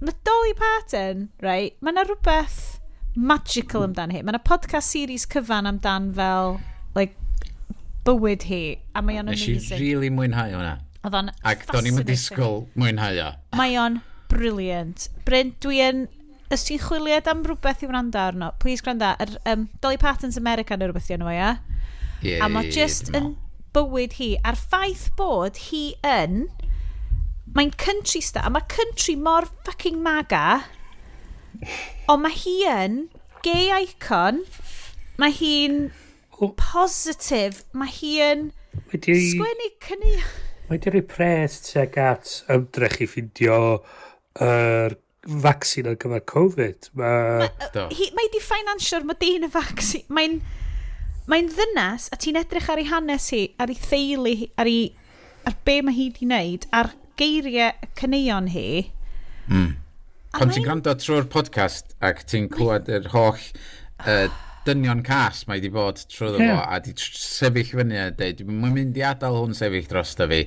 Mae Dolly Parton, right, mae yna rhywbeth magical amdan hi. Mae yna podcast series cyfan amdan fel, like, bywyd hi. A mae o'n amazing. Nes i really mwynhau hwnna. Oedd o'n ac do'n i'n disgwyl mwynhau o. Mae o'n brilliant. Bryn, os ti'n chwiliad am rhywbeth i wrando arno, please gwrando. Dolly Parton's America neu rhywbeth i arno ia? A mae just yn bywyd hi. A'r ffaith bod hi yn, mae'n country star, a mae country mor fucking maga, ond mae hi yn gay icon, mae hi'n positive, mae hi yn sgwennu cynnu. Mae di roi pres tuag at ymdrech i ffindio vaccine ar gyfer Covid. Mae di financial, mae di'n y vaccine. Mae'n ddynas, a ti'n edrych ar ei hanes hi, ar ei theulu hi, ar be mae hi di wneud, ar geiriau caneuon hi. Pan ti'n gwrando trwy'r podcast ac ti'n clywed yr holl dynion cas mae di bod trwy fo a di sefyll fyny a dweud, mae'n mynd i adael hwn sefyll dros da fi.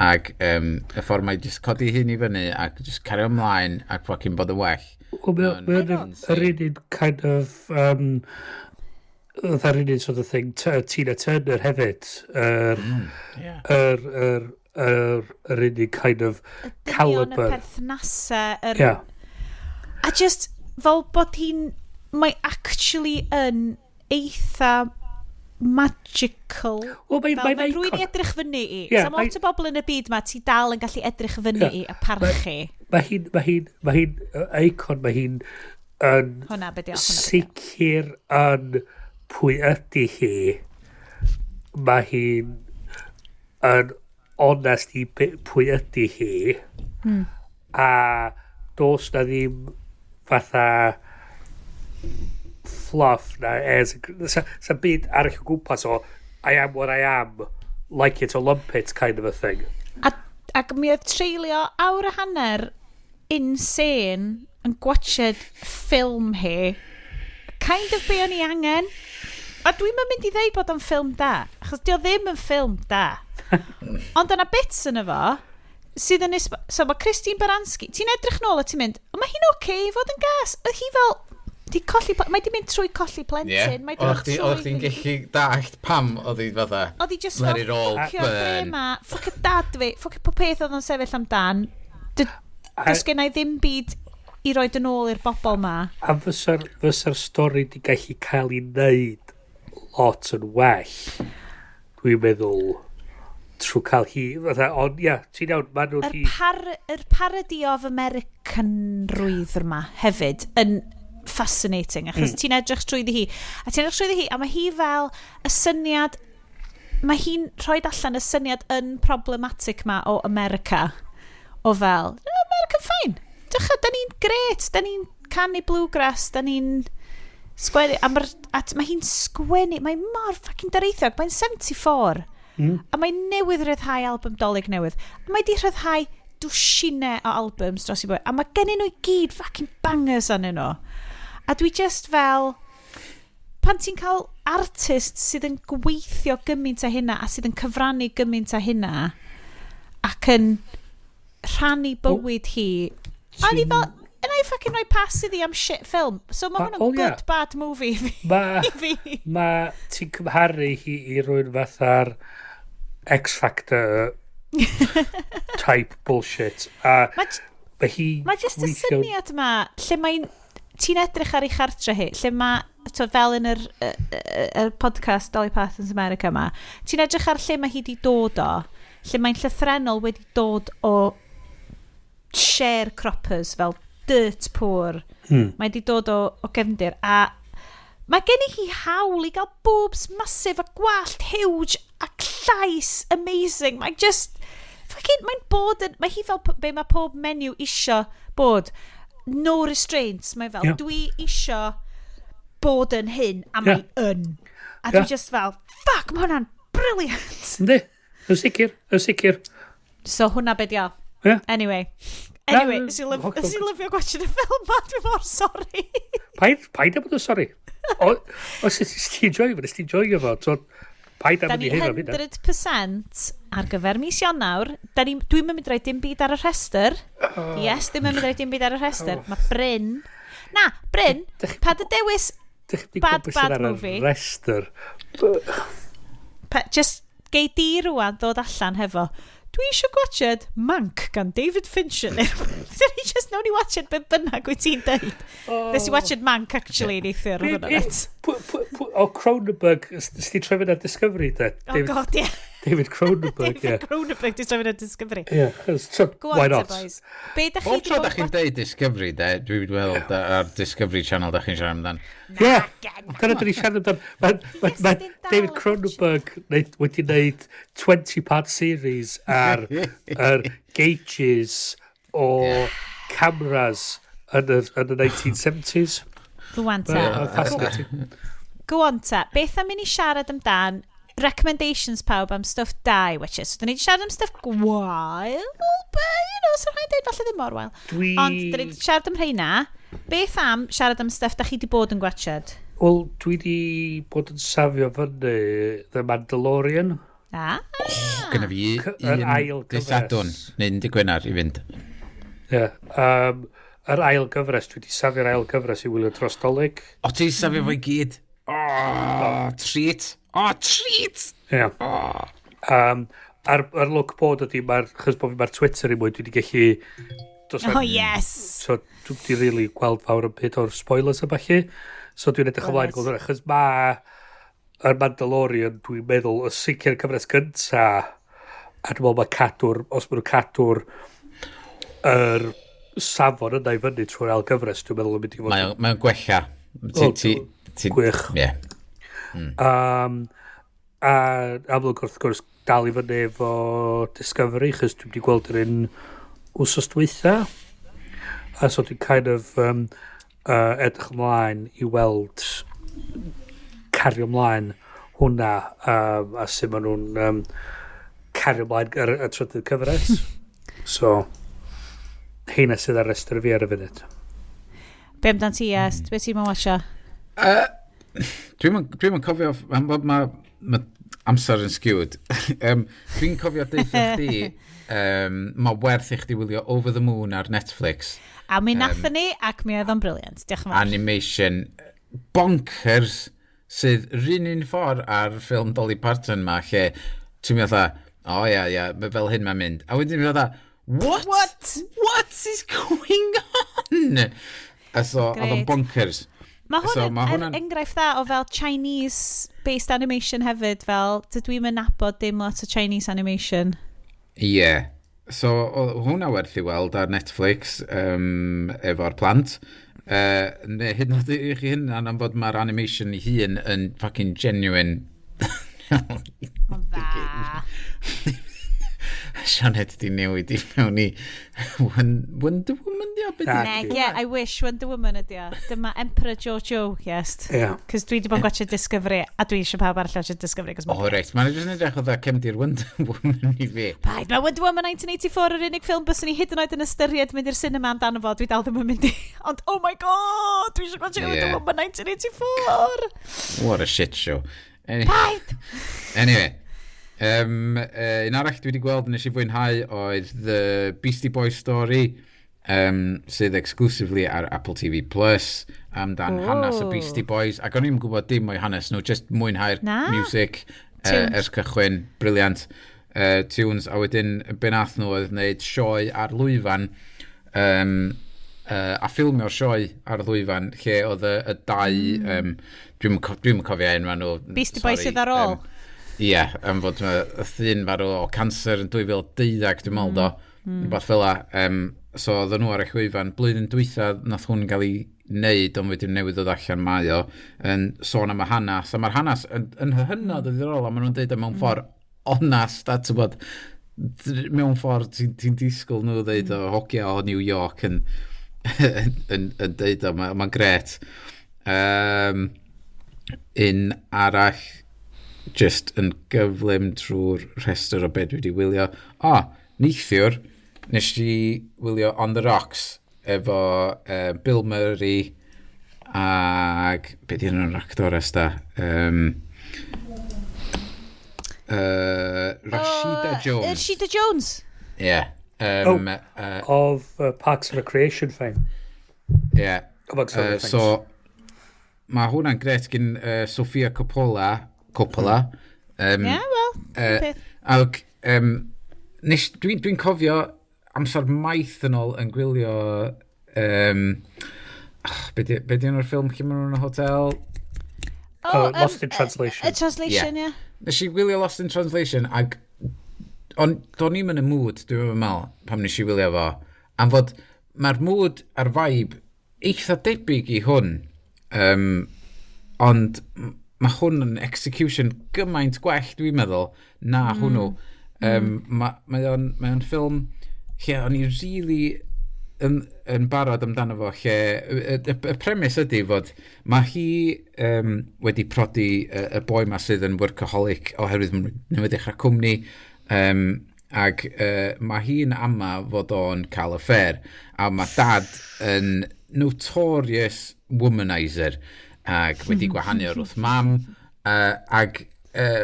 Ac y ffordd mae jyst codi hyn i fyny ac jyst cario ymlaen ac ffocin bod y well. Mae'n yr un kind of yr un sort of thing Tina Turner hefyd yr un kind of caliber y perthnasau a just fel bod hi'n mae actually yn eitha magical. Mae rwy'n edrych fyny i. So lot o bobl yn y byd ma, ti dal yn gallu edrych fyny i a parchu. Mae hi'n icon, mae hi'n sicr yn pwy ydy hi. Mae hi'n yn onest i pwy ydy hi. A dos na ddim fatha fluff na sa byd arall o gwmpas o I am what I am, like it or lump it kind of a thing. Ac mi oedd treulio awr a hanner insane yn gwachod ffilm hi, kind of be o'n i angen, a dwi'n mynd i ddeud bod o'n ffilm da, achos di o ddim yn ffilm da. Ond yna bits yn efo sydd yn so mae Christine Baranski, ti'n edrych nôl a ti'n mynd, mae hi'n okay fod yn gas? Oedd hi fel, Mae di mynd trwy colli plentyn. Oeddech chi'n gallu dallt pam oedd hi fatha. Oedd hi just Let it all burn. Ffwc y dad fi. Ffwc y popeth oedd o'n sefyll amdan. Does gen i ddim byd i roed yn ôl i'r bobl ma. A fysa'r stori di gallu cael ei wneud lot yn well. Dwi'n meddwl trwy cael hi. Ond ia, ti'n iawn, maen nhw di... Yr parody of Americanrwydd yma hefyd yn fascinating. Achos ti'n edrych trwyddi hi. A mae hi fel y syniad... Mae hi'n rhoi allan y syniad yn problematic ma o America. O fel, America'n ffain. Da ni'n gret, da ni'n canu bluegrass, da ni'n sgwennu, mae hi'n sgwennu, mae mor ffacin dareithog, mae'n 74, a mae newydd rhyddhau album Dolig newydd, a mae di rhyddhau dwsinau o albums dros i bwy, a mae gennyn nhw i gyd ffacin bangers anyn nhw, a dwi just fel, pan ti'n cael artist sydd yn gweithio gymaint a hynna, a sydd yn cyfrannu gymaint a hynna, ac yn rhannu bywyd hi, a ni fel, yna i ffacin rhoi pas iddi am shit film. So mae hwnna'n good bad movie i fi. Ti'n cymharu hi i rwy'n fatha'r X-Factor type bullshit. Mae just y syniad yma, lle ti'n edrych ar ei chartre hi, lle mae, fel yn yr podcast Dolly Parton's America yma, ti'n edrych ar lle mae hi di dod o, lle mae'n llythrenol wedi dod o sharecroppers fel dirt poor. Mae di dod o gefndir, a mae gen i hi hawl i gael boobs massive a gwallt huge a llais amazing. Mae just mae'n bod yn, mae hi fel be mae pob menu isio bod, no restraints. Mae fel dwi isio bod yn hyn a mae yn, a dwi just fel fuck, mae hwnna'n brilliant. Ynddi, yn sicr. So hwnna be di o. Anyway, is he lyfio gwachod y ffilm ma? Dwi'n mor sori. Paid am bod yn sori. Os ydych ti'n joio fo, paid am bod i hyn o hynna. 100% ar gyfer mis Ionawr. Dwi'n mynd roi dim byd ar y rhestr. Iest, dwi'n mynd roi dim byd ar y rhestr. Mae Bryn. Bryn, pa dy dewis bad movie. Rhestr. Just gei di rwan ddod allan hefo. Dwi eisiau gwachod Mank gan David Fincher. Dyn ni just nawn ni watchod be bynnag wyt ti'n dweud. Nes i watchod Mank actually yn eithir o hwnna net. O Cronenberg, ysdi troi fynd ar Discovery da? Oh god, yeah. David Cronenberg, David Cronenberg, di troi fynd ar Discovery. Why not? Be da chi tro da chi'n deud Discovery, dwi'n weld ar Discovery Channel da chi'n siarad amdan. Ie, dyna dyn ni siarad amdan. Mae David Cronenberg wedi gwneud 20-part series ar gauges o cameras yn y 1970s. Go on ta. Beth am i ni siarad amdan recommendations pawb am stuff da i watch. So, dyn ni wedi siarad am stuff gwael, but, so rhaid dweud falle ddim mor wael. Ond, dyn ni wedi siarad am rheina. Beth am siarad am stuff da chi wedi bod yn gwachod? Wel, dwi wedi bod yn safio fyny The Mandalorian. Gyna fi un dysadwn, neu'n digwynar i fynd. Ie. Yr ail gyfres, dwi wedi safio'r ail gyfres i wylio dros Dolig. O, ti safio fo i gyd? Treat. Treat! Ie. Ar look bod ydi, chys bod fi mae'r Twitter i mwy, dwi wedi gallu... yes! So, dwi wedi really gweld fawr yn byd o'r spoilers y falle. So, dwi'n edrych ymlaen gweld hwnna. Chys yr Mandalorian, dwi'n meddwl, y sicr cyfres gynta, a dwi'n meddwl mae cadw'r, os maen nhw'n cadw'r yr safon yna i fyny trwy'r ail gyfres, dwi'n meddwl yn mynd i fod... Mae'n gwella. Gwych. Ie. A amlwg wrth gwrs dal i fyny efo Discovery, chys dwi'n wedi gweld yr un wsos dwetha. A so dwi'n kind of edrych ymlaen i weld cario ymlaen hwnna a sut maen nhw'n cario ymlaen y trydydd cyfres. So, heina sydd ar restr fi ar y funud. Be amdan ti, Iest? Be ti'n mynd watcha? Dwi'n cofio am bod mae amser yn sgiwd. Dwi'n cofio deitha chdi, mae werth i chdi wylio Over the Moon ar Netflix. A mi nathon ni, ac mi oedd o'n briliant. Diolch yn fawr. Animation bonkers sydd rhan un ffordd ar ffilm Dolly Parton ma, lle ti'n meddwl, fel hyn mae'n mynd. A wedyn ti'n meddwl, what is going on? A so, oedd o'n bonkers. Mae hwn yn enghraifft dda o fel Chinese-based animation hefyd, fel dydw i'n nabod dim lot o Chinese animation. Yeah. So, hwnna werth i weld ar Netflix efo'r plant. Neu hyn oed i chi hynna'n am bod mae'r animation i hun yn fucking genuine. O dda. Sioned di newid i mewn i Wonder Woman, I wish Wonder Woman ydi o. Dyma Emperor Jojo, Iest. Cos dwi wedi bod yn gwachio Discovery, a dwi eisiau pawb arall watch Discovery. Reit, mae'n jyst yn edrych o dda cefndir Wonder Woman i fi. Paid, mae Wonder Woman 1984 yr unig ffilm bys ni hyd yn oed yn ystyried mynd i'r cinema amdano fo, dwi dal ddim yn mynd i. Ond, oh my god, dwi eisiau gwachio Wonder Woman 1984. What a shit show. Paid! Anyway. Un arall dwi wedi gweld nes i fwynhau oedd The Beastie Boys Story, sydd exclusively ar Apple TV Plus, amdan hanes y Beastie Boys, ac o'n i'n gwybod dim o'i hanes nhw, just mwynhau'r music ers cychwyn, briliant tunes, a wedyn benath nhw oedd wneud sioe ar lwyfan, a ffilmio'r sioe ar lwyfan, lle oedd y dau, dwi'n cofio enw nhw. Beastie Boys sydd ar ôl? Ie, am fod y ddyn farw o cancer yn 2012, dwi'n meddwl do, rhywbeth fel la. So, oedden nhw ar eich wyfan, blwyddyn dwetha, nath hwn gael ei wneud, ond wedyn newydd o ddallan mae o, yn sôn am y hanes. A mae'r hanes yn hynod o ddiddorol, a maen nhw'n deud mewn ffordd onast, a ti'n bod, mewn ffordd ti'n disgwyl nhw ddeud o hogia o New York yn deud o, mae'n gret. Un arall, just yn gyflym trwy'r rhestr o beth dwi wedi wylio. Neithiwr, nes i wylio On the Rocks efo Bill Murray ag beth yw'n yr actor esta? Rashida Jones. Rashida Jones? Yeah. Of Parks and Recreation fame. Yeah. So, mae hwnna'n gret gyn Sofia Coppola. Dwi'n cofio amser maith yn ôl yn gwylio be di o'r ffilm lle maen nhw'n y hotel? Lost in Translation. Translation, ie. Nes i wylio Lost in Translation ag do'n i'm yn y mood, dwi'n meddwl, pam nes i wylio fo, am fod mae'r mood a'r vibe eitha debyg i hwn, ond mae hwn yn execution gymaint gwell, dwi'n meddwl, na hwnnw. Mae o'n ffilm lle o'n i really yn barod amdano fo, lle y premis ydy fod mae hi wedi prodi y boi ma sydd yn workaholic oherwydd newydd dechrau cwmni, ac mae hi'n ama fod o'n cael affair, a mae dad yn notorious womanizer, ac wedi gwahanu o'r wrth mam, ac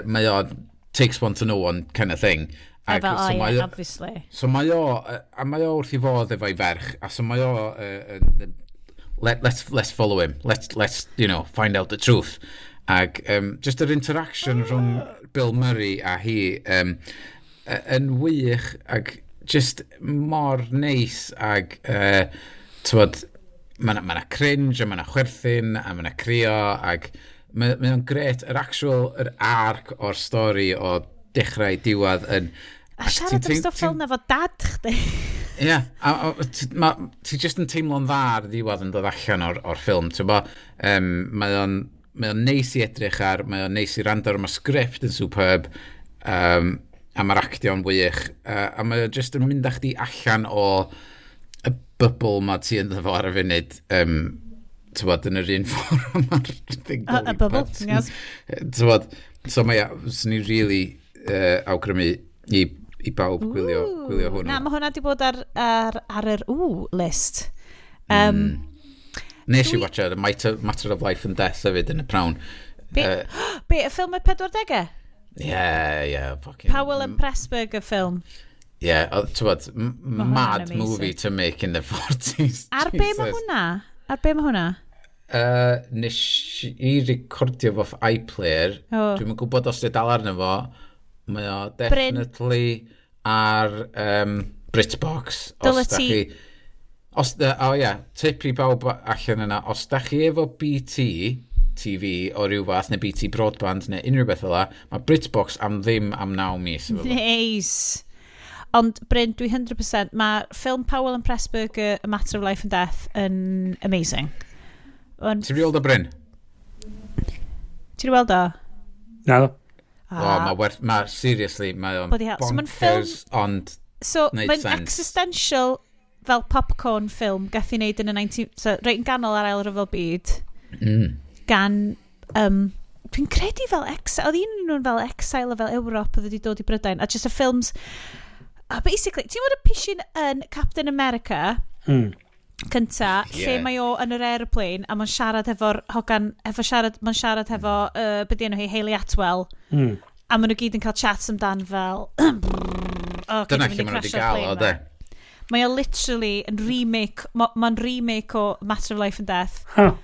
mae o takes one to know one kind of thing. Obviously. So mae o wrth i fod efo'i ferch, a so mae o, let's follow him, let's find out the truth. Ac just yr interaction rhwng Bill Murray a hi yn wych, ac just mor neis, ac tywod, mae yna cringe, a mae yna chwerthin, a mae yna crio, ac mae o'n gret, yr arc o'r stori o dechrau diwedd yn... A siarad am stwff fel na fo dad chdi. Ie, ti just yn teimlo'n dda ar ddiwedd yn dod allan o'r ffilm, mae o'n neis i edrych ar, mae o'n neis i rando ar, mae'r sgript yn superb, a mae'r actio'n wych, a mae o'n just yn mynd â chdi allan o y bubble ma ti yn ddefo ar y funud, tywod, yn yr un ffordd mae'r thing Dolly Parton. Yes. Tywod, so sy'n ni really awgrymu i bawb gwylio hwnnw. Na, mae hwnna wedi bod ar yr list. Nes i watcha The Matter of Life and Death hefyd yn y prawn. Be, y ffilm y 40au? Yeah, fucking... Powell and Pressburger film. Yeah, ti'n bod, mad amazing. movie to make in the 40s. Ar be mae hwnna? Nes i recordio fo iPlayer. Dwi'n gwybod os di dal arno fo. Mae o definitely ar BritBox. Tip i bawb allan yna. Os da chi efo BT TV o ryw fath, neu BT Broadband, neu unrhyw beth fel la, mae BritBox am ddim am 9 mis. Nice. Ond, Bryn, dwi 100%, mae ffilm Powell and Pressburger, A Matter of Life and Death, yn amazing. Ti'n riold o Bryn? Ti'n weld o? Na. Seriously, mae o'n bonkers, ond neud mae'n sense. existential fel popcorn ffilm gath i wneud yn y 19... So, reit yn ganol ar ail ryfel byd. Gan... dwi'n credu fel Exile... Oedd un nhw'n fel Exile fel Ewrop oedd wedi dod i Brydain. A just y ffilms... basically, ti'n bod y pishin yn Captain America... cynta, lle mae o yn yr aeroplane a mae'n siarad efo'r hogan, mae'n siarad efo beth yno hi, Hayley Atwell a maen nhw gyd yn cael chats amdan fel dyna lle maen nhw wedi gael o, de? Mae o literally yn remake, mae'n remake o Matter of Life and Death a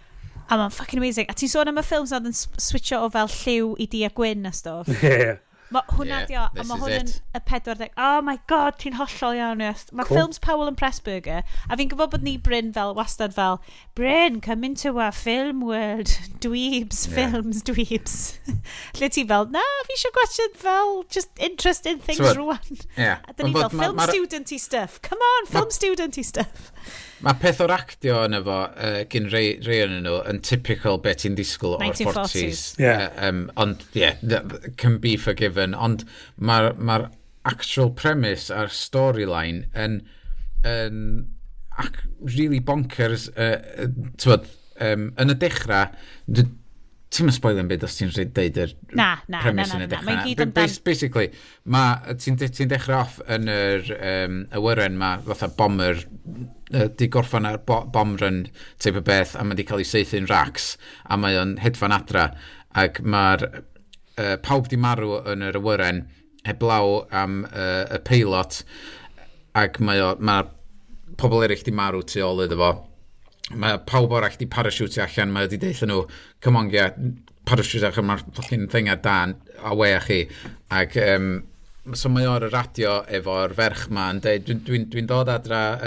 mae'n fucking amazing. A ti'n sôn am y ffilms oedd yn switcho o fel lliw i di a gwyn a stuff. Mae hwnna dio, a mae hwn yn y 40. Oh my god, ti'n hollol iawn, Iest. Mae ffilms Powell and Pressburger, a fi'n gwybod bod ni Bryn fel, wastad fel, Bryn, come into our film world, dweebs, films, dweebs. Lle ti fel, na, fi eisiau gwachod fel, just interesting things rwan. A dyn ni fel, film student-y stuff. Come on, film student-y stuff. Mae peth o'r actio yn efo gyn rei yn nhw yn typical beth ti'n disgwyl o'r 40s. Ond, can be forgiven. Ond mae'r actual premise a'r storyline yn really bonkers. Yn y dechrau, ti'n mynd spoiler yn byd os ti'n deud yr premise yn y dechrau. Basically, ti'n dechrau off yn yr awyren, mae fatha bomber di gorffan ar bomb run type o beth a mae di cael ei seithu'n racks a mae o'n hedfan adra ac mae'r pawb di marw yn yr awyren heblaw am y peilot ac mae pobl eraill di marw tu ôl iddo fo. Mae pawb arall di parachute allan, mae di deitha nhw, come on, parachute allan, mae'r fucking thing ar dan a we a chi ac so mae o'r radio efo'r ferch ma yn dweud, dwi'n dod adra,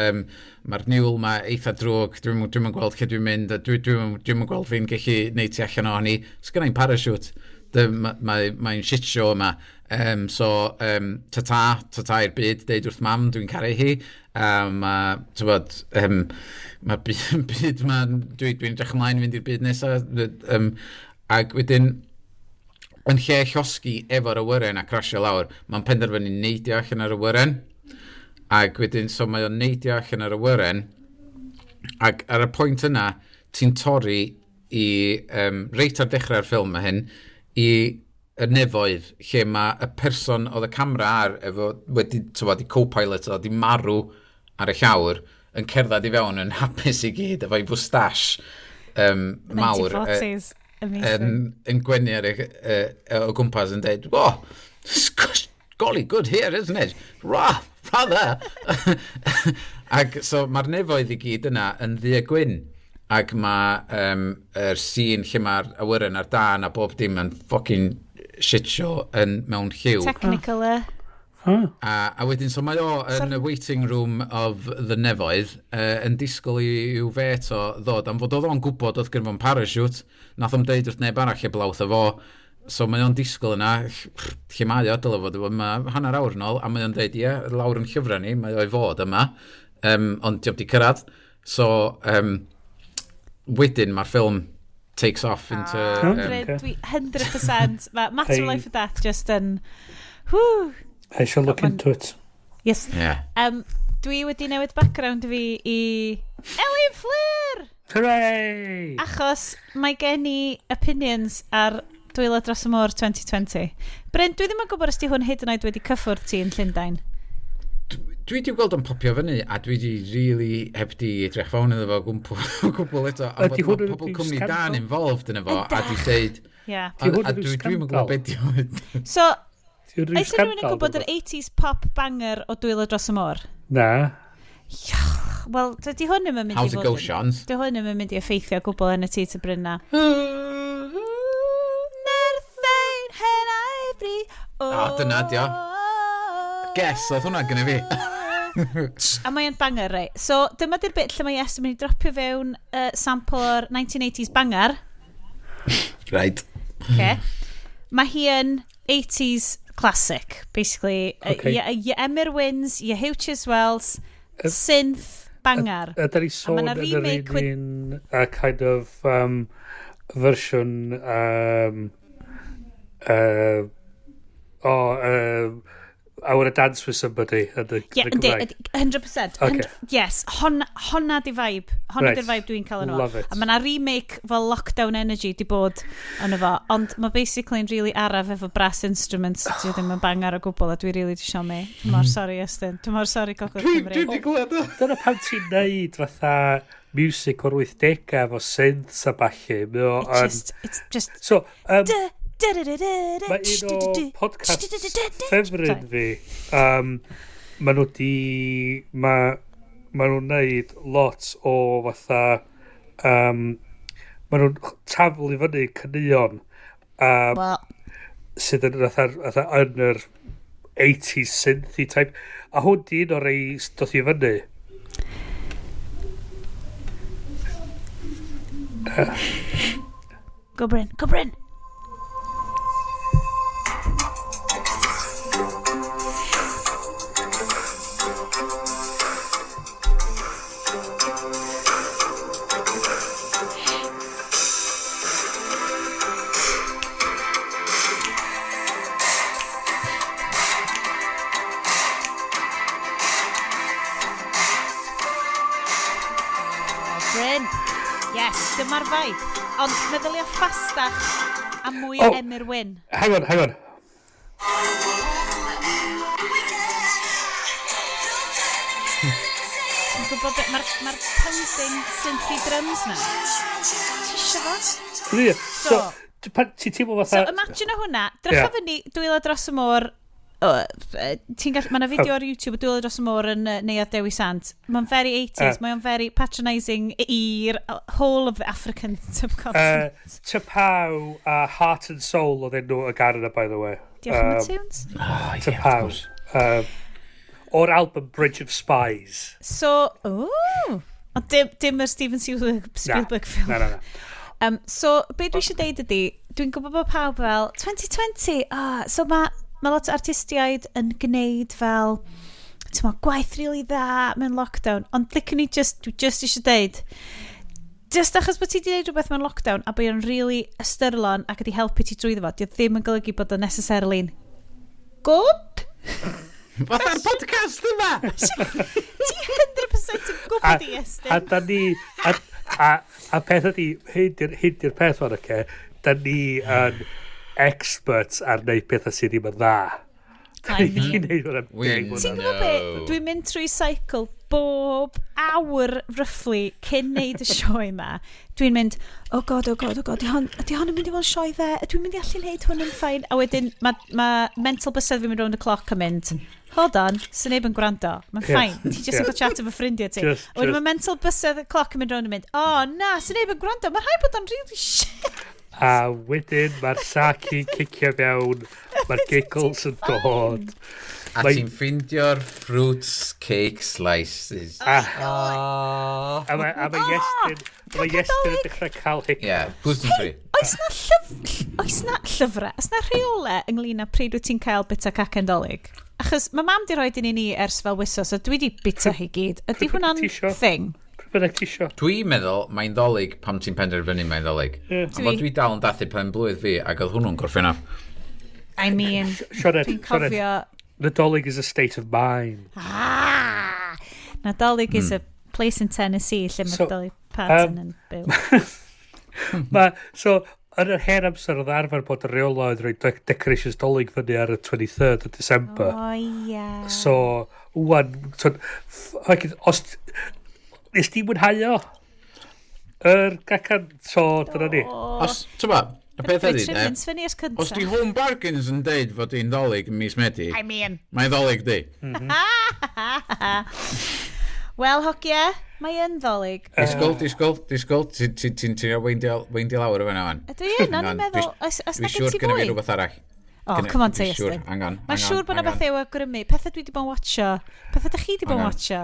mae'r niwl ma eitha drwg, dwi'n yn gweld lle dwi'n mynd, dwi'n yn gweld fi'n gallu neud ti allan o'n i, sgynna'n parachute, mae'n shit show yma. Tata i'r byd, deud wrth mam, dwi'n caru hi, mae byd ma, dwi'n edrych ymlaen fynd i'r byd nesaf, ac wedyn, yn lle llosgi efo'r awyren a crasio lawr, mae'n penderfynu neidio allan ar awyren. Ac wedyn, so mae o'n neidio allan ar awyren. Ac ar y pwynt yna, ti'n torri i, reit ar dechrau'r ffilm ma hyn, i y nefoedd, lle mae y person oedd y camera ar, efo wedi co-pilot o, di marw ar y llawr, yn cerdded i fewn yn hapus i gyd, efo i bwstash mawr. 1940s. Yn gwenu ar o gwmpas yn dweud, golly, good here, isn't it? Rather. Ac so mae'r nefoedd i gyd yna yn ddi a gwyn. Ac mae'r scene lle mae'r awyren ar dan a bob dim yn fucking shit show yn mewn lliw. Technical A wedyn, so mae o yn y waiting room of the nefoedd yn disgwyl i'w fet o ddod, am fod oedd o'n gwybod oedd gen fo'n parachute, nath o'n deud wrth neb arall e blawth o fo, so mae o'n disgwyl yna, lle mae o, dyle fod, mae hanner awr nôl, a mae o'n deud, lawr yn llyfrau ni, mae o'i fod yma, ond diolch di cyrraedd, so wedyn mae'r ffilm takes off into... Dwi 100%, Matter of Life and Death just yn... I shall look into it. Yes. Yeah. Dwi wedi newid background fi i Elin Fleur! Hooray! Achos mae gen i opinions ar Dwylo dros y môr 2020. Bryn, dwi ddim yn gwybod os di hwn hyd yn oed wedi cyffwrdd ti yn Llundain. Dwi wedi gweld o'n popio fyny, a dwi wedi really heb di edrych fewn iddo fo gwbl eto. A bod pobl cwmni dan involved yn efo, a di dweud... Yeah. Ti hwn A yn dwi'n gwybod beth yw. So, Ti'n rhyw eithaf rhywun yn scandal, gwybod yr 80s pop banger o Dwylo dros y môr? Na. Wel, dydy hwn ddim yn mynd i How's it go, Sioned? Dydy hwn ddim yn mynd i effeithio gwbl yn y tŷ ty Bryn na. Nerthain hen aifri. Dyna, dio. Guess, oedd hwnna gyda fi. A mae'n banger, rei. So, dyma di'r bit lle mae Iest yn mynd i dropio fewn sample o'r 1980s banger. Right. Okay. Mae hi yn 80s classic, basically. Okay. Your Emyr Wins, your Hughes Wells, synth banger. Ydy ni sôn yn yr un kind of version I want to dance with somebody Yeah, 100%. Okay. Yes, honna di vibe. Honna di'r vibe dwi'n cael yn Love it. A mae yna remake fel Lockdown Energy di bod yn efo, ond mae basically yn really araf efo brass instruments. Dwi ddim yn banger o gwbl a dwi really di sio mi. Dwi'n mor sori, Estyn. Dwi'n mor sori, Gogwr Cymru. Dwi'n gwybod o. Dyna pan ti'n neud fatha music o'r 80au efo synths a balli. It's just... So, mae un o podcast ffefryn fi, ma nhw'n neud lot o fatha, ma nhw'n taflu fyny cynnion sydd yn fatha yn yr 80s synthy type, a hwn di un o'r ei doth i fyny. Go Bryn, go Bryn! Dyma'r vibe. Ond meddylia ffastach a mwy Emyr Wyn. Hang on. Ti'n gwybod beth? Mae'r pounding synthy drums na. Ti isio fo? So, ti'n teimlo fatha... So, imagine o hwnna. Drycha fyny, Dwylo dros y môr. Mae yna fideo ar YouTube o Dwylo dros y môr yn neuad Dewi Sant. Mae'n very 80s, mae'n very patronising i'r whole of the African subcontinent. Tapaw a Heart and Soul oedd enw y gan yna, by the way. Diolch am y tunes? Tapaw. O'r album Bridge of Spies. So, dim yr Steven Spielberg film. Na. So, be dwi eisiau deud ydi, dwi'n gwybod bod pawb fel 2020, so mae lot o artistiaid yn gwneud fel gwaith really dda mewn lockdown, ond dwi just eisiau deud, just achos bod ti wedi gwneud rhywbeth mewn lockdown a bod yn really ystyrlon ac wedi helpu ti drwy ddefo, di ddim yn golygu bod o'n necessarily'n good. Fatha'r podcast yma! Ti 100% yn gwybod i Estyn. A da ni... A peth ydi, hyn di'r peth fan oce, da ni yn experts ar wneud pethau sydd ddim yn dda. I mean, Ti'n gwybod be? Dwi'n mynd trwy cycle bob awr roughly cyn neud y sioe yma. Dwi'n mynd, oh god, ydy hon yn mynd i fod yn sioe dde? Dwi'n mynd i allu neud hwn yn ffain? A wedyn, mae mental bysedd fi'n mynd round y cloc yn mynd, hold on, sy'n neb yn gwrando. Mae'n ffain. Ti jyst yn cael chat efo ffrindiau ti. A wedyn mae mental bysedd y cloc yn mynd round yn mynd, na, sy'n neb yn gwrando. Mae'n rhaid bod o'n really shit. A wedyn mae'r Saki cicio mewn, mae'r giggles yn dod. A ti'n ffeindio'r fruits cake slices. A mae Iestyn yn dechrau cael hiccup. Yeah, gluten free. Oes na llyfrau? Oes na rheolau ynglyn â pryd wyt ti'n cael bita caca NaDollyg? Achos mae mam di roed i ni ers fel wisos, a dwi di bita hi gyd. Ydy hwnna'n thing? Byddai ti isio. Dwi'n meddwl mae'n Dollyg pam ti'n penderfynu mae'n Dollyg. Ond dwi dal yn dathu pen blwydd fi ac oedd hwnnw'n gorffenaf. I mean, dwi'n cofio... NaDollyg is a state of mind. NaDollyg is a place in Tennessee lle mae Dolly Parton yn byw. So, yn yr hen amser oedd arfer bod y reola oedd rhoi decorations Dollyg fyny ar y 23rd of December. So, wwan, os... Nes ti mwynhau o? Yr gacan, so dyna ni. Os, ti'n ba, Y peth ydy, Sfynnu ys cynta. os di Home Bargains yn deud fod hi'n ddolig yn mis Medi, I mean. Mae'n ddolig di. Wel, hogia, mae yn ddolig. Disgwyl. Ti'n weindio lawr o fyna fan. Dwi yn, o'n i'n meddwl, os na Dwi'n siŵr gen ti gyda fi fwy? rhywbeth arall. Come on, te, Iest. Mae'n siŵr bod yna beth yw awgrymu. Pethau dwi wedi bod yn watcho. Pethau ydych chi wedi bod yn watcho?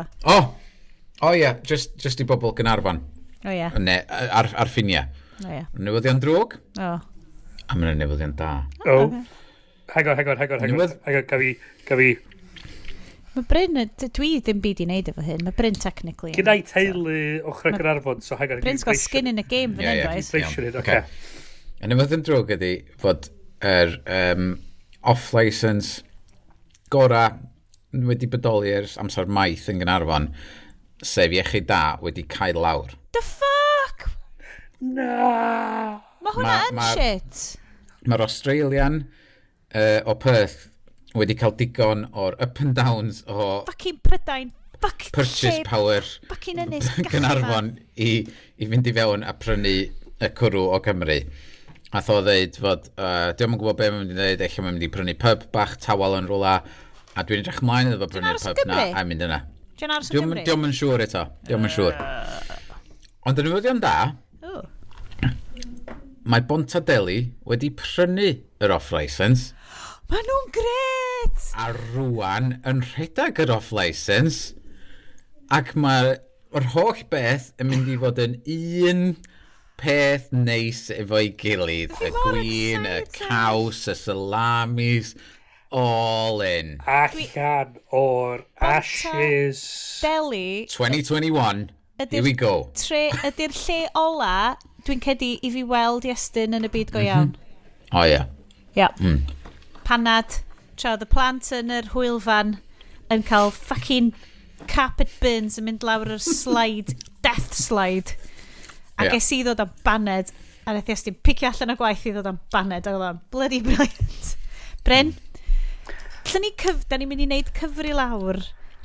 O ie, just i bobl Gynarfon. O ie. Ne, ar ffiniau. O ie. Newyddion drwg. O. A mae'n newyddion da. Hang on. Gafi. Mae Bryn, dwi ddim byd i wneud efo hyn. Mae Bryn technically. Gyda i teulu ochr Gynarfon, so hang on. Bryn's got skin in the game fan hyn, guys. Y newyddion drwg ydy fod off-license gora wedi bodoli ers amser maith yn Gynarfon, sef iechyd da wedi cael lawr. The fuck? Na! Mae hwnna yn shit. Mae'r Australian o Perth wedi cael digon o'r up and downs o Fucking Prydain. purchase power Fucking ynys. Gynarfon i fynd i fewn a prynu y cwrw o Cymru. A tho ddeud fod, diolch yn gwybod be mae'n mynd i ddeud, eich mae'n mynd i prynu pub bach tawel yn rwla, a dwi'n edrych ymlaen iddo fo prynu'r pub na, a mynd yna. Diolch yn siŵr eto, diolch yn siŵr. Ond yn newyddion da, mae Bontadeli wedi prynu yr off-license. Mae nhw'n gret! A rwan yn rhedeg yr off-license. Ac mae'r holl beth yn mynd i fod yn un peth neis efo'i gilydd. Y gwyn, y caws, y salamis, all in. Allan o'r ashes. Deli. 2021, here we go. Ydy'r lle ola, dwi'n cedi i fi weld Iestyn yn y byd go iawn. O ie. Ia. Panad, tra oedd y plant yn yr hwylfan yn cael fucking carpet burns yn mynd lawr yr slide, death slide. A ges i ddod am baned, a nath Iestyn picio allan o gwaith i ddod am baned, a oedd o'n bloody brilliant. Bryn, da ni'n mynd i wneud cyfri lawr,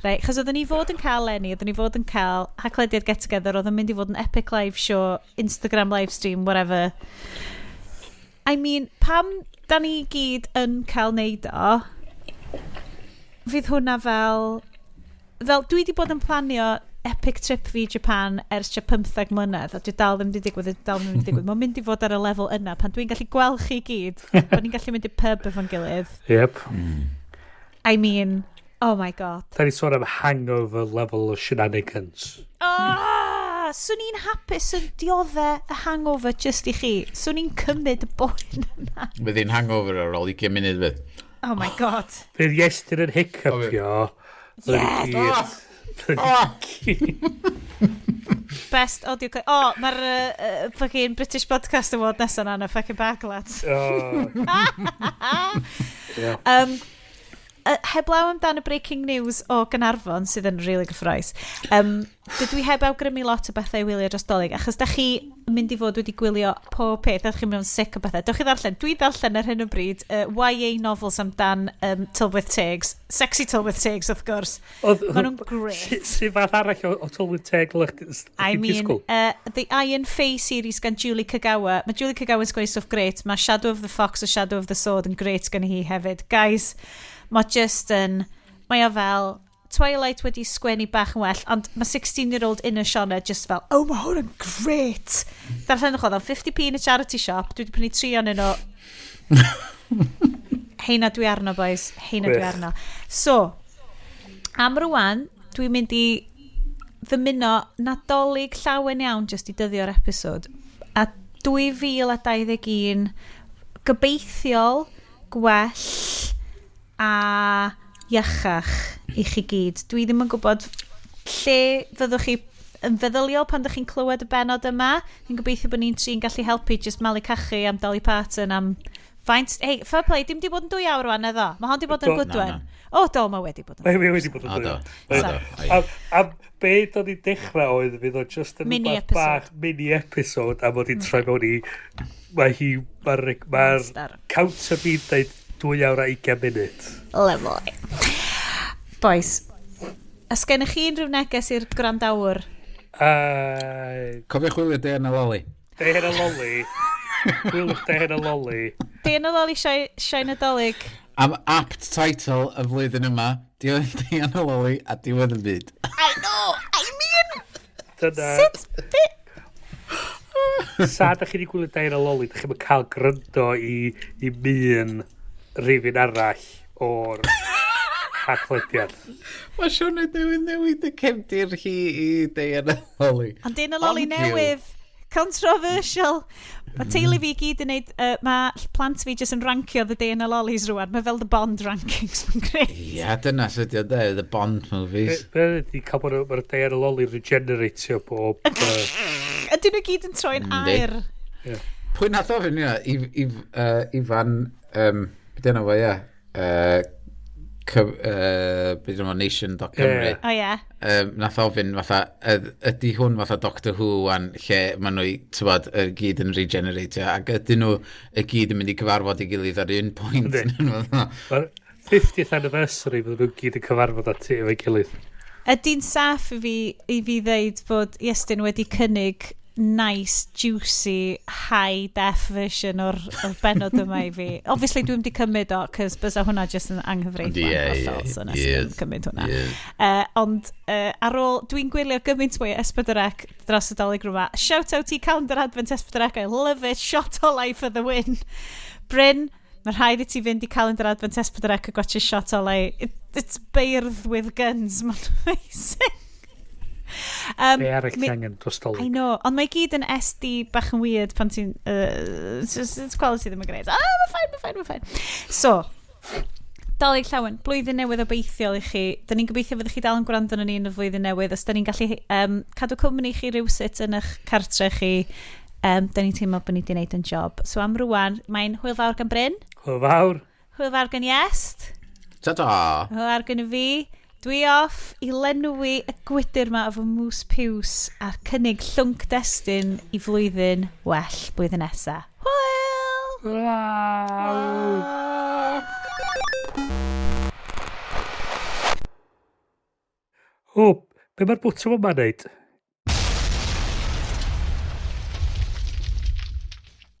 right? Chos oedden ni fod yn cael Lenny, oedden ni fod yn cael Haclediad get together, oedden mynd i fod yn epic live show, Instagram live stream, whatever. I mean, pam da ni gyd yn cael neud o, fydd hwnna fel dwi wedi bod yn planio epic trip fi Japan ers 15 mlynedd, a dwi dal ddim wedi digwydd. Mae'n mynd i fod ar y lefel yna, pan dwi'n gallu gweld chi gyd, pan ni'n gallu mynd i pub efo'n gilydd. Yep. I mean, oh my god. Da ni sôn am hangover level o shenanigans. Swn i'n hapus yn dioddau y hangover just i chi. Swn i'n cymryd y boen yna. Bydd hi'n hangover ar ôl 20 munud fydd. Oh my god. Bydd Iestyn yn hiccupio. Yes. Best audio clip. Mae'r fucking British Podcast Award nesaf na fucking backlads. Heblaw amdan y breaking news o Gynarfon sydd yn really gyffroes. Dydw i heb awgrymu lot o bethau i wylio dros Dolig, achos da chi mynd i fod wedi gwylio pob peth, da chi'n mynd o'n sick o bethau. Dewch chi ddarllen, dwi ddarllen ar hyn o bryd YA novels amdan Tylwyth Tegs, sexy Tylwyth Tegs wrth gwrs. Maen nhw'n great. Sy'n fath arall o Tylwyth Teg I mean, The Iron Fey series gan Julie Kagawa. Mae Julie Kagawa'n sgwennu stuff great. Mae Shadow of the Fox a Shadow of the Sword yn great gan hi hefyd. Guys, mae just yn, mae o fel Twilight wedi sgwennu bach yn well, ond mae 16-year-old inner Sioned just fel, oh, mae hwn yn great. Darllen o'ch oedd, 50p in a charity shop, dwi wedi prynu 3 o'n nhw. Heina dwi arno, boys. Heina dwi arno. So, am rwan, dwi'n mynd i ddymuno NaDollyg Llawen iawn just i dyddio'r episod. A 2021, gobeithiol, gwell, a iachach i chi gyd. Dwi ddim yn gwybod lle fyddwch chi yn feddyliol pan ydych chi'n clywed y bennod yma. Dwi'n gobeithio bod ni'n tri'n gallu helpu just malu cachu am Dolly Parton am faint... Hei, fair play, dim di bod yn 2 awr rwan eddo. Mae hon di bod yn gwydwen. O, do, mae wedi bod yn. Mae wedi bod yn 2 awr. A be do'n ni'n dechrau oedd fydd o just yn rhywbeth bach mini-episode a mod i'n troi mewn i... Mae'r counter fi'n dweud 2 awr a 20 munud. Lovely. Boys, ys gennych chi unrhyw neges i'r gwrandawr? Cofio chwilio Diolch yn y Loli. Diolch yn y Loli. Gwylwch da hyn o loli. Diolch, Sioed NaDollyg. Am apt title y flwyddyn yma, Diolch Loli a diwedd y byd. I know, I mean! Dyna, Sut bit? sa da chi wedi gwylio da hyn o loli, da chi'n cael gwrando i myn rifin arall o'r Haclediad. Mae Sioned newid y cefndir hi i Diolch Loli. Ond Diolch Loli newydd. Controversial. Mae teulu fi gyd yn neud, mae plant fi jyst yn rancio the Diolch Lolis rwan. Mae fel the Bond rankings, mae'n greit. Ia, dyna sydd ydi o the Bond movies. Be ydi cael bod mae'r Diolch Loli regeneratio bob... Ydyn nhw gyd yn troi'n air. Pwy nath ofyn ia? Ifan, beth yna fo ia? Beth yna fo Nation.Cymru. O ie. Nath ofyn fatha, ydy hwn fatha Doctor Who wan lle maen nhw tywod, gyd yn regeneratio ac ydyn nhw y gyd yn mynd i cyfarfod i gilydd ar un pwynt. Mae'r 50th anniversary fydden nhw gyd yn cyfarfod at efo'i gilydd. Ydy'n saff i fi ddeud bod Iestyn wedi cynnig nice, juicy, high def version o'r bennod yma i fi. Obviously, dwi'n di cymryd o, cos bydda hwnna jyst yn anghyfreithlon. So nes i'n cymryd hwnna. Ond ar ôl, dwi'n gwylio gymaint mwy S4C dros y dolyg rhywma. Shout out i calendar advent S4C. I love it. Shot o life for the win. Bryn, mae'r rhaid i ti fynd i calendar advent S4C a gotcha shot o life. It's beirdd with guns. Mae'n amazing. Be arall angen dros dolyg. I know, ond mae gyd yn SD bach yn weird pan ti'n... quality ddim yn gwneud. Mae ffain. So, Dolly Llawen, blwyddyn newydd obeithiol i chi. Da ni'n gobeithio fyddwch chi dal yn gwrando yn un y flwyddyn newydd. Os da ni'n gallu cadw cwmni chi rywsut yn eich cartre chi, da ni'n teimlo bod ni wedi gwneud yn job. So am rwan, mae'n hwyl fawr gan Bryn. Hwyl fawr. Hwyl fawr gan Iest. Ta-ta! Hwyl fawr gan fi. Dwi off i lenwi y gwydr ma o fy mwys piws a'r cynnig llwnc destun i flwyddyn well blwyddyn nesa. Hwyl! O, be mae'r bwtwm yma'n neud?